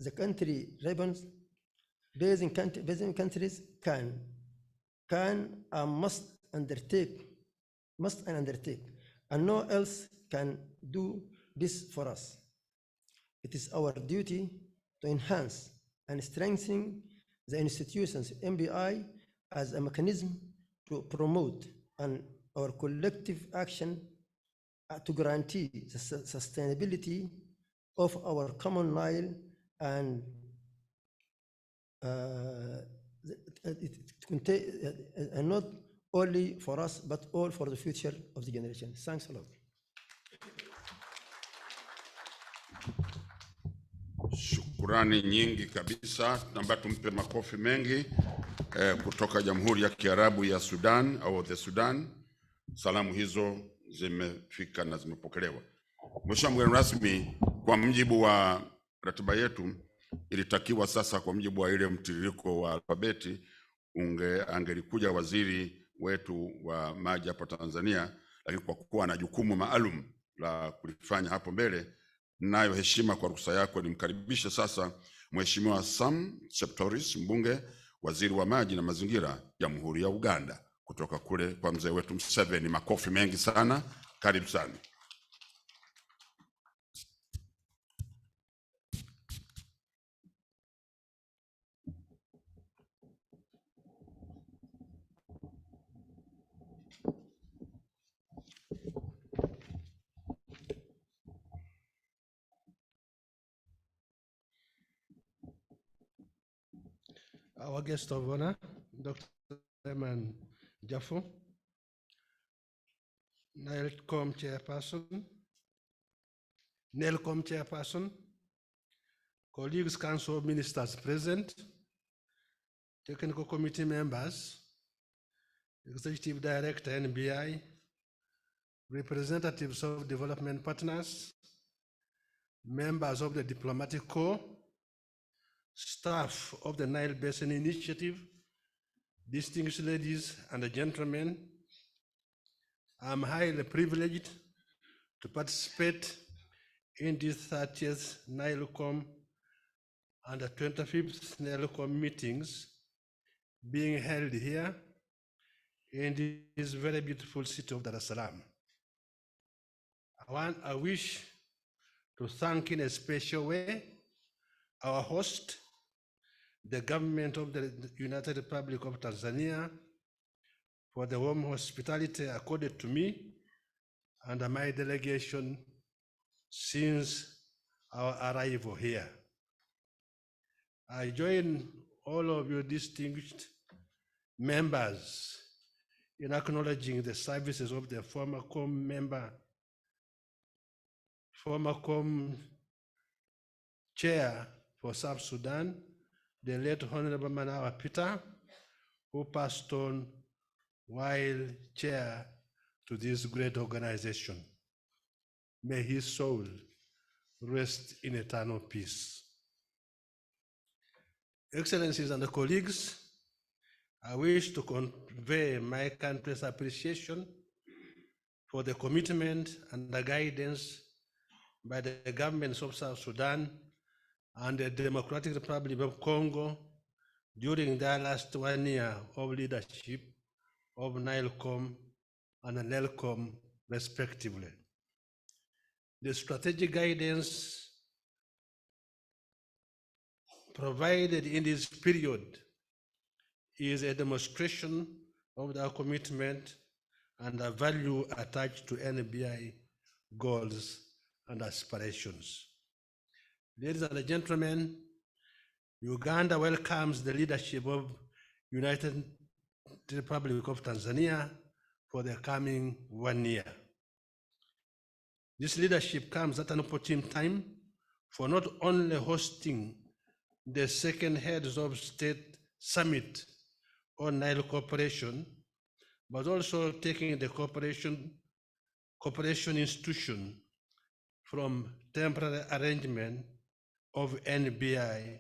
the country ribbons, basin countries can and must undertake, and no else can do this for us. It is our duty to enhance and strengthen the institutions NBI as a mechanism to promote our collective action to guarantee the sustainability of our common Nile and and not only for us, but all for the future of the generation. Thanks a lot. Shukurani nyingi kabisa, naomba tumpe makofi mengi kutoka Jamhuri ya Kiarabu ya Sudan au the Sudan. Salamu hizo zimefika na zimepokelewa. Mheshimiwa mgeni rasmi, kwa mjibu wa ratiba yetu ilitakiwa sasa, kwa mjibu wa ile mtiririko wa alfabeti, angelikuja waziri wetu wa maji hapa Tanzania, lakini kwa kuwa na jukumu maalum la kulifanya hapo mbele, nayo heshima kwa ruhusa yako nimkaribishe sasa Mheshimiwa Sam Cheptoris, mbunge, waziri wa maji na mazingira, Jamhuri ya Uganda, kutoka kule kwa mzee wetu Museveni. Makofi mengi sana, karibu sana. our guest of honor, Dr. Salman Jaffo, Nile-COM chairperson, colleagues, council ministers present, technical committee members, executive director NBI, representatives of development partners, members of the diplomatic corps, staff of the Nile Basin Initiative, distinguished ladies and gentlemen, I'm highly privileged to participate in this 30th Nile-COM and the 25th Nile-COM meetings being held here in this very beautiful city of Dar es Salaam. I wish to thank in a special way our host, the government of the United Republic of Tanzania, for the warm hospitality accorded to me and my delegation since our arrival here. I join all of you distinguished members in acknowledging the services of the former COM chair for South Sudan, the late Honorable Manawa Peter, who passed on while chair to this great organization. May his soul rest in eternal peace. Excellencies and colleagues, I wish to convey my country's appreciation for the commitment and the guidance by the governments of South Sudan and the Democratic Republic of Congo during their last 1 year of leadership of Nile-COM and Nile-COM respectively. The strategic guidance provided in this period is a demonstration of their commitment and the value attached to NBI goals and aspirations. Ladies and gentlemen, Uganda welcomes the leadership of United Republic of Tanzania for the coming 1 year. This leadership comes at an opportune time for not only hosting the second Heads of State Summit on Nile cooperation, but also taking the cooperation institution from temporary arrangement of NBI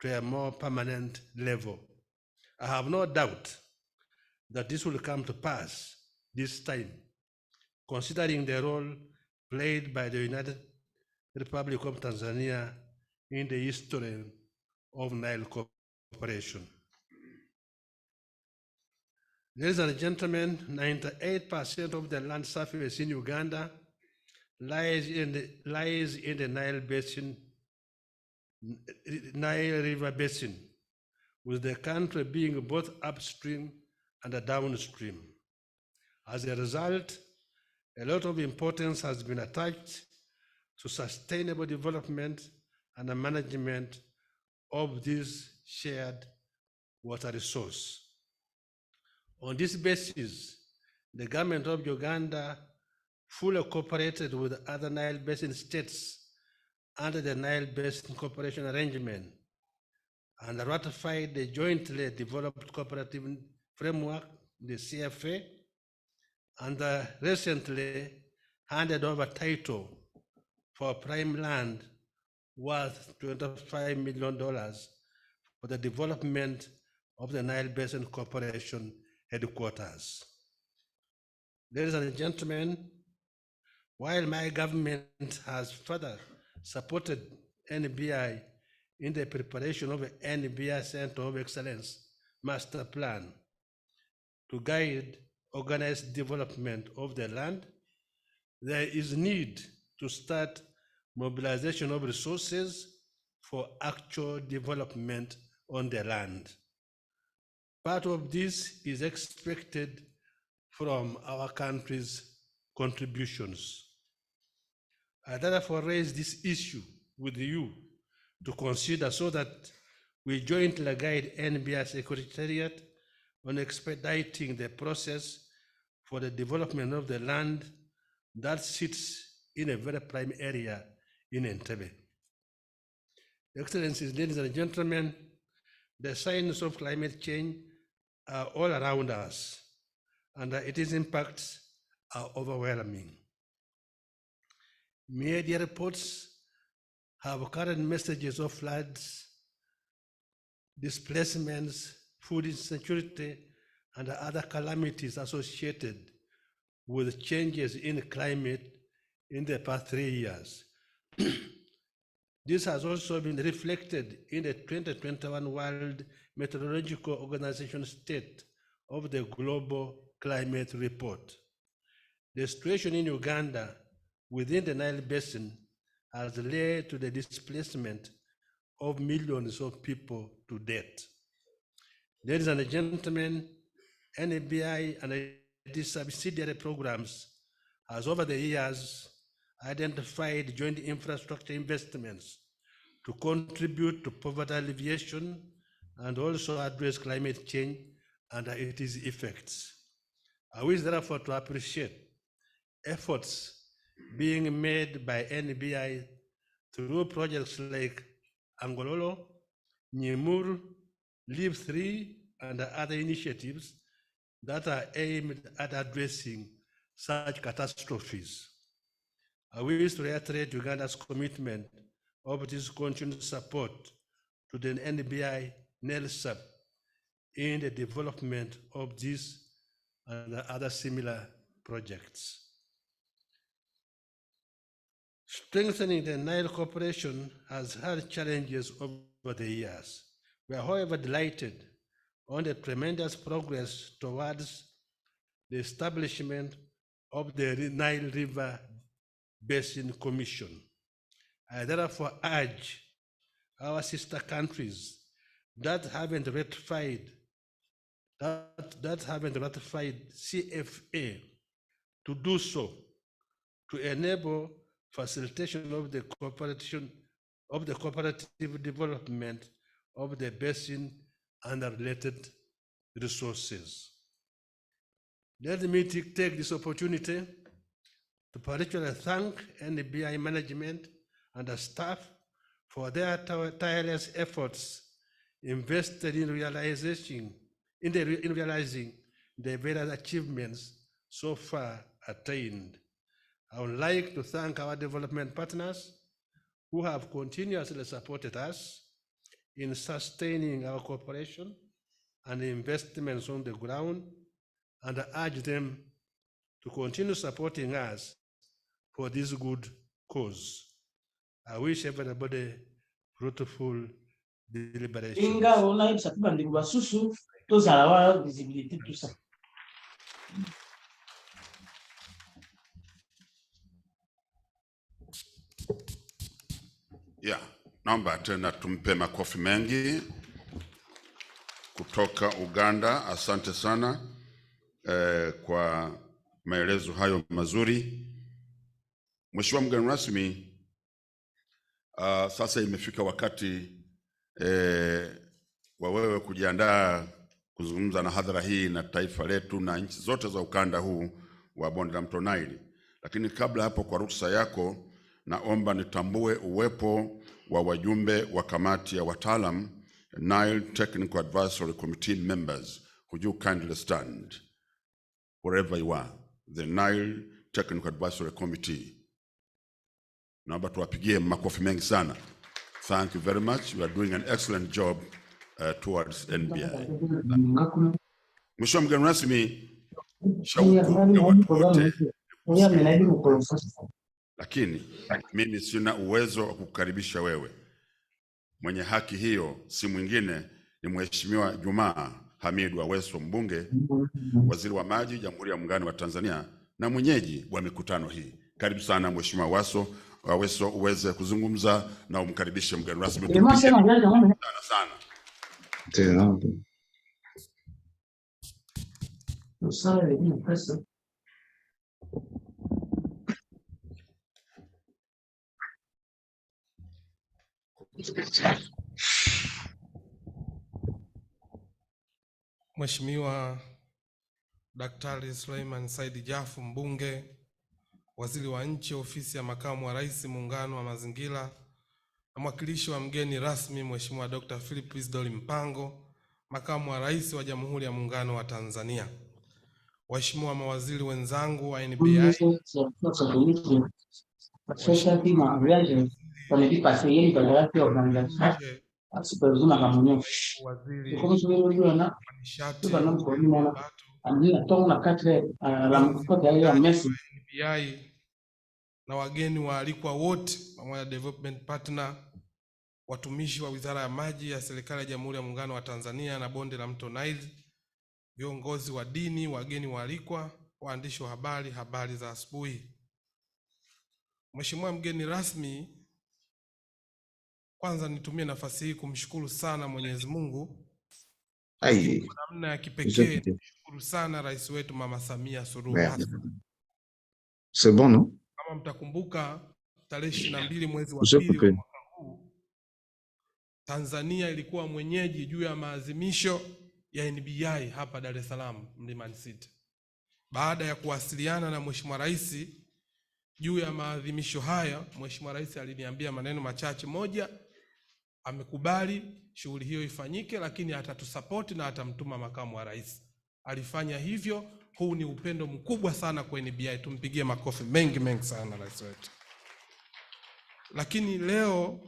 to a more permanent level. I have no doubt that this will come to pass this time, considering the role played by the United Republic of Tanzania in the history of Nile cooperation. Ladies and gentlemen, 98% of the land surface in Uganda lies in the Nile Basin, Nile River Basin, with the country being both upstream and downstream. As a result, a lot of importance has been attached to sustainable development and the management of this shared water resource. On this basis, the government of Uganda fully cooperated with other Nile Basin states under the Nile Basin Cooperation Arrangement and ratified the jointly developed cooperative framework, the CFA, and recently handed over title for prime land worth $25 million for the development of the Nile Basin Corporation headquarters. Ladies and gentlemen, while my government has further supported NBI in the preparation of an NBI Center of Excellence Master Plan to guide organized development of the land, there is need to start mobilization of resources for actual development on the land. Part of this is expected from our country's contributions. I therefore raise this issue with you to consider so that we jointly guide NBI Secretariat on expediting the process for the development of the land that sits in a very prime area in Entebbe. Excellencies, ladies and gentlemen, the signs of climate change are all around us, and its impacts are overwhelming. Media reports have current messages of floods, displacements, food insecurity, and other calamities associated with changes in climate in the past 3 years. This has also been reflected in the 2021 World Meteorological Organization State of the Global Climate Report. The situation in Uganda within the Nile Basin has led to the displacement of millions of people to date. Ladies and gentlemen, NBI and its subsidiary programs has over the years identified joint infrastructure investments to contribute to poverty alleviation and also address climate change and its effects. I wish therefore to appreciate efforts being made by NBI through projects like Angololo, Nyemur, Live 3, and other initiatives that are aimed at addressing such catastrophes. I wish to reiterate Uganda's commitment of this continued support to the NBI NELSAP in the development of these and other similar projects. Strengthening the Nile cooperation has had challenges over the years. We are, however, delighted on the tremendous progress towards the establishment of the Nile River Basin Commission. I therefore urge our sister countries that haven't ratified CFA to do so, to enable facilitation of the cooperative development of the basin and related resources. Let me take this opportunity to particularly thank NBI management and the staff for their tireless efforts invested in realizing the various achievements so far attained. I would like to thank our development partners who have continuously supported us in sustaining our cooperation and investments on the ground, and urge them to continue supporting us for this good cause. I wish everybody fruitful deliberations. Inga ona ibisatuba ndi basusu tozalawa visibility tout ça. Yeah, naomba tena tumpe makofi mengi kutoka Uganda. Asante sana kwa maelezo hayo mazuri. Mheshimiwa mgeni rasmi, sasa imefika wakati wa wewe kujiandaa kuzungumza na hadhara hii na taifa letu na nchi zote za ukanda huu wa bonde la mto Nile. Lakini kabla hapo, kwa ruhusa yako, naomba nitambue uwepo wa wajumbe wa kamati ya wataalam Nile Technical Advisory Committee members. Would you kindly stand wherever you are? The Nile Technical Advisory Committee. Naomba tuwapigie makofi mengi sana. Thank you very much. You are doing an excellent job towards NBI. Mheshimiwa mgeni rasmi, shauku ya watu wote, lakini mimi sina uwezo wa kukukaribisha wewe. Mwenye haki hiyo si mwingine ni Mheshimiwa Jumaa Hamidu Aweso, mbunge, waziri wa maji, Jamhuri ya Muungano wa Tanzania na mwenyeji wa mikutano hii. Karibu sana Mheshimiwa Aweso uweze kuzungumza na umkaribishe mgeni rasmi. Sana. Tena. Mheshimiwa Daktari Suleiman Said Jafo, mbunge, waziri wa nchi ofisi ya makamu wa rais muungano wa mazingira, na mwakilishi wa mgeni rasmi Mheshimiwa Dr. Philip Isdor Mpango, makamu wa rais wa Jamhuri ya Muungano wa Tanzania, waheshimiwa mawaziri wenzangu wa NBI, NBI na wageni waalikwa wote pamoja na development partner, watumishi wa Wizara ya Maji ya Serikali ya Jamhuri ya Muungano wa Tanzania na Bonde la Mto Nile, viongozi wa dini, wageni waalikwa, waandishi wa habari, habari za asubuhi. Mheshimiwa mgeni rasmi, kwanza nitumie nafasi hii kumshukuru sana Mwenyezi Mungu. Kwa namna ya kipekee nimshukuru sana rais wetu Mama Samia Suluhu Hassan. C'est bon, non? Kama mtakumbuka tarehe 22 mwezi wa pili wa mwaka huu, Tanzania ilikuwa mwenyeji juu ya maadhimisho ya NBI hapa Dar es Salaam Mlimani City. Baada ya kuwasiliana na Mheshimiwa Rais juu ya maadhimisho haya, Mheshimiwa Rais aliniambia maneno machache. Moja, amekubali shughuli hiyo ifanyike, lakini atatusupport na atamtuma makamu wa rais. Alifanya hivyo. Huu ni upendo mkubwa sana kwa NBI. Tumpigie makofi mengi sana rais wetu. Lakini leo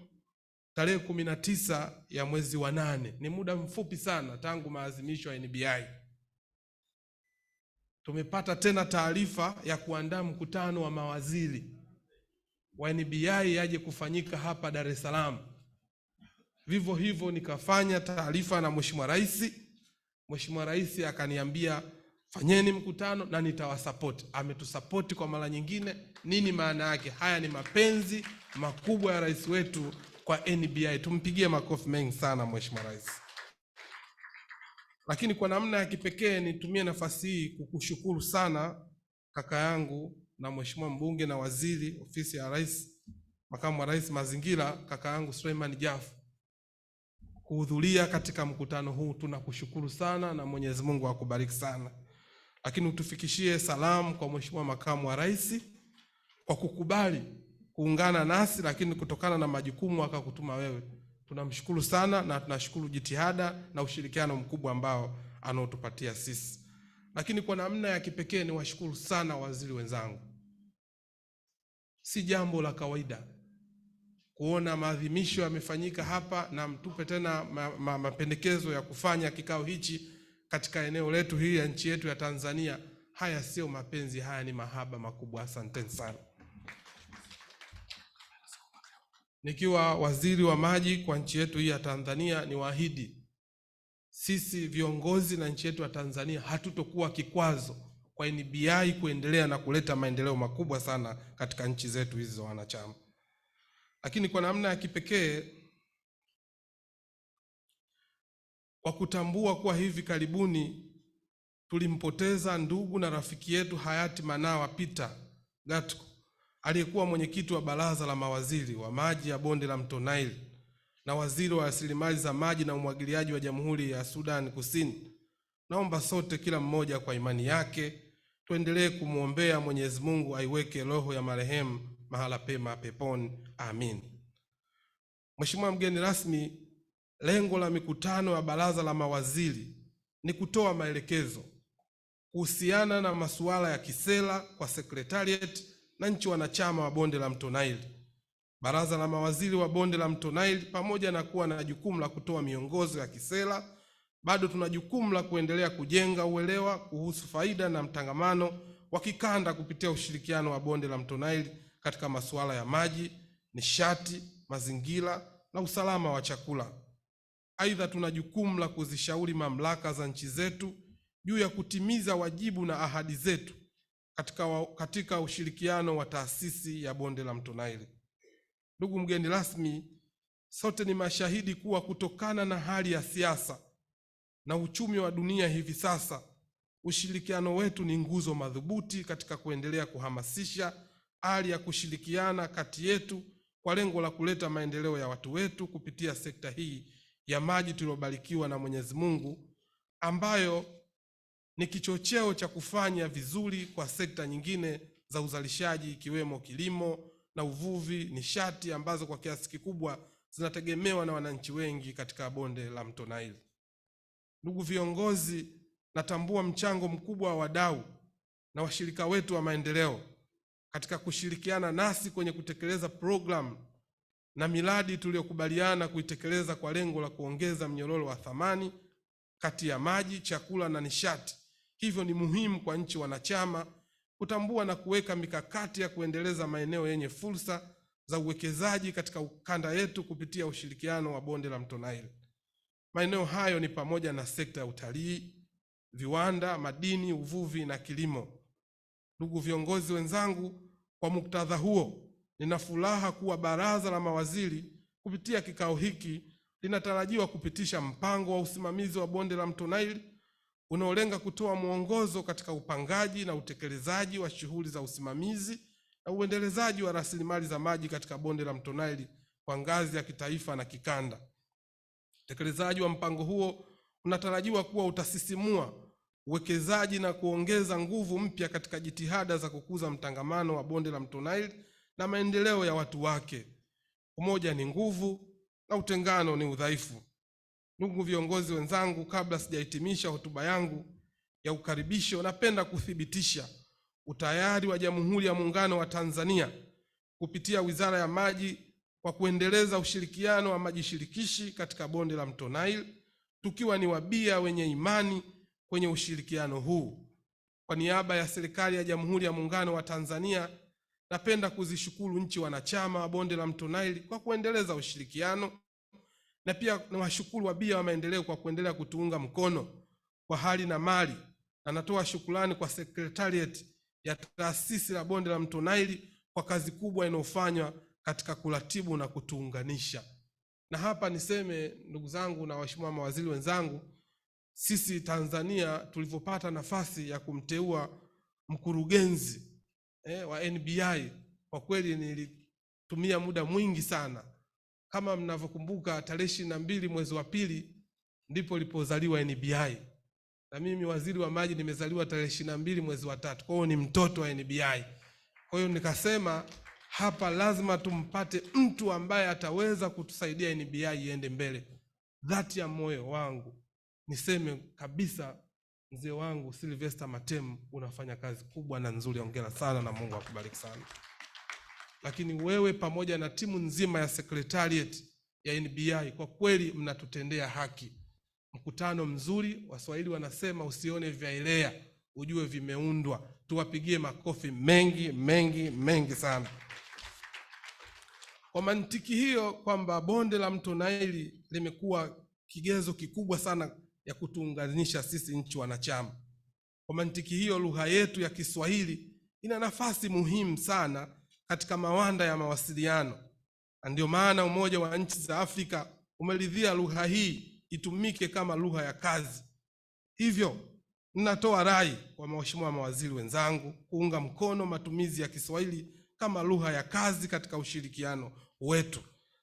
tarehe 19 ya mwezi wa 8, ni muda mfupi sana tangu maadhimisho ya NBI, tumepata tena taarifa ya kuandaa mkutano wa mawaziri wa NBI yaje kufanyika hapa Dar es Salaam. Vivyo hivyo nikafanya taarifa na Mheshimiwa Rais. Mheshimiwa Rais akaniambia fanyeni mkutano na nitawasupport. Ametusupport kwa mara nyingine. Nini maana yake? Haya ni mapenzi makubwa ya rais wetu kwa NBI. Tumpigie makofi mengi sana Mheshimiwa Rais. Lakini kwa namna ya kipekee nitumie nafasi hii kukushukuru sana kaka yangu na Mheshimiwa mbunge na waziri ofisi ya rais, makamu wa rais mazingira, kaka yangu Suleiman Jafo, kuhudhuria katika mkutano huu. Tunakushukuru sana na Mwenyezi Mungu akubariki sana. Lakini utufikishie salamu kwa Mheshimiwa makamu wa rais kwa kukubali kuungana nasi, lakini kutokana na majukumu akakutuma wewe. Tunamshukuru sana na tunashukuru jitihada na ushirikiano mkubwa ambao anaotupatia sisi. Lakini kwa namna ya kipekee ni washukuru sana waziri wenzangu. Si jambo la kawaida kuona maadhimisho yamefanyika hapa na mtupe tena mapendekezo ya kufanya kikao hichi katika eneo letu hili ya nchi yetu ya Tanzania. Haya sio mapenzi, haya ni mahaba makubwa. Asanteni sana. Nikiwa waziri wa maji kwa nchi yetu hii ya Tanzania, ni waahidi sisi viongozi na nchi yetu ya Tanzania hatutokuwa kikwazo kwa NBI kuendelea na kuleta maendeleo makubwa sana katika nchi zetu hizi za wanachama. Lakini kwa namna ya kipekee, kwa kutambua kuwa hivi karibuni tulimpoteza ndugu na rafiki yetu hayati Manawa Peter Gatko, aliyekuwa mwenyekiti wa baraza la mawaziri wa maji ya bonde la Mto Nile na waziri wa rasilimali za maji na umwagiliaji wa Jamhuri ya Sudan Kusini. Naomba sote kila mmoja kwa imani yake tuendelee kumwombea Mwenyezi Mungu aiweke roho ya marehemu mahala pema peponi. Amin. Mheshimiwa mgeni rasmi, lengo la mikutano ya baraza la mawaziri ni kutoa maelekezo kuhusiana na masuala ya kisera kwa secretariat na nchi wanachama wa bonde la Mto Nile. Baraza la mawaziri wa bonde la Mto Nile, pamoja na kuwa na jukumu la kutoa miongozo ya kisera, bado tuna jukumu la kuendelea kujenga uelewa kuhusu faida na mtangamano wa kikanda kupitia ushirikiano wa bonde la Mto Nile katika masuala ya maji, nishati, mazingira na usalama wa chakula. Aidha, tuna jukumu la kuzishauri mamlaka za nchi zetu juu ya kutimiza wajibu na ahadi zetu katika ushirikiano wa taasisi ya bonde la Mto Nile. Ndugu mgeni rasmi, sote ni mashahidi kuwa kutokana na hali ya siasa na uchumi wa dunia hivi sasa, ushirikiano wetu ni nguzo madhubuti katika kuendelea kuhamasisha hali ya kushirikiana kati yetu kwa lengo la kuleta maendeleo ya watu wetu kupitia sekta hii ya maji tuliyobarikiwa na Mwenyezi Mungu, ambayo ni kichocheo cha kufanya vizuri kwa sekta nyingine za uzalishaji ikiwemo kilimo na uvuvi, nishati ambazo kwa kiasi kikubwa zinategemewa na wananchi wengi katika bonde la mto Nile. Ndugu viongozi, natambua mchango mkubwa wa wadau na washirika wetu wa maendeleo katika kushirikiana nasi kwenye kutekeleza programu na miradi tuliyokubaliana kuitekeleza kwa lengo la kuongeza mnyororo wa thamani kati ya maji, chakula na nishati. Hivyo ni muhimu kwa nchi wanachama kutambua na kuweka mikakati ya kuendeleza maeneo yenye fursa za uwekezaji katika ukanda yetu kupitia ushirikiano wa bonde la mto Nile. Maeneo hayo ni pamoja na sekta ya utalii, viwanda, madini, uvuvi na kilimo. Ndugu viongozi wenzangu, kwa muktadha huo, nina furaha kuwa baraza la mawaziri kupitia kikao hiki linatarajiwa kupitisha mpango wa usimamizi wa bonde la mto Nile unaolenga kutoa mwongozo katika upangaji na utekelezaji wa shughuli za usimamizi na uendelezaji wa rasilimali za maji katika bonde la mto Nile kwa ngazi ya kitaifa na kikanda. Utekelezaji wa mpango huo unatarajiwa kuwa utasisimua uwekezaji na kuongeza nguvu mpya katika jitihada za kukuza mtangamano wa bonde la mto Nile na maendeleo ya watu wake. Umoja ni nguvu na utengano ni udhaifu. Ndugu viongozi wenzangu, kabla sijahitimisha hotuba yangu ya ukaribisho, napenda kuthibitisha utayari wa Jamhuri ya Muungano wa Tanzania kupitia Wizara ya Maji kwa kuendeleza ushirikiano wa maji shirikishi katika bonde la mto Nile, tukiwa ni wabia wenye imani kwenye ushirikiano huu. Kwa niaba ya serikali ya Jamhuri ya Muungano wa Tanzania, napenda kuzishukuru nchi wanachama wa bonde la mto Nile kwa kuendeleza ushirikiano, na pia nawashukuru wabia wa maendeleo kwa kuendelea kutuunga mkono kwa hali na mali, na natoa shukrani kwa Secretariat ya taasisi la bonde la mto Nile kwa kazi kubwa inayofanywa katika kuratibu na kutuunganisha. Na hapa niseme, ndugu zangu na waheshimiwa mawaziri wenzangu, sisi Tanzania tulivyopata nafasi ya kumteua mkurugenzi wa NBI, kwa kweli nilitumia muda mwingi sana. Kama mnavyokumbuka, tarehe 22 mwezi wa pili ndipo lipozaliwa NBI. Na mimi waziri wa maji nimezaliwa tarehe 22 mwezi wa 3. Kwa hiyo ni mtoto wa NBI. Kwa hiyo nikasema hapa lazima tumpate mtu ambaye ataweza kutusaidia NBI iende mbele. Dhati ya moyo wangu niseme kabisa, mzee wangu Sylvester Matemu, unafanya kazi kubwa na nzuri. Hongera sana na Mungu akubariki sana. Lakini wewe pamoja na timu nzima ya Secretariat ya NBI, kwa kweli mnatutendea haki. Mkutano mzuri, Waswahili wanasema usione vyaelea ujue vimeundwa. Tuwapigie makofi mengi mengi mengi sana. Kwa mantiki hiyo kwamba bonde la mto Nile limekuwa kigezo kikubwa sana ya kutuunganisha sisi nchi wanachama. Kwa mantiki hiyo, lugha yetu ya Kiswahili ina nafasi muhimu sana katika mawanda ya mawasiliano. Ndio maana Umoja wa Nchi za Afrika umeridhia lugha hii itumike kama lugha ya kazi. Hivyo ninatoa rai kwa mheshimiwa mawaziri wenzangu kuunga mkono matumizi ya Kiswahili kama lugha ya kazi katika ushirikiano wetu.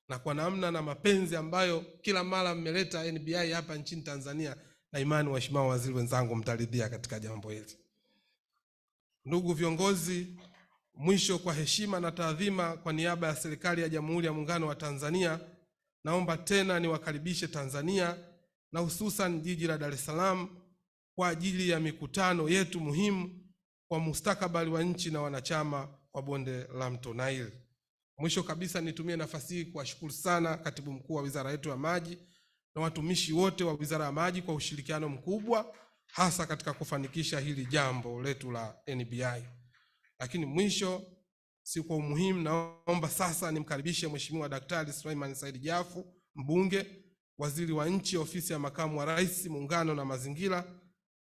Na kwa namna na mapenzi ambayo kila mara mmeleta NBI hapa nchini Tanzania, na imani waheshimiwa mawaziri wenzangu mtaridhia katika jambo hili. Ndugu viongozi, mwisho, kwa heshima na taadhima, kwa niaba ya serikali ya Jamhuri ya Muungano wa Tanzania, naomba tena niwakaribishe Tanzania na hususan jiji la Dar es Salaam kwa ajili ya mikutano yetu muhimu kwa mustakabali wa nchi na wanachama wa bonde la mto Nile. Mwisho kabisa, nitumie nafasi hii kuwashukuru sana Katibu Mkuu wa Wizara yetu ya Maji na watumishi wote wa Wizara ya Maji kwa ushirikiano mkubwa, hasa katika kufanikisha hili jambo letu la NBI. Lakini mwisho, si kwa umuhimu, naomba sasa nimkaribishe Mheshimiwa Daktari Suleiman Said Jafu, mbunge, waziri wa nchi, ofisi ya Makamu wa Rais, Muungano na Mazingira,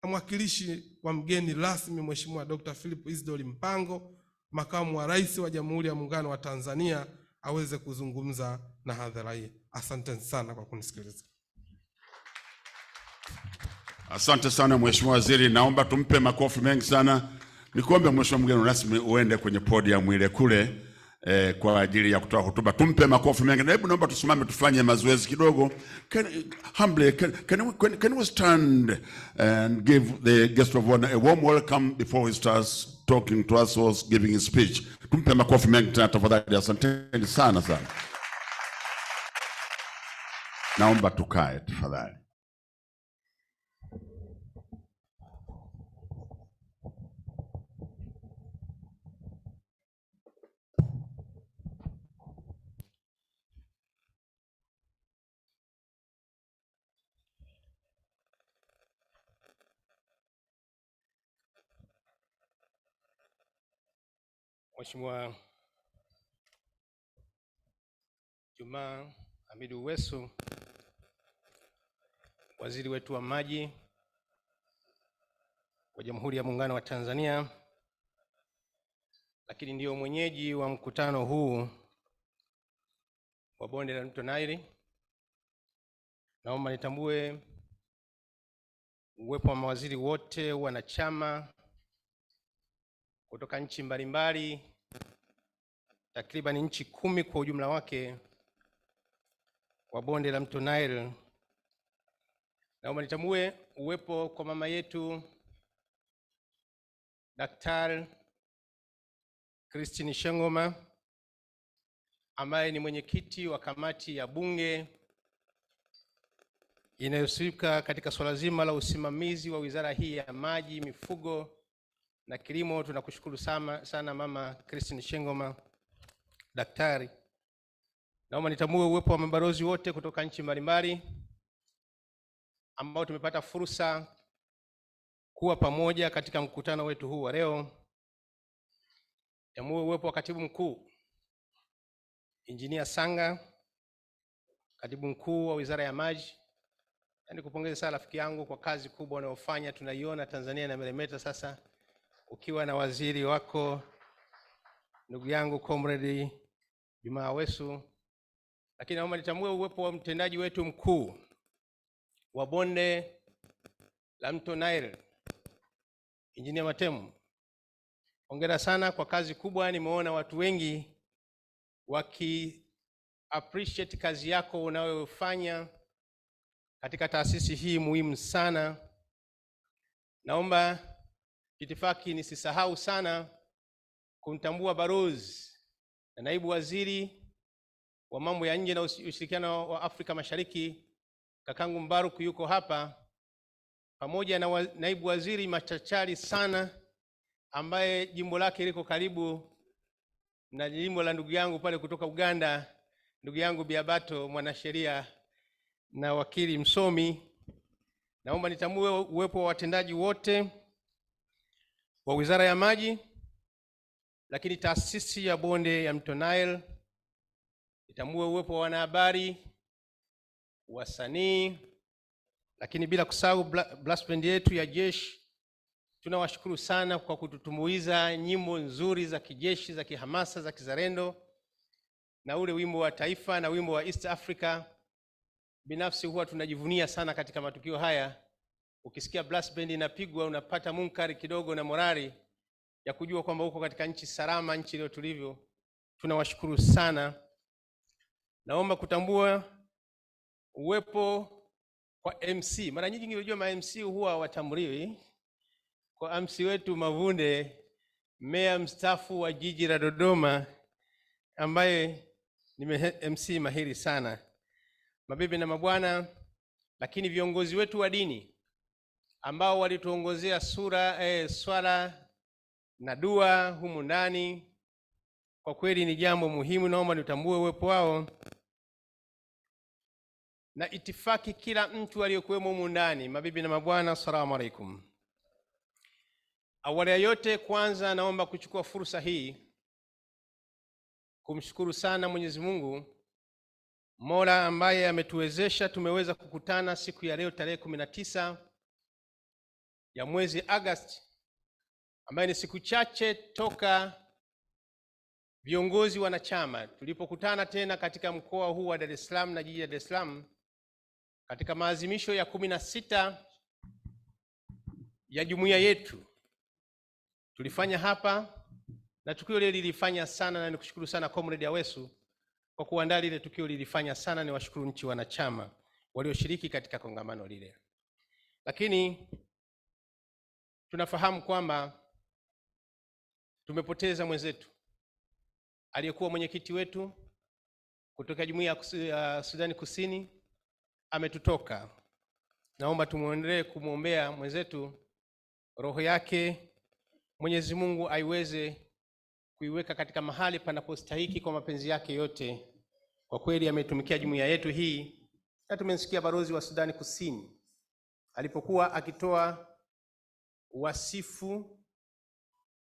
na mwakilishi wa mgeni rasmi Mheshimiwa Dr. Philip Isdori Mpango, Makamu wa Rais wa Jamhuri ya Muungano wa Tanzania, aweze kuzungumza na hadhara hii. Asante sana kwa kunisikiliza. Asante sana Mheshimiwa Waziri, naomba tumpe makofi mengi sana. Nikuombe Mheshimiwa mgeni rasmi uende kwenye podium ile kule, kwa ajili ya kutoa hotuba. Tumpe makofi mengi. Hebu naomba tusimame tufanye mazoezi kidogo. Can we stand and give the guest of honor a warm welcome before he starts talking to us or giving his speech? Tumpe makofi mengi tena tafadhali. Asanteni sana sana. Naomba tukae tafadhali. Mheshimiwa Juma Hamidu Uwesu, waziri wetu wa maji wa Jamhuri ya Muungano wa Tanzania, lakini ndio mwenyeji wa mkutano huu wa bonde la mto Nile. Naomba nitambue uwepo wa mawaziri wote wanachama kutoka nchi mbalimbali, takriban nchi 10 kwa ujumla wake wa bonde la mto Nile. Naomba nitambue uwepo kwa mama yetu Daktari Christine Shengoma, ambaye ni mwenyekiti wa kamati ya bunge inayohusika katika swala zima la usimamizi wa wizara hii ya maji, mifugo na kilimo. Tunakushukuru sana mama Christine Shengoma daktari. Naomba nitambue uwepo wa mabalozi wote kutoka nchi mbalimbali ambao tumepata fursa kuwa pamoja katika mkutano wetu huu wa leo. Nitambue uwepo wa katibu mkuu Engineer Sanga, katibu mkuu wa wizara ya maji. Nikupongeze sana rafiki yangu kwa kazi kubwa unayofanya. Tunaiona Tanzania na meremeta sasa ukiwa na waziri wako ndugu yangu Comrade Juma Uwesu. Lakini naomba nitambue uwepo wa mtendaji wetu mkuu wa bonde la mto Nile, Engineer Matemu. Hongera sana kwa kazi kubwa. Nimeona watu wengi waki appreciate kazi yako unayofanya katika taasisi hii muhimu sana. Naomba itifaki nisisahau sana kumtambua balozi na naibu waziri wa mambo ya nje na ushirikiano wa Afrika Mashariki, kakangu Mbaruku yuko hapa, pamoja na naibu waziri machachari sana ambaye jimbo lake liko karibu na jimbo la ndugu yangu pale kutoka Uganda, ndugu yangu Biabato, mwanasheria na wakili msomi. Naomba nitambue uwepo wa watendaji wote wa Wizara ya Maji, lakini taasisi ya bonde ya mto Nile. Nitambue uwepo wa wanahabari, wasanii, lakini bila kusahau blast band yetu ya jeshi. Tunawashukuru sana kwa kututumbuiza nyimbo nzuri za kijeshi, za kihamasa, za kizalendo, na ule wimbo wa taifa na wimbo wa East Africa. Binafsi huwa tunajivunia sana katika matukio haya. Ukisikia blast band inapigwa unapata munkari kidogo na morali ya kujua kwamba uko katika nchi salama, nchi iliyo tulivu. Tunawashukuru sana. Naomba kutambua uwepo kwa MC. Mara nyingi unajua ma MC huwa hawatambuliwi. Kwa MC wetu Mavunde, meya mstaafu wa jiji la Dodoma, ambaye ni MC mahiri sana. Mabibi na mabwana, lakini viongozi wetu wa dini ambao walituongozea swala na dua humu ndani, kwa kweli ni jambo muhimu. Naomba nitambue uwepo wao na itifaki kila mtu aliyokuwemo humu ndani. Mabibi na mabwana, asalamu alaykum. Awali ya yote, kwanza naomba kuchukua fursa hii kumshukuru sana Mwenyezi Mungu Mola ambaye ametuwezesha tumeweza kukutana siku ya leo tarehe 19 ya mwezi Agosti, ambaye ni siku chache toka viongozi wanachama tulipokutana tena katika mkoa huu wa Dar es Salaam na jiji la Dar es Salaam katika maazimisho ya 16 ya jumuiya yetu. Tulifanya hapa na tukio lile lilifanya sana, na nikushukuru sana Comrade Awesu kwa kuandaa lile tukio, lilifanya sana. Ni washukuru nchi wanachama walioshiriki katika kongamano lile. Lakini tunafahamu kwamba tumepoteza mwenzetu aliyekuwa mwenyekiti wetu kutoka Jumuiya ya Sudani Kusini, ametutoka. Naomba tumuendelee kumwombea mwenzetu, roho yake Mwenyezi Mungu aiweze kuiweka katika mahali panapostahiki kwa mapenzi yake yote. Kwa kweli ametumikia jumuiya yetu hii, na tumemsikia balozi wa Sudani Kusini alipokuwa akitoa wasifu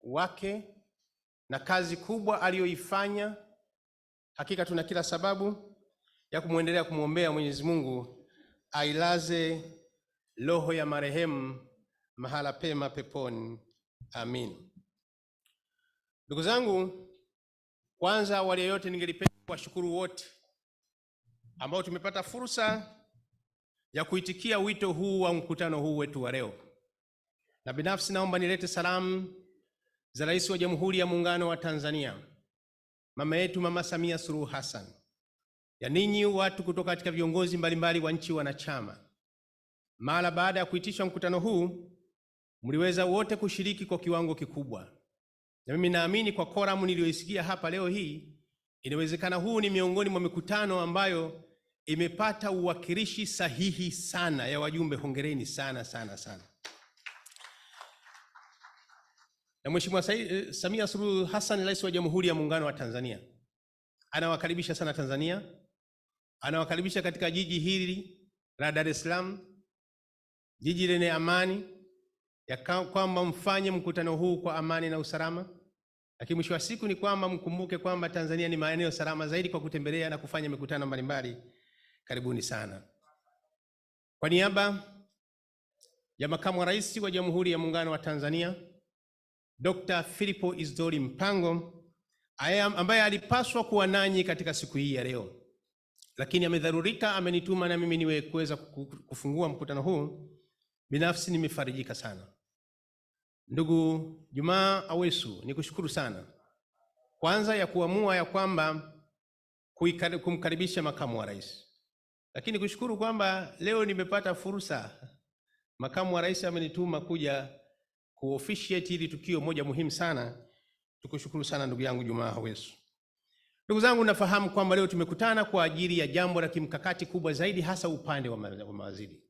wake na kazi kubwa aliyoifanya. Hakika tuna kila sababu ya kumuendelea kumwombea Mwenyezi Mungu ailaze roho ya marehemu mahala pema peponi. Amin. Ndugu zangu, kwanza awali ya yote ningelipenda kuwashukuru wote ambao tumepata fursa ya kuitikia wito huu wa mkutano huu wetu wa leo. Na binafsi naomba nilete salamu za Rais wa Jamhuri ya Muungano wa Tanzania, mama yetu Mama Samia Suluhu Hassan, ya ninyi watu kutoka katika viongozi mbalimbali wa nchi wanachama. Mara baada ya kuitishwa mkutano huu, mliweza wote kushiriki kwa kiwango kikubwa. Na mimi naamini kwa koramu niliyoisikia hapa leo hii, inawezekana huu ni miongoni mwa mikutano ambayo imepata uwakilishi sahihi sana ya wajumbe. Hongereni sana sana sana. Na Mheshimiwa Samia Suluhu Hassan, Rais wa Jamhuri ya Muungano wa Tanzania, anawakaribisha sana Tanzania, anawakaribisha katika jiji hili la Dar es Salaam, jiji lenye amani, ya kwamba mfanye mkutano huu kwa amani na usalama. Lakini mwisho wa siku ni kwamba mkumbuke kwamba Tanzania ni maeneo salama zaidi kwa kutembelea na kufanya mikutano mbalimbali. Karibuni sana. Kwa niaba ya Makamu wa Rais wa Jamhuri ya Muungano wa Tanzania, Dr. Philipo Isdori Mpango, ambaye alipaswa kuwa nanyi katika siku hii ya leo, lakini amedharurika, amenituma na mimi niwe kuweza kufungua mkutano huu. Binafsi nimefarijika sana. Ndugu Jumaa Awesu, nikushukuru sana kwanza ya kuamua ya kwamba kumkaribisha Makamu wa Rais. Lakini kushukuru kwamba leo nimepata fursa, Makamu wa Rais amenituma kuja kuofficiate hili tukio moja muhimu sana. Tukushukuru sana ndugu yangu Jumaa Awesu. Ndugu zangu, nafahamu kwamba leo tumekutana kwa ajili ya jambo la kimkakati kubwa zaidi, hasa upande wa mawaziri.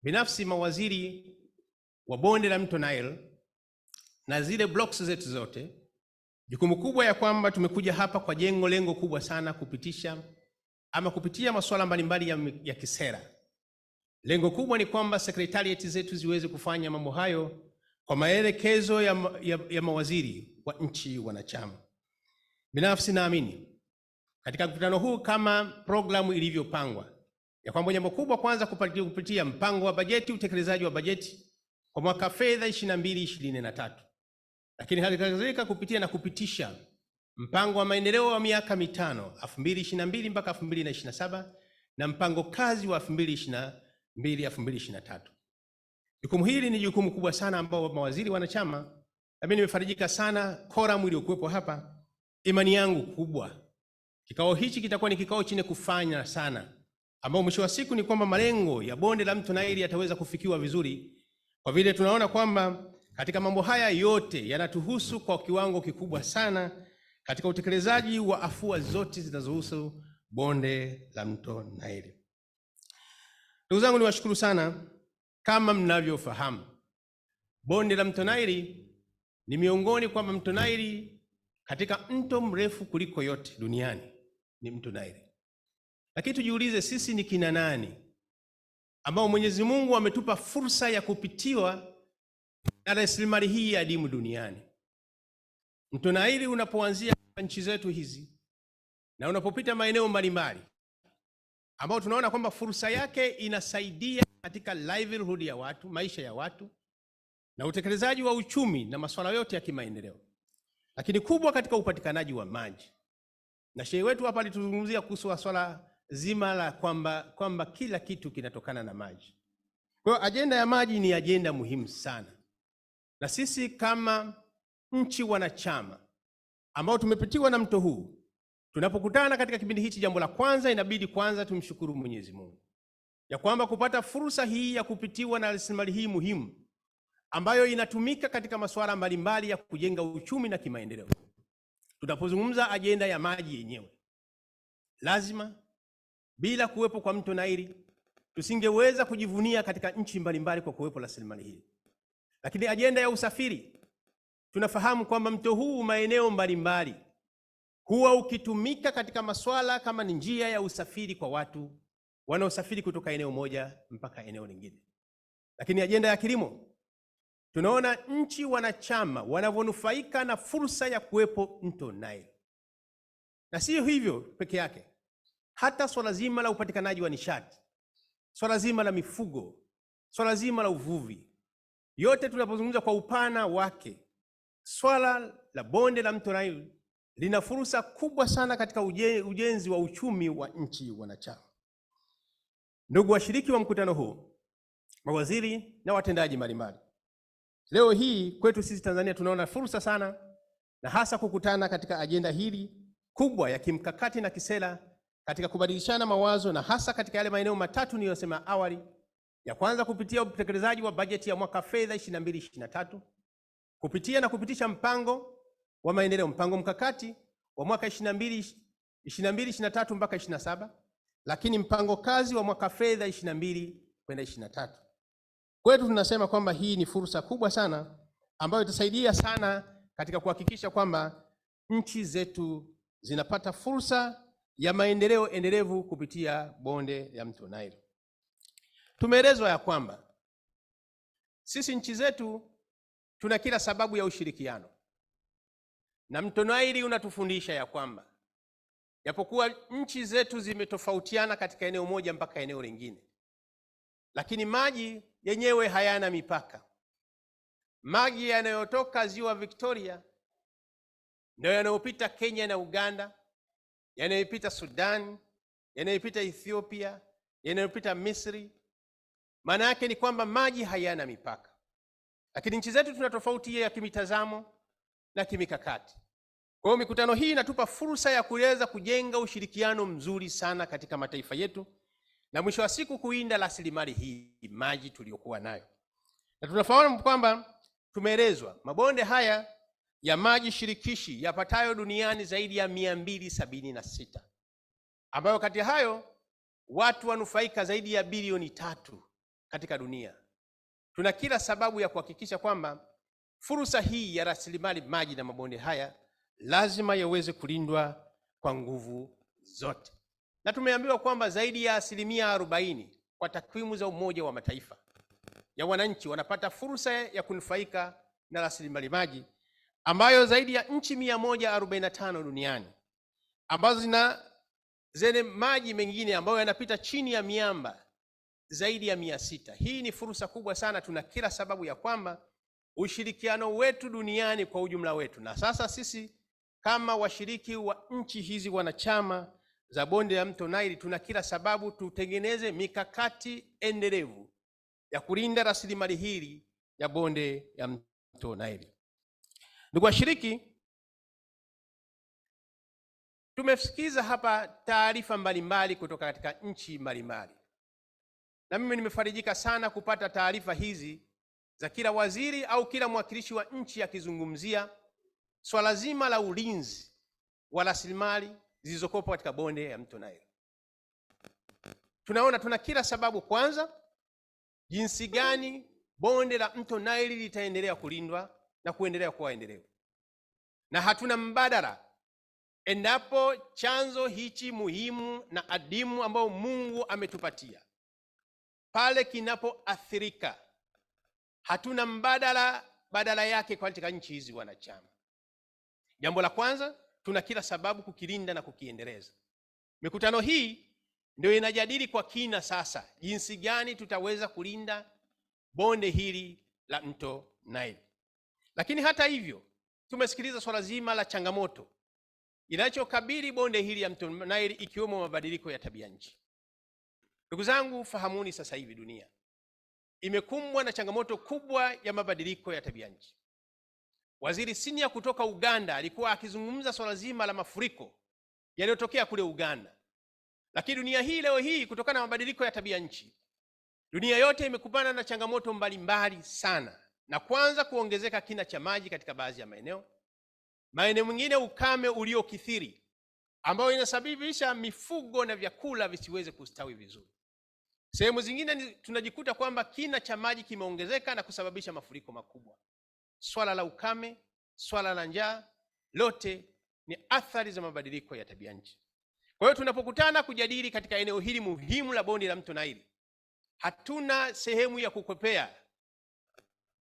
Binafsi mawaziri wa bonde la mto Nile na zile blocks zetu zote, jukumu kubwa ya kwamba tumekuja hapa kwa lengo kubwa sana kupitia masuala mbalimbali ya kisera. Lengo kubwa ni kwamba secretariat zetu ziweze kufanya mambo hayo kwa maelekezo ya mawaziri wa nchi wanachama. Binafsi naamini katika mkutano huu, kama programu ilivyopangwa, ya kwamba jambo kubwa kwanza kupitia mpango wa bajeti, utekelezaji wa bajeti kwa mwaka fedha 22-23, lakini hali kadhalika kupitisha mpango wa maendeleo wa miaka mitano 2022 mpaka 2027 na mpango kazi wa 2022-2023. Jukumu hili ni jukumu kubwa sana ambao mawaziri wanachama, na mimi nimefarijika sana koramu iliyokuwepo hapa. Imani yangu kubwa kikao hichi kitakuwa ni kikao chenye kufanya sana, ambao mwisho wa siku ni kwamba malengo ya bonde la mto Nile yataweza kufikiwa vizuri, kwa vile tunaona kwamba katika mambo haya yote yanatuhusu kwa kiwango kikubwa sana katika utekelezaji wa afua zote zinazohusu bonde la mto Nile. Ndugu zangu, niwashukuru sana. Kama mnavyofahamu, bonde la mto Nile ni miongoni kwamba mto Nile katika mto mrefu kuliko yote duniani ni mto Nile. Lakini tujiulize, sisi ni kina nani ambao Mwenyezi Mungu ametupa fursa ya kupitiwa na rasilimali hii adimu duniani? Mto Nile unapoanzia nchi zetu hizi na unapopita maeneo mbalimbali ambao tunaona kwamba fursa yake inasaidia katika livelihood ya watu, maisha ya watu na utekelezaji wa uchumi na masuala yote ya kimaendeleo, lakini kubwa katika upatikanaji wa maji. Na shehe wetu hapa alituzungumzia kuhusu swala zima la kwamba kila kitu kinatokana na maji. Kwa hiyo ajenda ya maji ni ajenda muhimu sana, na sisi kama nchi wanachama ambao tumepitiwa na mto huu, tunapokutana katika kipindi hichi, jambo la kwanza inabidi kwanza tumshukuru Mwenyezi Mungu ya kwamba kupata fursa hii ya kupitiwa na rasilimali hii muhimu ambayo inatumika katika masuala mbalimbali ya kujenga uchumi na kimaendeleo. Tunapozungumza ajenda ya maji yenyewe, lazima bila kuwepo kwa mto Nile tusingeweza kujivunia katika nchi mbalimbali kwa kuwepo rasilimali hii. Lakini ajenda ya usafiri, tunafahamu kwamba mto huu maeneo mbalimbali huwa ukitumika katika masuala kama ni njia ya usafiri kwa watu wanaosafiri kutoka eneo moja mpaka eneo lingine. Lakini ajenda ya kilimo, tunaona nchi wanachama wanavyonufaika na fursa ya kuwepo mto Nile. Na sio hivyo peke yake, hata swala zima la upatikanaji wa nishati, swala zima la mifugo, swala zima la uvuvi, yote tunapozungumza kwa upana wake, swala la bonde la mto Nile lina fursa kubwa sana katika ujenzi wa uchumi wa nchi wanachama. Ndugu washiriki wa mkutano huu, mawaziri na watendaji mbalimbali, leo hii kwetu sisi Tanzania tunaona fursa sana, na hasa kukutana katika ajenda hili kubwa ya kimkakati na kisera katika kubadilishana mawazo, na hasa katika yale maeneo matatu niliyosema awali. Ya kwanza, kupitia utekelezaji wa bajeti ya mwaka fedha 22-23, kupitia na kupitisha mpango wa maendeleo, mpango mkakati wa mwaka 22-23 mpaka 27, lakini mpango kazi wa mwaka fedha 22-23. Kwetu tunasema kwamba hii ni fursa kubwa sana ambayo itasaidia sana katika kuhakikisha kwamba nchi zetu zinapata fursa ya maendeleo endelevu kupitia bonde ya mto Nile. Tumeelezwa ya kwamba sisi nchi zetu tuna kila sababu ya ushirikiano, na mto Nile unatufundisha ya kwamba japokuwa nchi zetu zimetofautiana katika eneo moja mpaka eneo lingine, lakini maji yenyewe hayana mipaka. Maji yanayotoka ziwa Victoria ndio yanayopita Kenya na Uganda, yanayopita Sudan, yanayopita Ethiopia, yanayopita Misri. Maana yake ni kwamba maji hayana mipaka. Lakini nchi zetu tuna tofauti ya kimitazamo na kimikakati. Kwa hiyo mikutano hii inatupa fursa ya kuweza kujenga ushirikiano mzuri sana katika mataifa yetu, na mwisho wa siku kuinda rasilimali hii maji tuliyokuwa nayo. Na tunafahamu kwamba tumeelezwa mabonde haya ya maji shirikishi yapatayo duniani zaidi ya 276, ambayo kati hayo watu wanufaika zaidi ya bilioni 3 katika dunia. Tuna kila sababu ya kuhakikisha kwamba fursa hii ya rasilimali maji na mabonde haya lazima yaweze kulindwa kwa nguvu zote. Na tumeambiwa kwamba zaidi ya 40% kwa takwimu za Umoja wa Mataifa ya wananchi wanapata fursa ya kunufaika na rasilimali maji, ambayo zaidi ya nchi 145 duniani ambazo zenye maji mengine ambayo yanapita chini ya miamba zaidi ya 600. Hii ni fursa kubwa sana. Tuna kila sababu ya kwamba ushirikiano wetu duniani kwa ujumla wetu, na sasa sisi kama washiriki wa nchi hizi wanachama za bonde la mto Nile, tuna kila sababu tutengeneze mikakati endelevu ya kulinda rasilimali hili ya bonde ya mto Nile. Ndugu washiriki, tumesikiza hapa taarifa mbalimbali kutoka katika nchi mbalimbali, na mimi nimefarijika sana kupata taarifa hizi za kila waziri au kila mwakilishi wa nchi akizungumzia swala zima la ulinzi wa rasilimali zilizokopo katika bonde ya mto Nile. Tunaona tuna kila sababu, kwanza, jinsi gani bonde la mto Nile litaendelea kulindwa na kuendelea kuwa endelevu, na hatuna mbadala endapo chanzo hichi muhimu na adimu ambao Mungu ametupatia pale kinapoathirika, hatuna badala yake katika nchi hizi wanachama. Jambo la kwanza, tuna kila sababu kukilinda na kukiendeleza. Mikutano hii ndio inajadili kwa kina sasa jinsi gani tutaweza kulinda bonde hili la mto Nile. Lakini hata hivyo, tumesikiliza swala zima la changamoto inachokabili bonde hili ya mto Nile, ikiwemo mabadiliko ya tabia nchi. Ndugu zangu, fahamuni sasa hivi dunia imekumbwa na changamoto kubwa ya mabadiliko ya tabia nchi. waziri senior kutoka Uganda alikuwa akizungumza swala zima la mafuriko yaliyotokea kule Uganda. Lakini dunia hii leo hii, kutokana na mabadiliko ya tabia nchi, dunia yote imekumbana na changamoto mbalimbali sana, na kwanza kuongezeka kina cha maji katika baadhi ya maeneo mengine ukame uliokithiri ambao inasababisha mifugo na vyakula visiweze kustawi vizuri. Sehemu zingine tunajikuta kwamba kina cha maji kimeongezeka na kusababisha mafuriko makubwa. Swala la ukame, swala la njaa, lote ni athari za mabadiliko ya tabia nchi. Kwa hiyo tunapokutana kujadili katika eneo hili muhimu la bonde la mto Nile, hatuna sehemu ya kukopea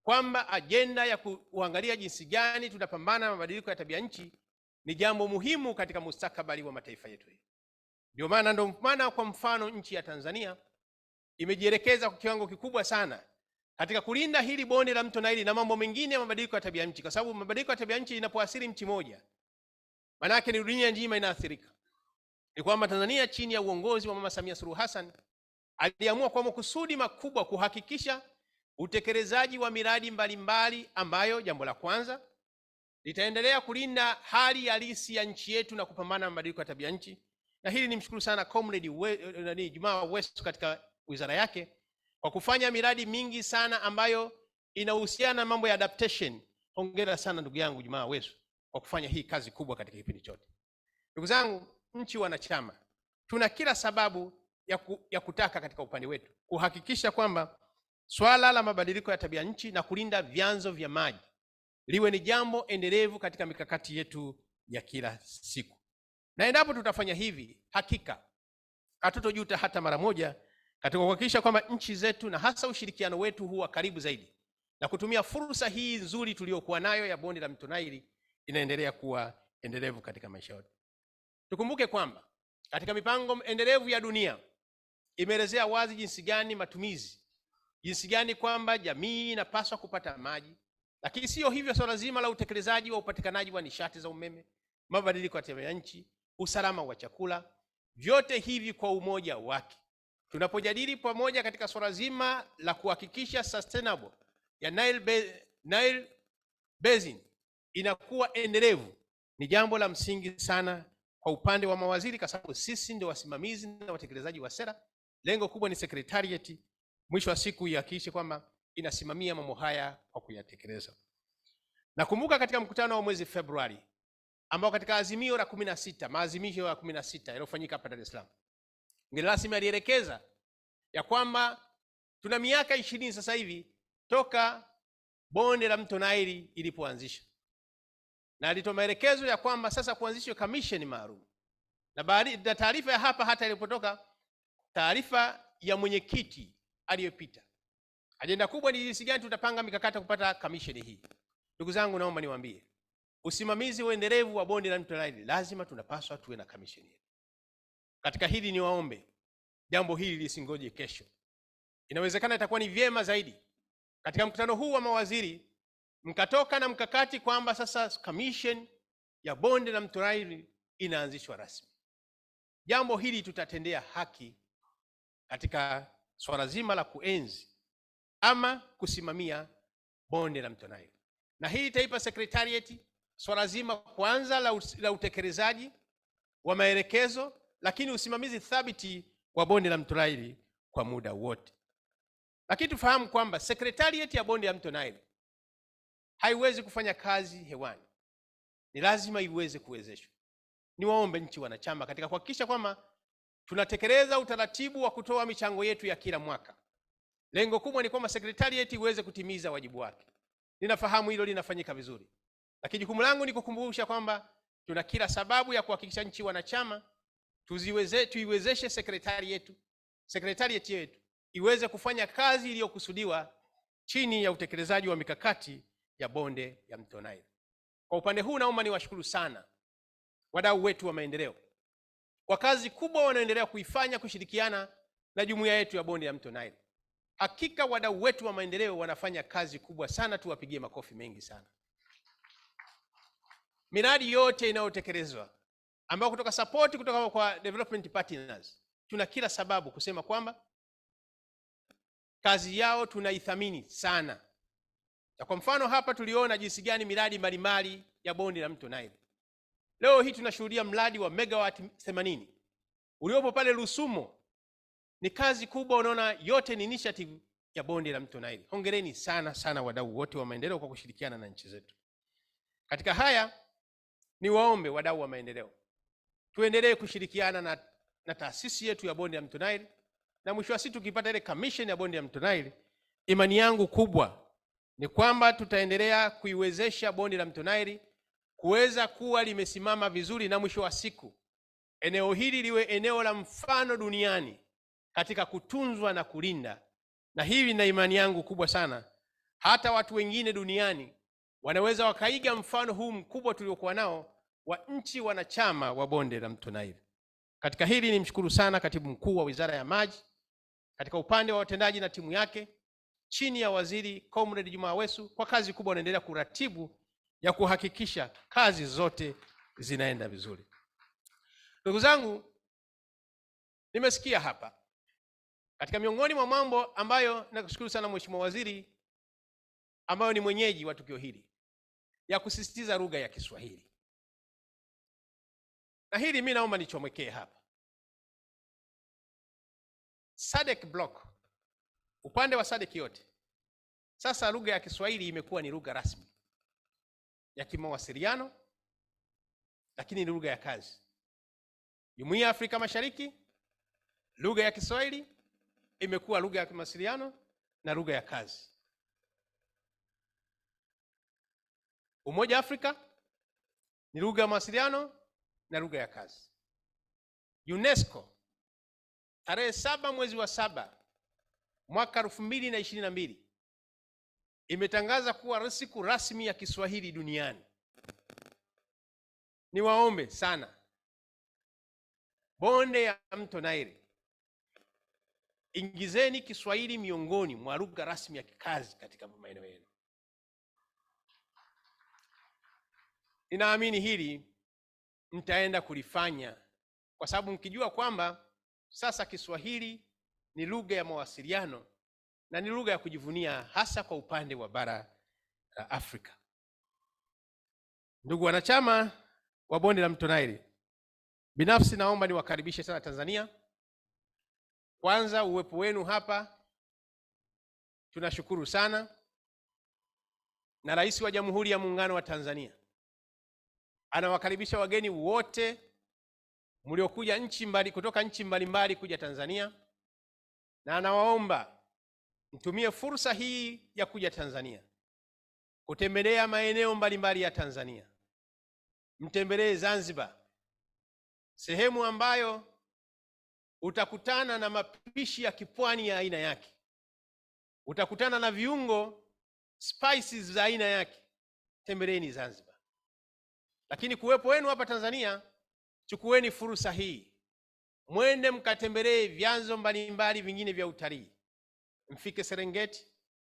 kwamba ajenda ya kuangalia jinsi gani tunapambana na mabadiliko ya tabia nchi ni jambo muhimu katika mustakabali wa mataifa yetu. Ndio maana kwa mfano nchi ya Tanzania imejielekeza kwa kiwango kikubwa sana katika kulinda hili bonde la mto Nile na mambo mengine ya mabadiliko ya tabia nchi, kwa sababu mabadiliko ya tabia nchi inapoathiri nchi moja, maana yake ni dunia nzima inaathirika. Ni kwamba Tanzania chini ya uongozi wa Mama Samia Suluhu Hassan aliamua kwa makusudi makubwa kuhakikisha utekelezaji wa miradi mbalimbali ambayo jambo la kwanza litaendelea kulinda hali halisi ya nchi yetu na kupambana na mabadiliko ya tabia nchi. Na hili nimshukuru sana comrade Jumaa West katika wizara yake kwa kufanya miradi mingi sana ambayo inahusiana na mambo ya adaptation. Hongera sana ndugu yangu Jumaa West kwa kufanya hii kazi kubwa katika kipindi chote. Ndugu zangu, nchi wanachama tuna kila sababu ya kutaka katika upande wetu kuhakikisha kwamba swala la mabadiliko ya tabia nchi na kulinda vyanzo vya maji liwe ni jambo endelevu katika mikakati yetu ya kila siku. Na endapo tutafanya hivi, hakika hatutojuta hata mara moja katika kuhakikisha kwamba nchi zetu na hasa ushirikiano wetu huwa karibu zaidi na kutumia fursa hii nzuri tuliyokuwa nayo ya bonde la mto Nile inaendelea kuwa endelevu katika maisha yetu. Tukumbuke kwamba katika mipango endelevu ya dunia imeelezea wazi jinsi gani matumizi, jinsi gani kwamba jamii inapaswa kupata maji, lakini sio hivyo swala zima la utekelezaji wa upatikanaji wa nishati za umeme, mabadiliko ya tabia nchi, usalama wa chakula, vyote hivi kwa umoja wake. Tunapojadili pamoja katika swala zima la kuhakikisha sustainable ya Nile Basin inakuwa endelevu, ni jambo la msingi sana kwa upande wa mawaziri, kwa sababu sisi ndio wasimamizi na watekelezaji wa sera. Lengo kubwa ni secretariat mwisho wa siku ihakikishe kwamba inasimamia mambo haya kwa kuyatekeleza. Nakumbuka katika mkutano wa mwezi Februari ambao katika azimio la 16, maazimio ya 16 yaliyofanyika hapa Dar es Salaam, mgeni rasmi alielekeza ya kwamba tuna miaka 20 sasa hivi toka bonde la mto Nile ilipoanzishwa, na alitoa maelekezo ya kwamba sasa kuanzishwe commission maalum. Na baada ya taarifa ya hapa hata ilipotoka taarifa ya mwenyekiti aliyopita, ajenda kubwa ni jinsi gani tutapanga mikakati kupata commission hii. Ndugu zangu, naomba niwaambie, usimamizi uendelevu wa bonde la mto Nile lazima tunapaswa tuwe na commission hii. Katika hili niwaombe jambo hili lisingoje kesho. Inawezekana itakuwa ni vyema zaidi katika mkutano huu wa mawaziri mkatoka na mkakati kwamba sasa commission ya bonde la mto Nile inaanzishwa rasmi. Jambo hili tutatendea haki katika swala zima la kuenzi ama kusimamia bonde la mto Nile. Na hii itaipa secretariat swala zima kwanza la utekelezaji wa maelekezo, lakini usimamizi thabiti wa bonde la mto Nile kwa muda wote. Lakini tufahamu kwamba secretariat ya bonde la mto Nile haiwezi kufanya kazi hewani, ni lazima iweze kuwezeshwa. Niwaombe nchi wanachama katika kuhakikisha kwamba tunatekeleza utaratibu wa kutoa michango yetu ya kila mwaka. Lengo kubwa ni kwamba secretariat iweze kutimiza wajibu wake. Ninafahamu hilo linafanyika vizuri, lakini jukumu langu ni kukumbusha kwamba tuna kila sababu ya kuhakikisha nchi wanachama tuiwezeshe secretariat yetu iweze kufanya kazi iliyokusudiwa chini ya utekelezaji wa mikakati ya bonde ya mto Nile. Kwa upande huu naomba niwashukuru sana wadau wetu wa maendeleo kwa kazi kubwa wanaendelea kuifanya kushirikiana na jumuiya yetu ya bonde ya mto Nile. Hakika wadau wetu wa maendeleo wanafanya kazi kubwa sana, tuwapigie makofi mengi sana. Miradi yote inayotekelezwa ambayo kutoka support kutoka kwa development partners, tuna kila sababu kusema kwamba kazi yao tunaithamini sana. Na kwa mfano hapa tuliona jinsi gani miradi mbalimbali ya bonde la mto Nile. Leo hii tunashuhudia mradi wa megawati 80 uliopo pale Rusumo. Ni kazi kubwa, unaona, yote ni initiative ya bonde la mto Nile. Hongereni sana sana wadau wote wa maendeleo kwa kushirikiana na nchi zetu. Katika haya ni waombe wadau wa maendeleo tuendelee kushirikiana na taasisi yetu ya bonde la mto Nile, na mwisho wa siku tukipata ile commission ya bonde la mto Nile, imani yangu kubwa ni kwamba tutaendelea kuiwezesha bonde la mto Nile kuweza kuwa limesimama vizuri, na mwisho wa siku eneo hili liwe eneo la mfano duniani katika kutunzwa na kulinda. Na hivi na imani yangu kubwa sana, hata watu wengine duniani wanaweza wakaiga mfano huu mkubwa tuliokuwa nao wa nchi wanachama wa bonde la mto Nile. Katika hili nimshukuru sana Katibu Mkuu wa Wizara ya Maji katika upande wa watendaji na timu yake chini ya Waziri Comrade Juma Awesu kwa kazi kubwa wanaendelea kuratibu ya kuhakikisha kazi zote zinaenda vizuri. Ndugu zangu, nimesikia hapa katika miongoni mwa mambo ambayo nakushukuru sana Mheshimiwa Waziri ambayo ni mwenyeji wa tukio hili ya kusisitiza lugha ya Kiswahili. Na hili mimi naomba nichomekee hapa. SADC block, upande wa SADC yote, sasa lugha ya Kiswahili imekuwa ni lugha rasmi ya kimawasiliano, lakini ni lugha ya kazi. Jumuiya ya Afrika Mashariki, lugha ya Kiswahili imekuwa lugha ya mawasiliano na lugha ya kazi. Umoja wa Afrika ni lugha ya mawasiliano na lugha ya kazi. UNESCO tarehe 7 mwezi wa 7 mwaka 2022 imetangaza kuwa siku rasmi ya Kiswahili duniani. Niwaombe sana bonde ya mto Nile, ingizeni Kiswahili miongoni mwa lugha rasmi ya kikazi katika maeneo yenu. Ninaamini hili mtaenda kulifanya kwa sababu mkijua kwamba sasa Kiswahili ni lugha ya mawasiliano na ni lugha ya kujivunia hasa kwa upande wa bara la Afrika. Ndugu wanachama wa bonde la mto Nile, binafsi naomba niwakaribishe sana Tanzania. Kwanza uwepo wenu hapa tunashukuru sana, na Rais wa Jamhuri ya Muungano wa Tanzania anawakaribisha wageni wote mliokuja kutoka nchi mbalimbali kuja Tanzania, na anawaomba mtumie fursa hii ya kuja Tanzania kutembelea maeneo mbalimbali ya Tanzania. Mtembelee Zanzibar, sehemu ambayo utakutana na mapishi ya kipwani ya aina yake, utakutana na viungo spices za aina yake. Tembeleeni Zanzibar. Lakini kuwepo wenu hapa Tanzania, chukueni fursa hii mwende mkatembelee vyanzo mbalimbali vingine vya utalii. Mfike Serengeti,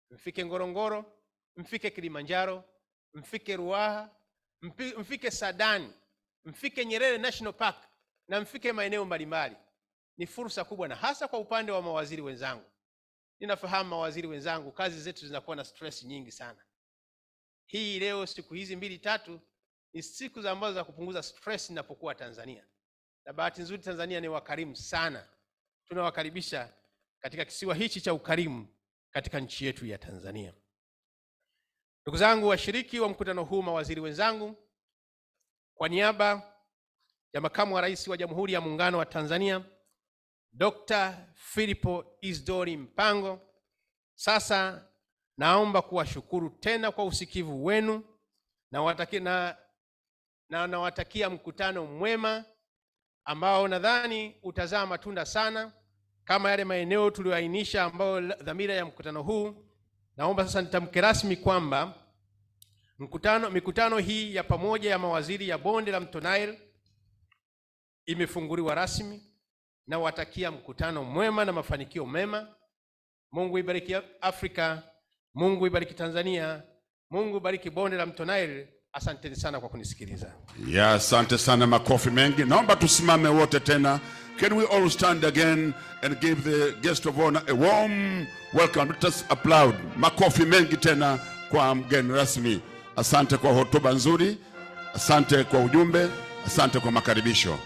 mfike Ngorongoro, mfike Kilimanjaro, mfike Ruaha, mfike Sadani, mfike Nyerere National Park na mfike maeneo mbalimbali. Ni fursa kubwa, na hasa kwa upande wa mawaziri wenzangu. Ninafahamu mawaziri wenzangu, kazi zetu zinakuwa na stress nyingi sana. Hii leo siku hizi 2-3 ni siku ambazo za kupunguza stress ninapokuwa Tanzania. Na bahati nzuri Tanzania ni wakarimu sana. Tunawakaribisha katika kisiwa hichi cha ukarimu katika nchi yetu ya Tanzania. Ndugu zangu washiriki wa mkutano huu, mawaziri wenzangu, kwa niaba ya Makamu wa Rais wa Jamhuri ya Muungano wa Tanzania Dr. Philipo Isdori Mpango, sasa naomba kuwashukuru tena kwa usikivu wenu na nawatakia mkutano mwema ambao nadhani utazaa matunda sana kama yale maeneo tulioainisha ambayo dhamira ya mkutano huu. Naomba sasa nitamke rasmi kwamba mikutano hii ya pamoja ya mawaziri ya bonde la mto Nile imefunguliwa rasmi, na watakia mkutano mwema na mafanikio mema. Mungu ibariki Afrika, Mungu ibariki Tanzania, Mungu ibariki bonde la mto Nile. Asanteni sana kwa kunisikiliza. Ya, asante sana, makofi mengi. Naomba tusimame wote tena. Can we all stand again and give the guest of honor a warm welcome? Let us applaud. Makofi mengi tena kwa mgeni rasmi. Asante kwa hotuba nzuri, asante kwa ujumbe, asante kwa makaribisho.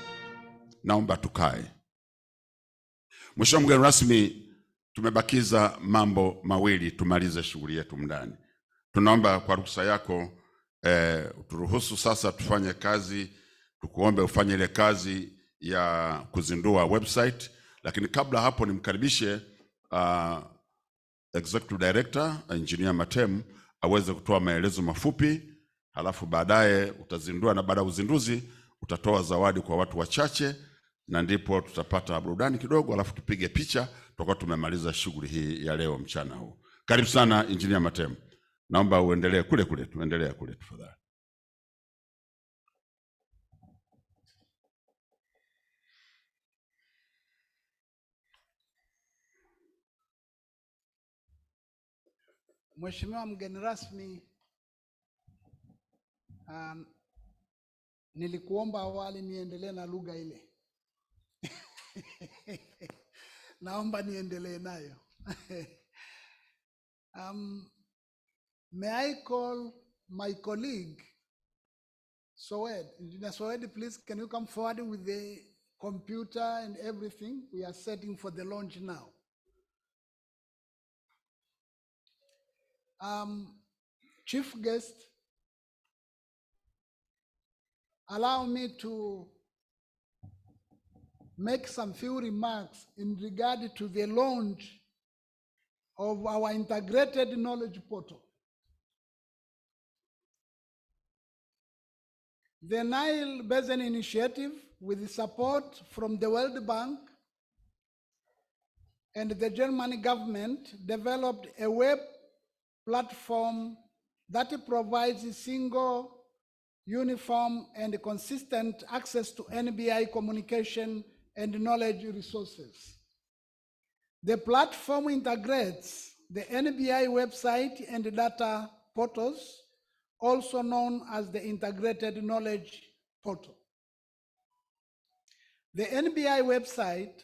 Naomba tukae. Mheshimiwa mgeni rasmi, tumebakiza mambo mawili tumalize shughuli yetu ndani. Tunaomba kwa ruhusa yako turuhusu sasa tufanye kazi, tukuombe ufanye ile kazi ya kuzindua website, lakini kabla hapo nimkaribishe Executive Director Engineer Matem aweze kutoa maelezo mafupi, halafu baadaye utazindua, na baada ya uzinduzi utatoa zawadi kwa watu wachache, na ndipo tutapata burudani kidogo, halafu tupige picha, tutakuwa tumemaliza shughuli hii ya leo mchana huu. Karibu sana Engineer Matem. Naomba uendelee kule, tuendelea kule tafadhali. Mheshimiwa mgeni rasmi, nilikuomba awali niendelee na lugha ile. Naomba niendelee nayo. May I call my colleague, Soed? Engineer Soed, please, can you come forward with the computer and everything? We are setting for the launch now. Chief guest, allow me to make some few remarks in regard to the launch of our integrated knowledge portal. The Nile Basin Initiative, with support from the World Bank and the German government, developed a web platform that provides single, uniform, and consistent access to NBI communication and knowledge resources. The platform integrates the NBI website and data portals, also known as the Integrated Knowledge Portal. The NBI website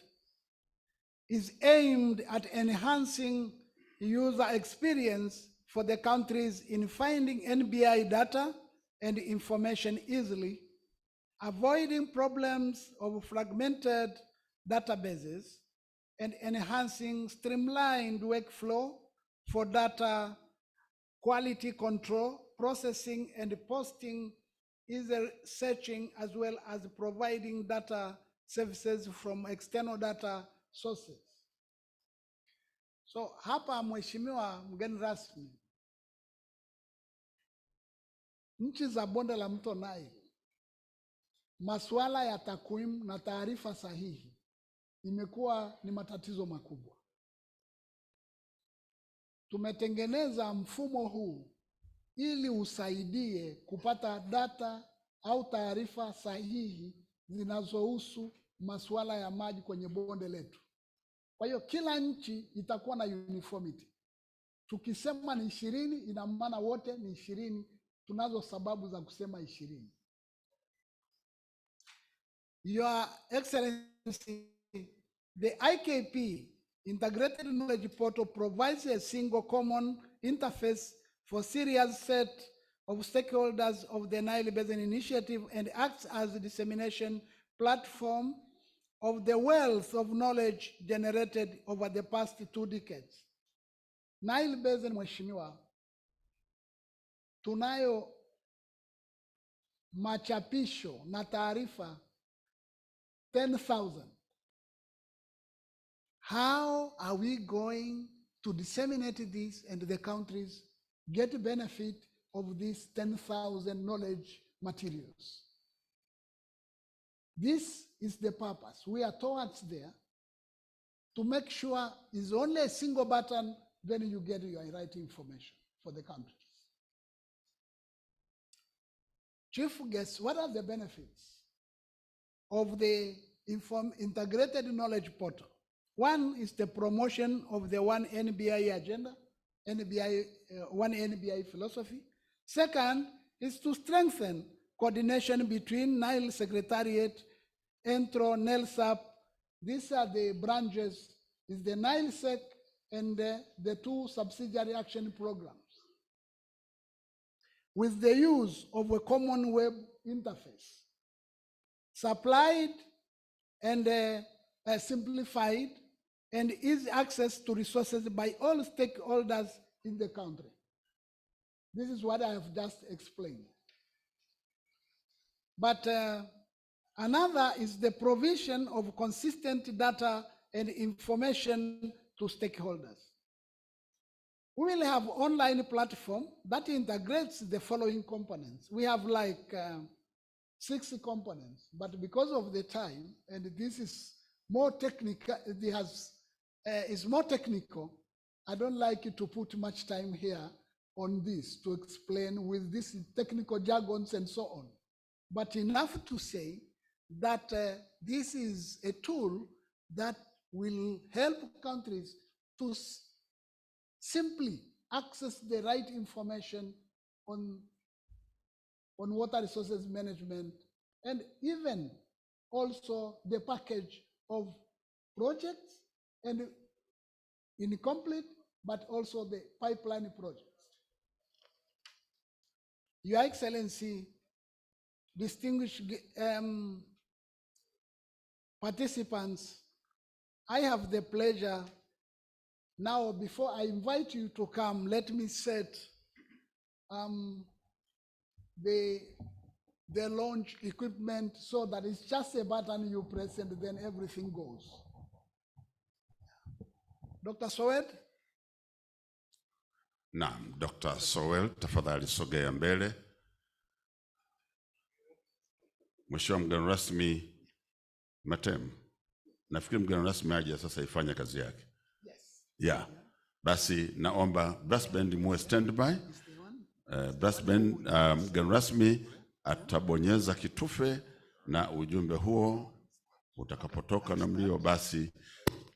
is aimed at enhancing user experience for the countries in finding NBI data and information easily, avoiding problems of fragmented databases, and enhancing streamlined workflow for data quality control, processing, and posting, easy searching, as well as providing data services from external data sources. So hapa, Mheshimiwa mgeni rasmi, nchi za bonde la mto Nile, masuala ya takwimu na taarifa sahihi imekuwa ni matatizo makubwa. Tumetengeneza mfumo huu ili usaidie kupata data au taarifa sahihi zinazohusu masuala ya maji kwenye bonde letu. Kwa hiyo kila nchi itakuwa na uniformity. Tukisema ni 20, ina maana wote ni 20. Tunazo sababu za kusema 20. Your Excellency, the IKP, Integrated Knowledge Portal, provides a single common interface for serious set of stakeholders of the Nile Basin Initiative and acts as a dissemination platform of the wealth of knowledge generated over the past 2 decades. Nile Basin, Mheshimiwa, tunayo machapisho na taarifa 10,000. How are we going to disseminate this and the countries get benefit of these 10,000 knowledge materials? This is the purpose. We are towards there to make sure it's only a single button, then you get your right information for the countries. Chief guest, what are the benefits of the Integrated Knowledge Portal? One is the promotion of the One NBI agenda, One NBI philosophy. Second is to strengthen coordination between Nile Secretariat, Entro, NELSAP. These are the branches, is the Nile-SEC and the 2 subsidiary action programs. with the use of a common web interface, supplied and simplified and easy access to resources by all stakeholders in the country. This is what I have just explained. But another is the provision of consistent data and information to stakeholders. We will have online platform that integrates the following components. We have like 60 components, but because of the time, and this is more technical, is more technical, I don't like to put much time here on this to explain with these technical jargons and so on. But enough to say that this is a tool that will help countries to simply access the right information on water resources management, and even also the package of projects and incomplete, but also the pipeline projects. Your Excellency, distinguished participants, I have the pleasure now, before I invite you to come, let me set the launch equipment so that it's just a button you press and then everything goes. Dr. Sowet? Naam, Dr. Sowel, tafadhali sogea mbele. Mheshimiwa mgeni rasmi Matem, nafikiri mgeni rasmi aje sasa ifanye kazi yake. Yeah. Basi naomba brass band muwe standby. Brass band mgeni rasmi atabonyeza kitufe na ujumbe huo utakapotoka na mlio, basi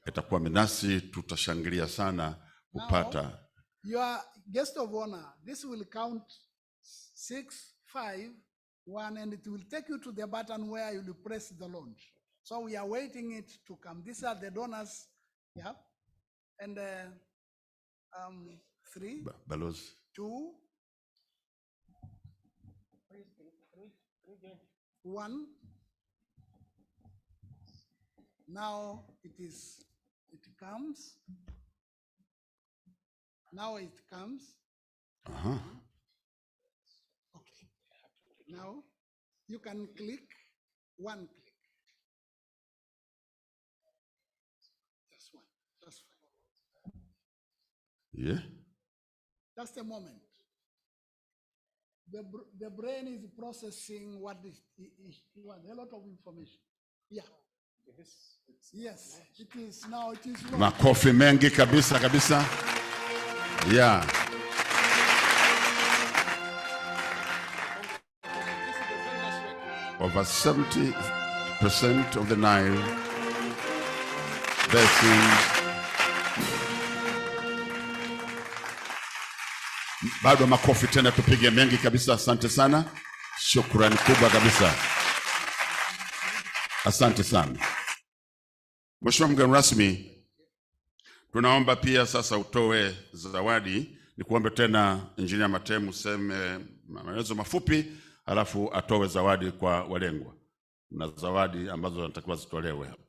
itakuwa minasi, tutashangilia sana kupata. Now, your guest of honor, this will count 6, 5, 1, and it will take you to the button where you will press the launch. So we are waiting it to come. These are the donors, yeah. And 3, Balozi. 2, 1. Now it comes. Now it comes. Uh-huh. Okay. Now you can click one click. Just one. That's fine. Yeah. Just a moment. The brain is processing what is a lot of information. Yeah. Yes, it is now. It is. Makofi mengi kabisa kabisa. Yeah. Over 70% of the Nile basin. Bado makofi tena tupige mengi kabisa. Asante sana. Shukrani kubwa kabisa. Asante sana. Mheshimiwa mgeni rasmi, tunaomba pia sasa utoe zawadi. Nikuombe tena Engineer Matemu useme maelezo mafupi, alafu atoe zawadi kwa walengwa. Na zawadi ambazo zinatakiwa zitolewe hapa.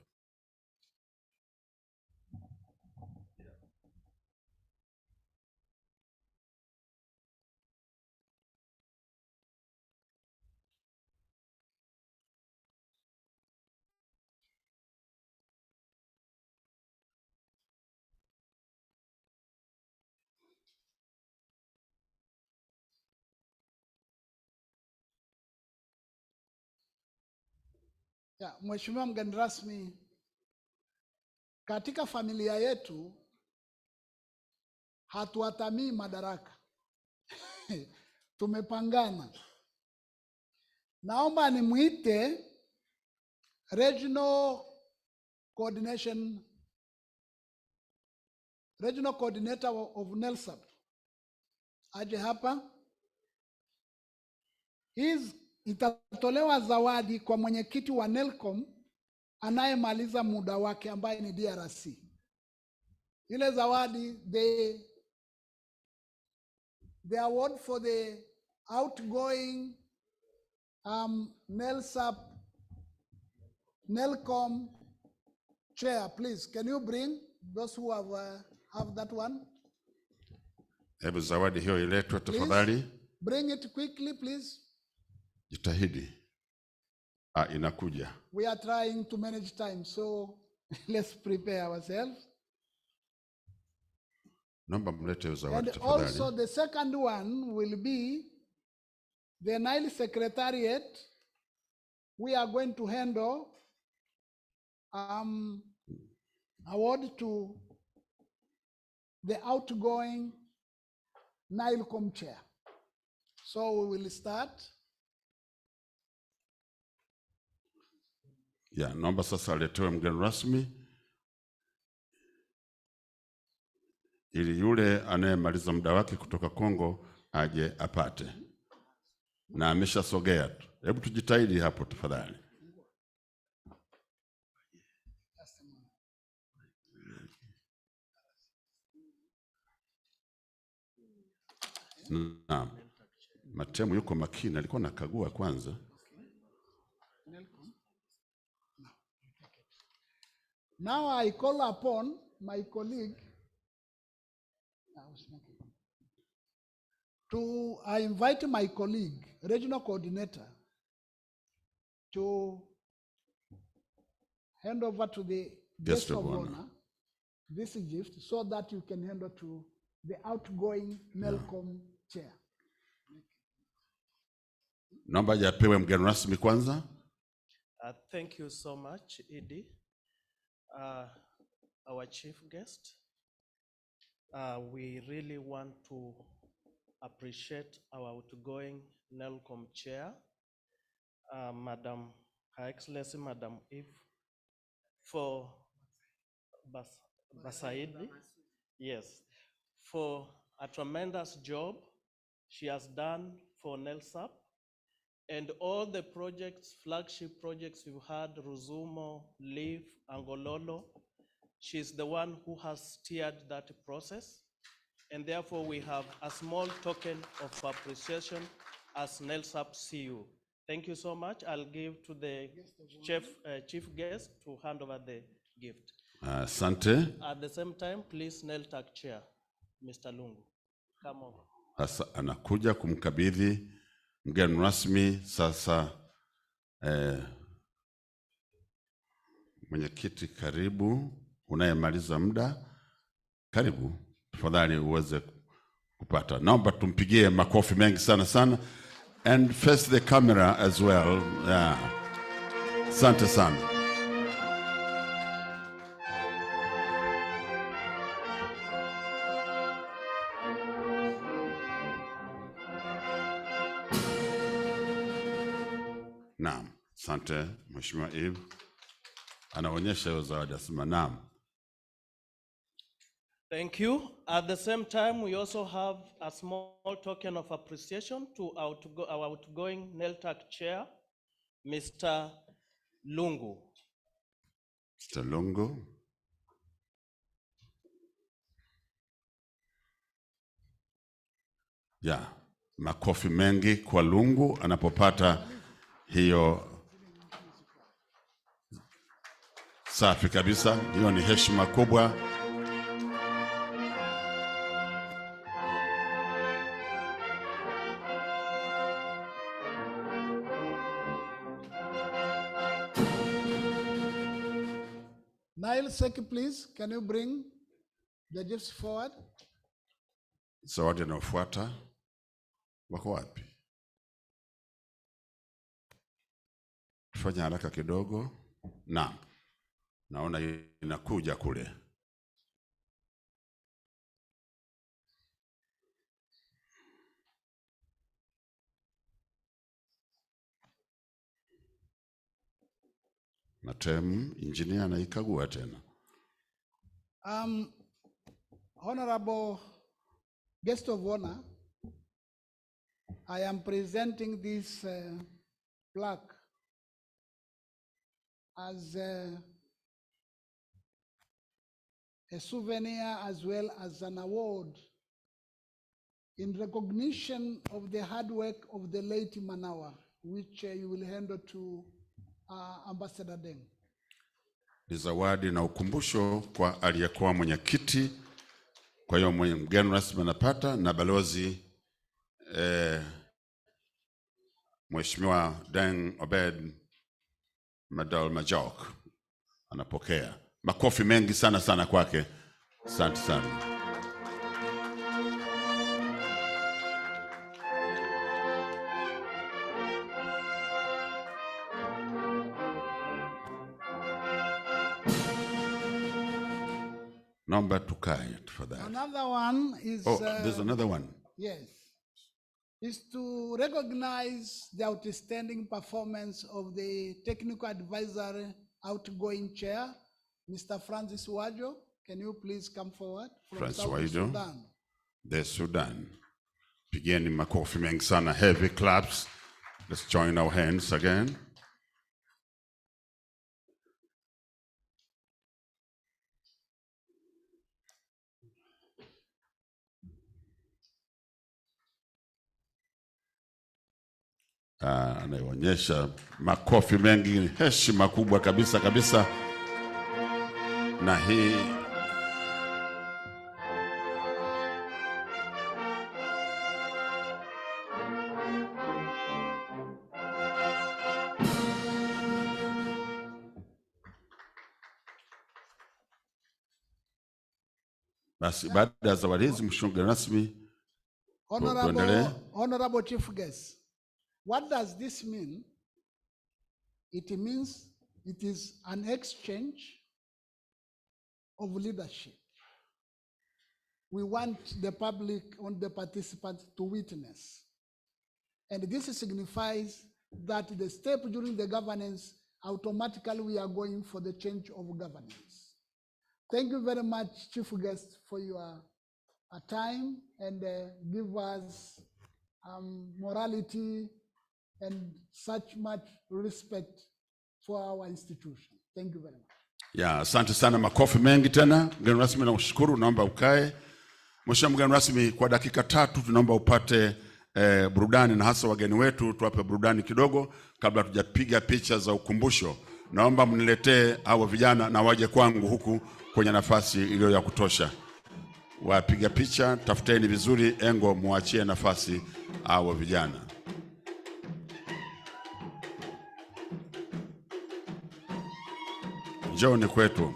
Ya, Mheshimiwa mgeni rasmi, katika familia yetu hatuatamii madaraka. Tumepangana. Naomba nimuite Regional Coordinator of NELSAP aje hapa. Itatolewa zawadi kwa mwenyekiti wa Nile-COM anayemaliza muda wake ambaye ni DRC. Ile zawadi, the award for the outgoing Nile-COM chair, please. Can you bring those who have that one? Hebu zawadi hiyo iletwe tafadhali. Bring it quickly, please. Jitahidi. Inakuja. We are trying to manage time, so let's prepare ourselves. Naomba mlete hiyo zawadi And tafadhali. also the second one will be the Nile Secretariat. We are going to handle award to the outgoing Nile-COM chair. So we will start. Ya, naomba sasa aletewe mgeni rasmi ili yule anayemaliza muda wake kutoka Kongo aje apate. Na ameshasogea tu. Hebu tujitahidi hapo tafadhali. Naam. Matemu yuko makini, alikuwa nakagua kwanza. Now I call upon my colleague I invite my colleague, regional coordinator, to hand over to the guest of honor this gift so that you can hand over to the outgoing Nile-COM chair. Naomba apewe mgeni rasmi kwanza. Thank you so much, Edie. Our chief guest, we really want to appreciate our outgoing Nile-COM chair, Madam, Her Excellency Madam Eve, for Basaidi, yes, for a tremendous job she has done for NELSAP and all the projects, flagship projects we've had, Ruzumo, Leaf, Angololo. She's the one who has steered that process. And therefore we have a small token of appreciation as NELSAP CU. Thank you so much. I'll give to the chief guest to hand over the gift. Asante. At the same time, please Nile-TAC chair, Mr. Lungu, come over. Sasa anakuja kumkabidhi mgeni rasmi sasa. Mwenyekiti, karibu. Unayemaliza muda, karibu. Tafadhali uweze kupata. Naomba tumpigie makofi mengi sana sana. And face the camera as well. Yeah. Asante sana. Naam, asante Mheshimiwa Eve. Anaonyesha hiyo zawadi, asema naam. Thank you. At the same time, we also have a small token of appreciation to our outgoing Nile-TAC chair, Mr. Lungu. Mr. Lungu. Ya, makofi mengi kwa Lungu anapopata hiyo. Safi kabisa, hiyo ni heshima kubwa. Nile-COM, please, can you bring the gifts forward? Zawadi inayofuata wako wapi? Fanya haraka kidogo. Naam. Naona inakuja kule. Matemu, engineer anaikagua tena. Honorable guest of honor, I am presenting this plaque as a souvenir as well as an award in recognition of the hard work of the late Manawa, which you will hand to Ambassador Deng. Ni zawadi na ukumbusho kwa aliyekuwa mwenyekiti. Kwa hiyo mgeni rasmi anapata na balozi Mheshimiwa Deng Obed Madol Majok anapokea. Makofi mengi sana sana kwake. Asante sana. Number tukae for that. Another one is... there's another one. Yes. Is to recognize the outstanding performance of the technical advisory outgoing chair, Mr. Francis Wajo. Can you please come forward? Francis Wajo, the Sudan. Pigeni makofi mengi sana, heavy claps. Let's join our hands again. Anaonyesha makofi mengi, heshima kubwa kabisa kabisa. Na hii basi, baada ya zawadi hizi mshunga rasmi, Honorable Chief Guest, what does this mean? It means it is an exchange of leadership. We want the public and the participants to witness. And this signifies that the step during the governance, automatically we are going for the change of governance. Thank you very much, Chief Guest, for your time and give us morality and such much respect for our institution. Thank you very much. Ya, asante sana, makofi mengi tena. Mgeni rasmi na kushukuru, naomba ukae. Mheshimiwa mgeni rasmi, kwa dakika 3 tunaomba upate burudani, na hasa wageni wetu tuwape burudani kidogo kabla tujapiga picha za ukumbusho. Naomba mniletee hawa vijana na waje kwangu huku kwenye nafasi iliyo ya kutosha. Wapiga picha, tafuteni vizuri engo, muachie nafasi hawa vijana. Njooni kwetu.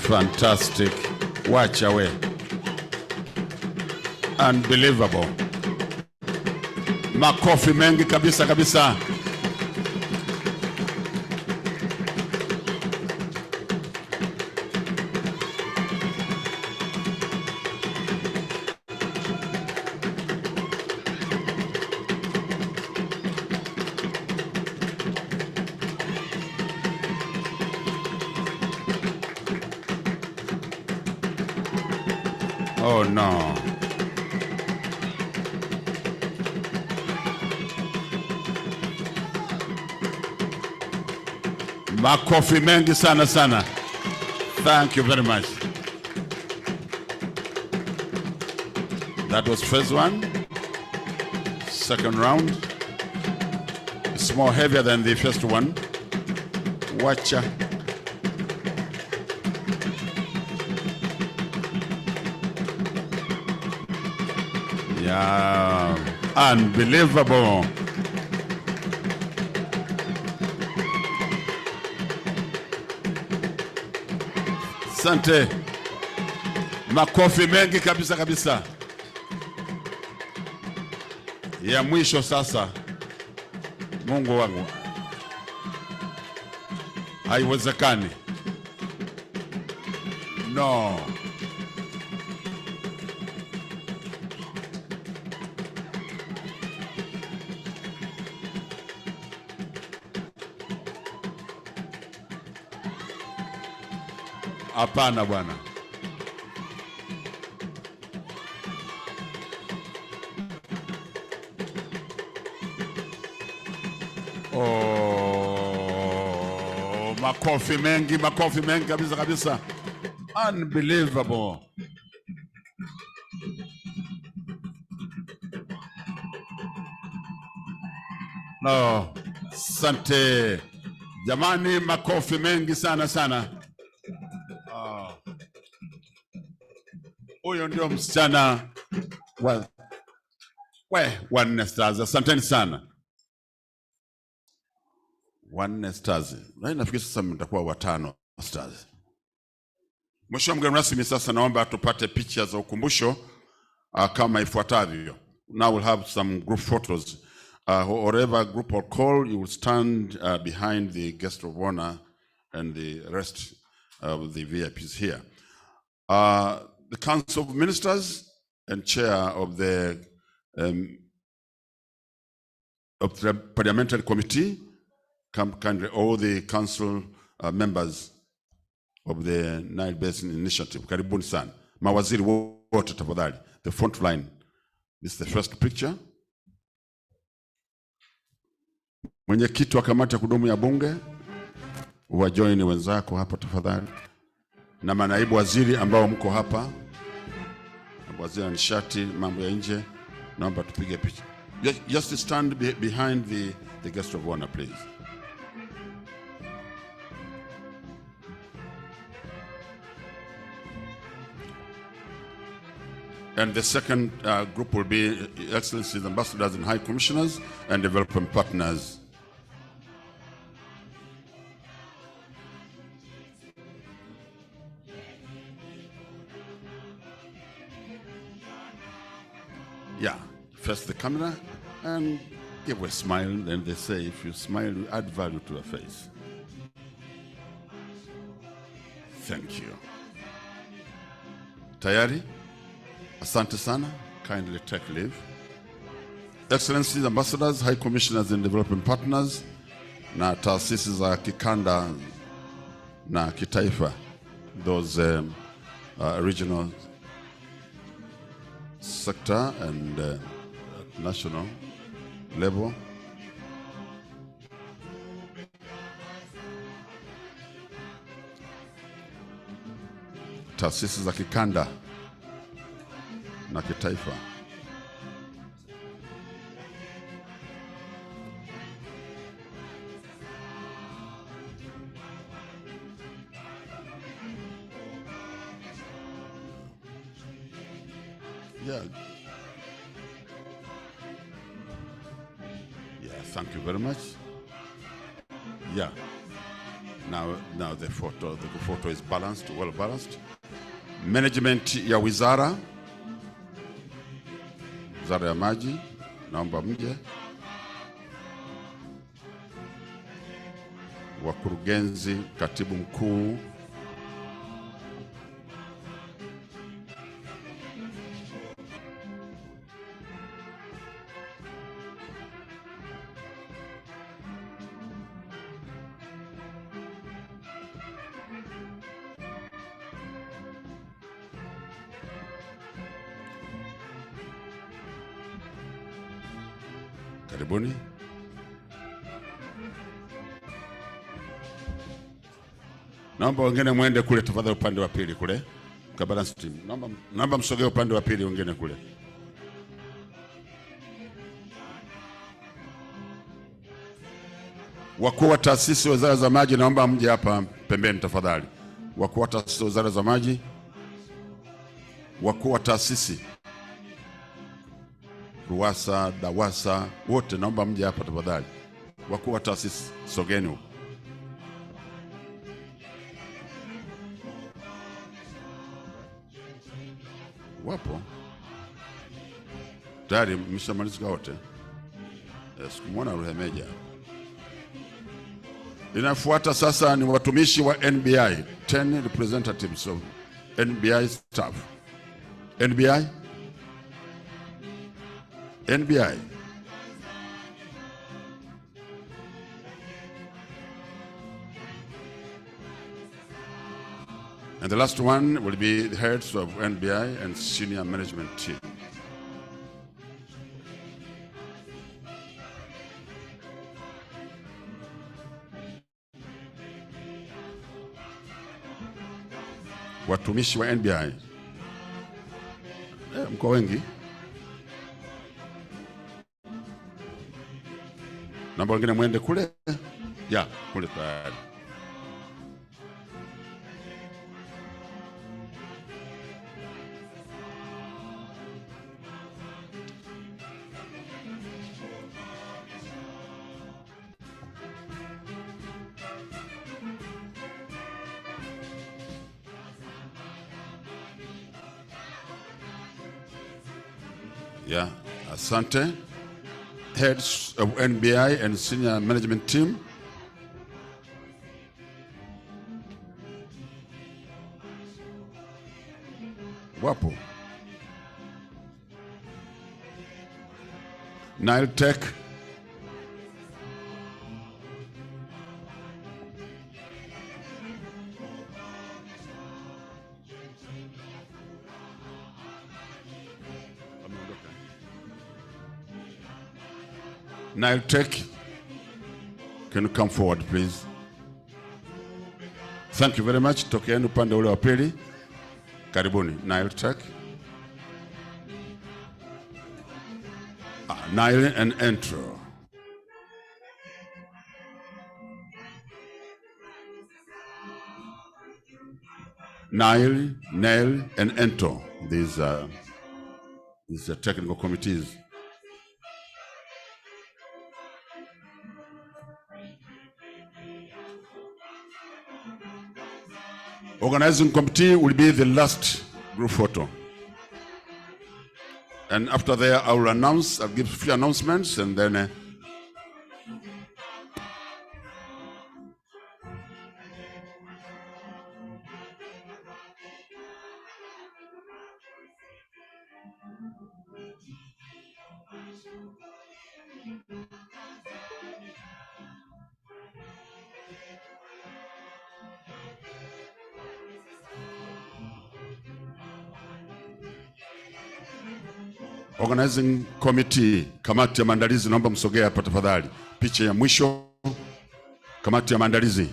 Fantastic. Watch away. Unbelievable. Makofi mengi kabisa kabisa. Oh no. Makofi mengi sana sana. Thank you very much. That was first one. Second round. It's more heavier than the first one. Watcha. Yeah, unbelievable. Asante. Makofi mengi kabisa kabisa. Ya mwisho sasa. Mungu wangu. Haiwezekani. No. Hapana bwana. Oh, makofi mengi kabisa kabisa. Unbelievable. No, asante. Jamani, makofi mengi sana sana. Huyo ndio msichana wa Nne Stars. Asanteni sana. Nne Stars. Na nafikiri sasa mtakuwa 5 Stars. Mheshimiwa mgeni rasmi, sasa naomba tupate picha za ukumbusho kama ifuatavyo. Now we'll have some group photos. Whatever group or call, you will stand behind the guest of honor and the rest of the VIPs here. The Council of Ministers and Chair of the Parliamentary Committee, come kindly, all the council members of the Nile Basin Initiative. Karibuni sana. Mawaziri wote tafadhali. The front line. This is the first picture. Mwenyekiti wa kamati ya kudumu ya bunge, uwajoini wenzako hapa tafadhali. Na manaibu waziri ambao mko hapa. Waziri wa nishati, mambo ya nje, naomba tupige picha. Just stand behind the guest of honor, please. And the second group will be Excellencies, Ambassadors and High Commissioners and Development Partners. Yeah, face the camera and give a smile. And they say if you smile, you add value to a face. Thank you. Tayari? Asante sana. Kindly take leave. Excellencies, Ambassadors, High Commissioners and Development Partners, na taasisi za kikanda na kitaifa, those regional sector and national level. Taasisi za kikanda na kitaifa. Yeah. Yeah, thank you very much. Yeah. Now the photo is balanced, well balanced. Management ya wizara ya maji, naomba mje. Wakurugenzi, katibu mkuu, karibuni. Naomba wengine mwende kule tafadhali, upande wa pili kule. Balance team. Naomba msogee upande wa pili, wengine kule. Wakuu wa taasisi wizara za maji, naomba mje hapa pembeni tafadhali. Wakuu wa taasisi wizara za maji, wakuu wa taasisi RUWASA, DAWASA, wote naomba mje hapa tafadhali. Wakuu wa taasisi, sogeni huko. Wapo tayari, mmeshamalizika wote. Sikumwona Ruhemeja. Inafuata sasa ni watumishi wa NBI, 10 representatives of NBI staff. NBI? NBI. And the last one will be the heads of NBI and senior management team. Watumishi wa NBI. Mko wengi. Naomba wengine mwende kule. Ya, kule tayari. Yeah, asante. Heads of NBI and senior management team. Wapo. Nile-TAC. Nile-TAC, can you come forward please? Thank you very much. Tokeeni upande ule wa pili. Karibuni. Nile-TAC. Nile and Entro. Nile, and Entro. These are technical committees. Organizing committee will be the last group photo. And after there, I will announce, I'll give a few announcements, and then organizing committee, kamati ya maandalizi, naomba msogea hapa tafadhali. Picha ya mwisho, kamati ya maandalizi.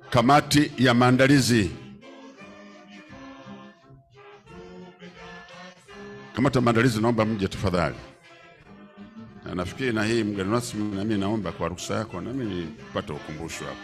Kamati ya maandalizi. Kamati ya maandalizi, naomba mje tafadhali. Na nafikiri na hii mgeni rasmi, na mimi naomba kwa ruhusa yako na mimi nipate ukumbusho hapo.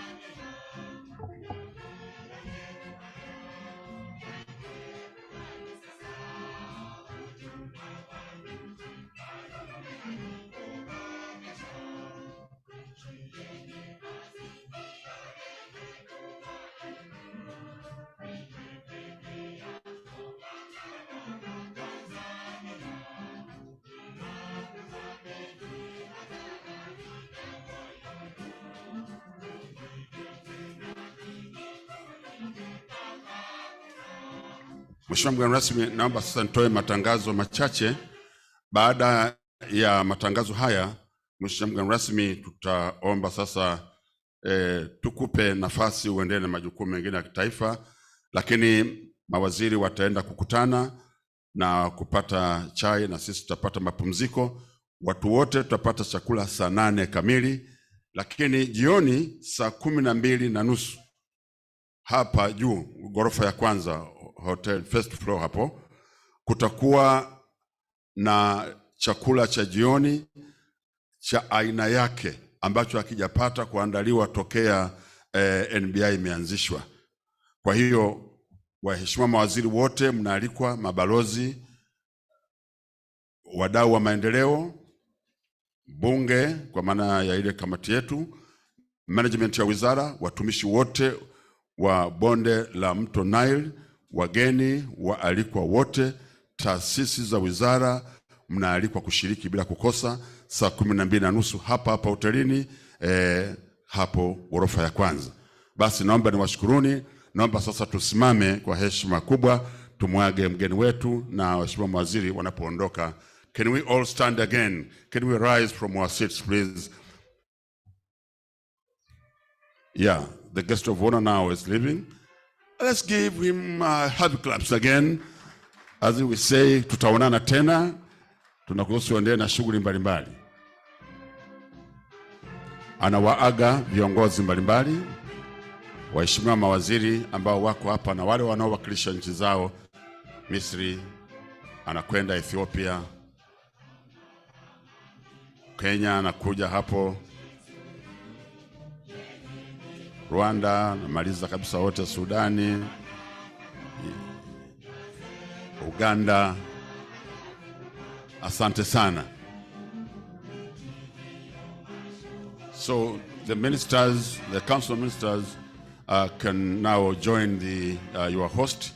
Mheshimiwa mgeni rasmi, naomba sasa nitoe matangazo machache. Baada ya matangazo haya, Mheshimiwa mgeni rasmi, tutaomba sasa tukupe nafasi uendelee na majukumu mengine ya kitaifa, lakini mawaziri wataenda kukutana na kupata chai na sisi tutapata mapumziko. Watu wote tutapata chakula saa 8 kamili, lakini jioni saa 12:30 hapa juu ghorofa ya kwanza hotel first floor hapo kutakuwa na chakula cha jioni cha aina yake ambacho hakijapata kuandaliwa tokea NBI imeanzishwa. Kwa hiyo waheshimiwa mawaziri wote mnaalikwa, mabalozi, wadau wa maendeleo, bunge kwa maana ya ile kamati yetu, management ya wizara, watumishi wote wa bonde la mto Nile, wageni waalikwa wote, taasisi za wizara, mnaalikwa kushiriki bila kukosa saa 12:30 hapa hapa hotelini, hapo ghorofa ya kwanza. Basi naomba niwashukuruni. Naomba sasa tusimame kwa heshima kubwa, tumwage mgeni wetu na waheshimiwa mawaziri wanapoondoka. Can we all stand again? Can we rise from our seats, please? Yeah, the guest of honor now is leaving. Let's give him happy claps again. As we say, tutaonana tena. Tunakuhusu endelee na shughuli mbalimbali. Anawaaga viongozi mbalimbali, waheshimiwa mawaziri ambao wako hapa na wale wanaowakilisha nchi zao. Misri, anakwenda Ethiopia, Kenya anakuja hapo, Rwanda, namaliza kabisa wote, Sudani, Uganda. Asante sana. So the ministers, the council ministers can now join your host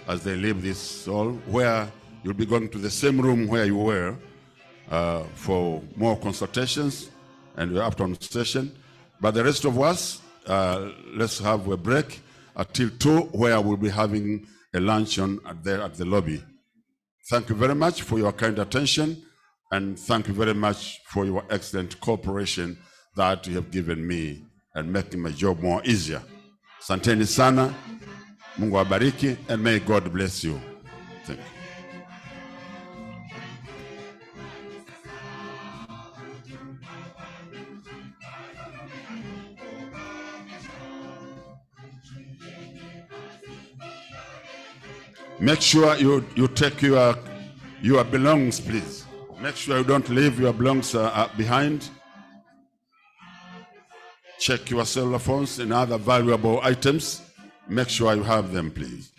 as they leave this hall, where you'll be going to the same room where you were for more consultations and your afternoon session. But the rest of us, let's have a break until 2, where we'll be having a luncheon at the lobby. Thank you very much for your kind attention, and thank you very much for your excellent cooperation that you have given me and making my job more easier. Asanteni sana. Mungu awabariki, and may God bless you. Thank you. Make sure you take your belongings, please. Make sure you don't leave your belongings behind. Check your cellular phones and other valuable items. Make sure you have them, please.